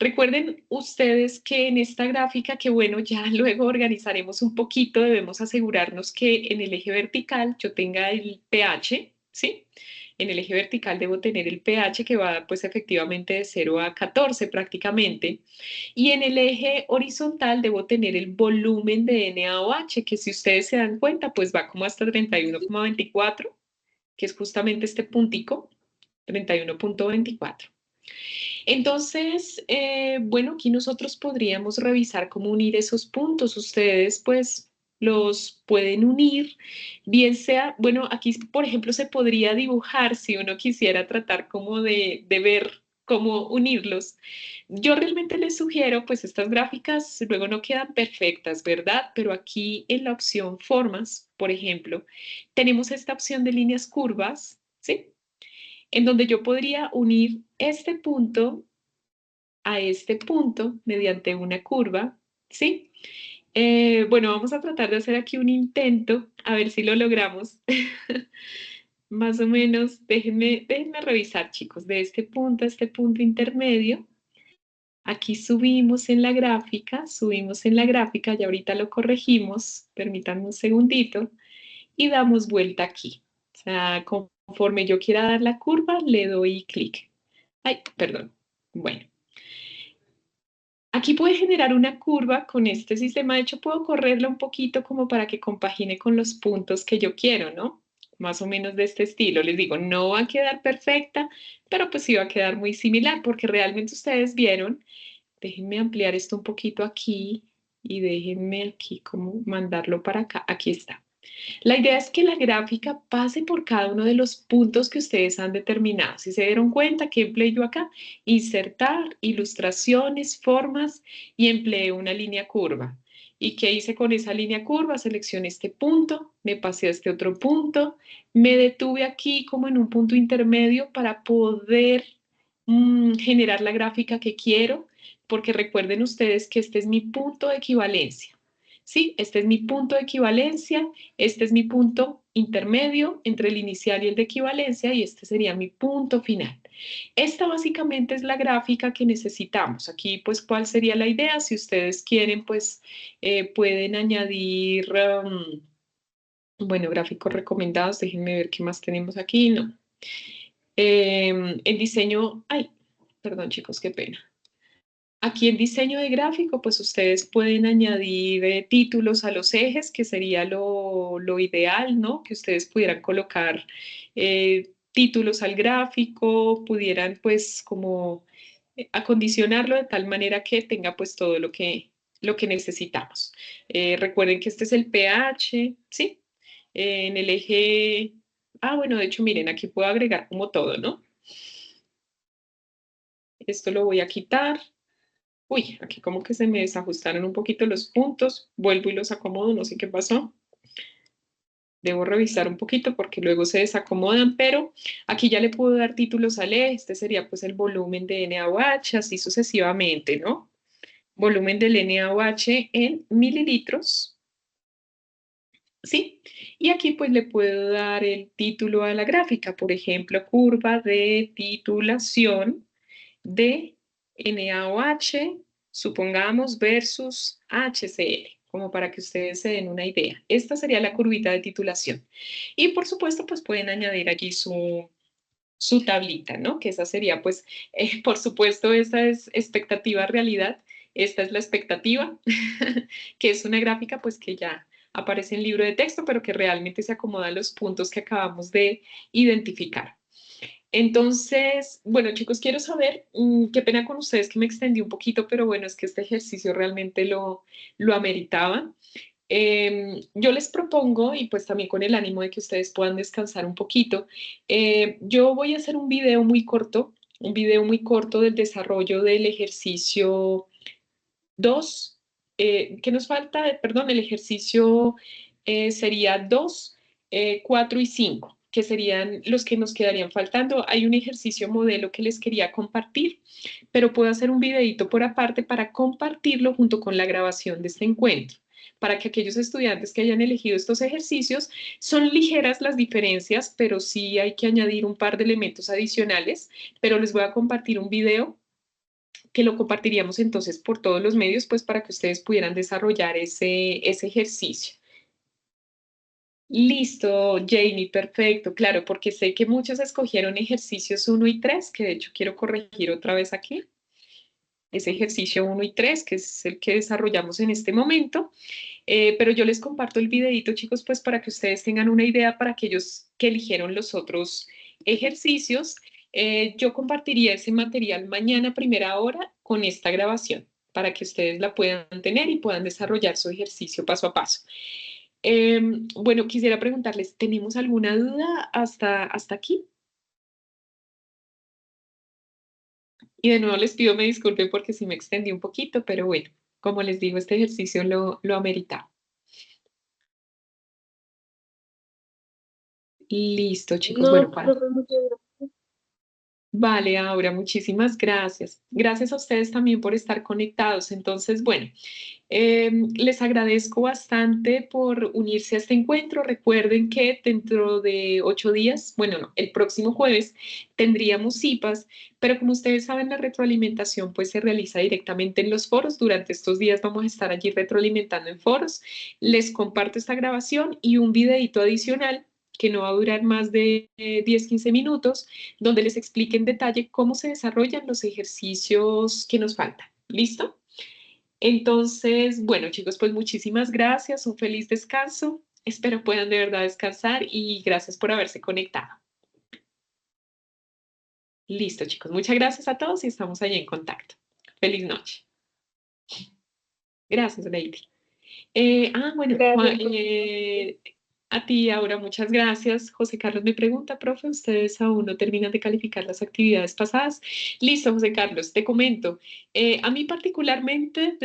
Recuerden ustedes que en esta gráfica, que bueno, ya luego organizaremos un poquito, debemos asegurarnos que en el eje vertical yo tenga el pH, ¿sí? En el eje vertical debo tener el pH que va pues efectivamente de 0 a 14 prácticamente. Y en el eje horizontal debo tener el volumen de NaOH, que si ustedes se dan cuenta pues va como hasta 31,24, que es justamente este puntico, 31,24. Entonces, bueno, aquí nosotros podríamos revisar cómo unir esos puntos. Ustedes, pues, los pueden unir, bien sea, bueno, aquí, por ejemplo, se podría dibujar si uno quisiera tratar como de ver cómo unirlos. Yo realmente les sugiero, pues, estas gráficas luego no quedan perfectas, ¿verdad? Pero aquí en la opción formas, por ejemplo, tenemos esta opción de líneas curvas, ¿sí? En donde yo podría unir este punto a este punto mediante una curva, ¿sí? Bueno, vamos a tratar de hacer aquí un intento, a ver si lo logramos. Más o menos, déjenme revisar, chicos, de este punto a este punto intermedio. Aquí subimos en la gráfica, y ahorita lo corregimos, permítanme un segundito, y damos vuelta aquí. O sea, conforme yo quiera dar la curva, le doy clic. Ay, perdón. Bueno. Aquí puede generar una curva con este sistema. De hecho, puedo correrla un poquito como para que compagine con los puntos que yo quiero, ¿no? Más o menos de este estilo. Les digo, no va a quedar perfecta, pero pues sí va a quedar muy similar porque realmente ustedes vieron. Déjenme ampliar esto un poquito aquí y déjenme aquí como mandarlo para acá. Aquí está. La idea es que la gráfica pase por cada uno de los puntos que ustedes han determinado. Si se dieron cuenta que empleé yo acá, insertar, ilustraciones, formas y empleé una línea curva. ¿Y qué hice con esa línea curva? Seleccioné este punto, me pasé a este otro punto, me detuve aquí como en un punto intermedio para poder generar la gráfica que quiero, porque recuerden ustedes que este es mi punto de equivalencia. Sí, este es mi punto de equivalencia, este es mi punto intermedio entre el inicial y el de equivalencia y este sería mi punto final. Esta básicamente es la gráfica que necesitamos. Aquí, pues, ¿cuál sería la idea? Si ustedes quieren, pues, pueden añadir, bueno, gráficos recomendados. Déjenme ver qué más tenemos aquí. No. El diseño, ay, perdón chicos, qué pena. Aquí en diseño de gráfico, pues ustedes pueden añadir títulos a los ejes, que sería lo ideal, ¿no? Que ustedes pudieran colocar títulos al gráfico, pudieran pues como acondicionarlo de tal manera que tenga pues todo lo que necesitamos. Recuerden que este es el pH, ¿sí? En el eje, bueno, de hecho miren, aquí puedo agregar como todo, ¿no? Esto lo voy a quitar. Uy, aquí como que se me desajustaron un poquito los puntos. Vuelvo y los acomodo, no sé qué pasó. Debo revisar un poquito porque luego se desacomodan, pero aquí ya le puedo dar títulos al eje. Este sería pues el volumen de NaOH, así sucesivamente, ¿no? Volumen del NaOH en mililitros, ¿sí? Y aquí pues le puedo dar el título a la gráfica, por ejemplo, curva de titulación de NaOH, supongamos, versus HCl, como para que ustedes se den una idea. Esta sería la curvita de titulación. Y por supuesto, pues pueden añadir allí su tablita, ¿no? Que esa sería, pues, por supuesto, esa es expectativa realidad. Esta es la expectativa, que es una gráfica, pues, que ya aparece en libro de texto, pero que realmente se acomoda a los puntos que acabamos de identificar. Entonces, bueno, chicos, quiero saber, qué pena con ustedes que me extendí un poquito, pero bueno, es que este ejercicio realmente lo ameritaba. Yo les propongo, y pues también con el ánimo de que ustedes puedan descansar un poquito, yo voy a hacer un video muy corto del desarrollo del ejercicio 2 ¿qué nos falta? Perdón, el ejercicio sería 2, 4 y 5, que serían los que nos quedarían faltando. Hay un ejercicio modelo que les quería compartir, pero puedo hacer un videito por aparte para compartirlo junto con la grabación de este encuentro, para que aquellos estudiantes que hayan elegido estos ejercicios, son ligeras las diferencias, pero sí hay que añadir un par de elementos adicionales, pero les voy a compartir un video que lo compartiríamos entonces por todos los medios, pues para que ustedes pudieran desarrollar ese ejercicio. Listo, Jamie, perfecto, claro, porque sé que muchos escogieron ejercicios 1 y 3, que de hecho quiero corregir otra vez aquí. Ese ejercicio 1 y 3, que es el que desarrollamos en este momento. Pero yo les comparto el videito, chicos, pues para que ustedes tengan una idea para aquellos que eligieron los otros ejercicios. Yo compartiría ese material mañana a primera hora con esta grabación para que ustedes la puedan tener y puedan desarrollar su ejercicio paso a paso. Bueno, quisiera preguntarles, ¿tenemos alguna duda hasta aquí? Y de nuevo les pido me disculpen porque sí me extendí un poquito, pero bueno, como les digo, este ejercicio lo amerita. Listo, chicos. Bueno, No, profe, muchas gracias. vale, Aura, muchísimas gracias. Gracias a ustedes también por estar conectados. Entonces, bueno, les agradezco bastante por unirse a este encuentro. Recuerden que dentro de 8 días, bueno, no, el próximo jueves tendríamos CIPAS, pero como ustedes saben, la retroalimentación pues se realiza directamente en los foros. Durante estos días vamos a estar allí retroalimentando en foros. Les comparto esta grabación y un videito adicional que no va a durar más de 10-15 minutos, donde les explique en detalle cómo se desarrollan los ejercicios que nos faltan. ¿Listo? Entonces, bueno, chicos, pues muchísimas gracias, un feliz descanso. Espero puedan de verdad descansar y gracias por haberse conectado. Listo, chicos, muchas gracias a todos y estamos allí en contacto. Feliz noche. Gracias, Lady. Bueno, Gracias, profe. a ti, Aura, muchas gracias. José Carlos me pregunta, profe, ¿ustedes aún no terminan de calificar las actividades pasadas? Listo, José Carlos, te comento. A mí particularmente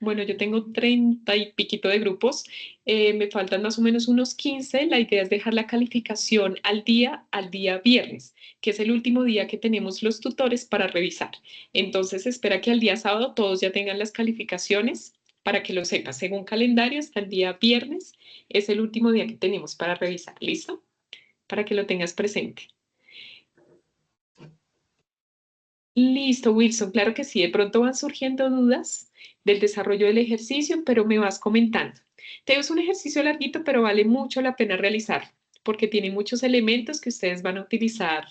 bueno, yo tengo 30 y piquito de grupos, me faltan más o menos unos 15. La idea es dejar la calificación al día viernes, que es el último día que tenemos los tutores para revisar. Entonces, espera que al día sábado todos ya tengan las calificaciones para que lo sepas. Según calendario, hasta el día viernes es el último día que tenemos para revisar. ¿Listo? Para que lo tengas presente. Listo, Wilson. Claro que sí. De pronto van surgiendo dudas del desarrollo del ejercicio, pero me vas comentando. Te es un ejercicio larguito, pero vale mucho la pena realizarlo porque tiene muchos elementos que ustedes van a utilizar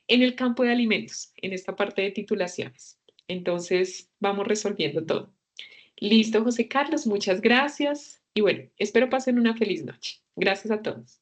en el campo de alimentos, en esta parte de titulaciones. Entonces, vamos resolviendo todo. Listo, José Carlos, muchas gracias. Y bueno, espero pasen una feliz noche. Gracias a todos.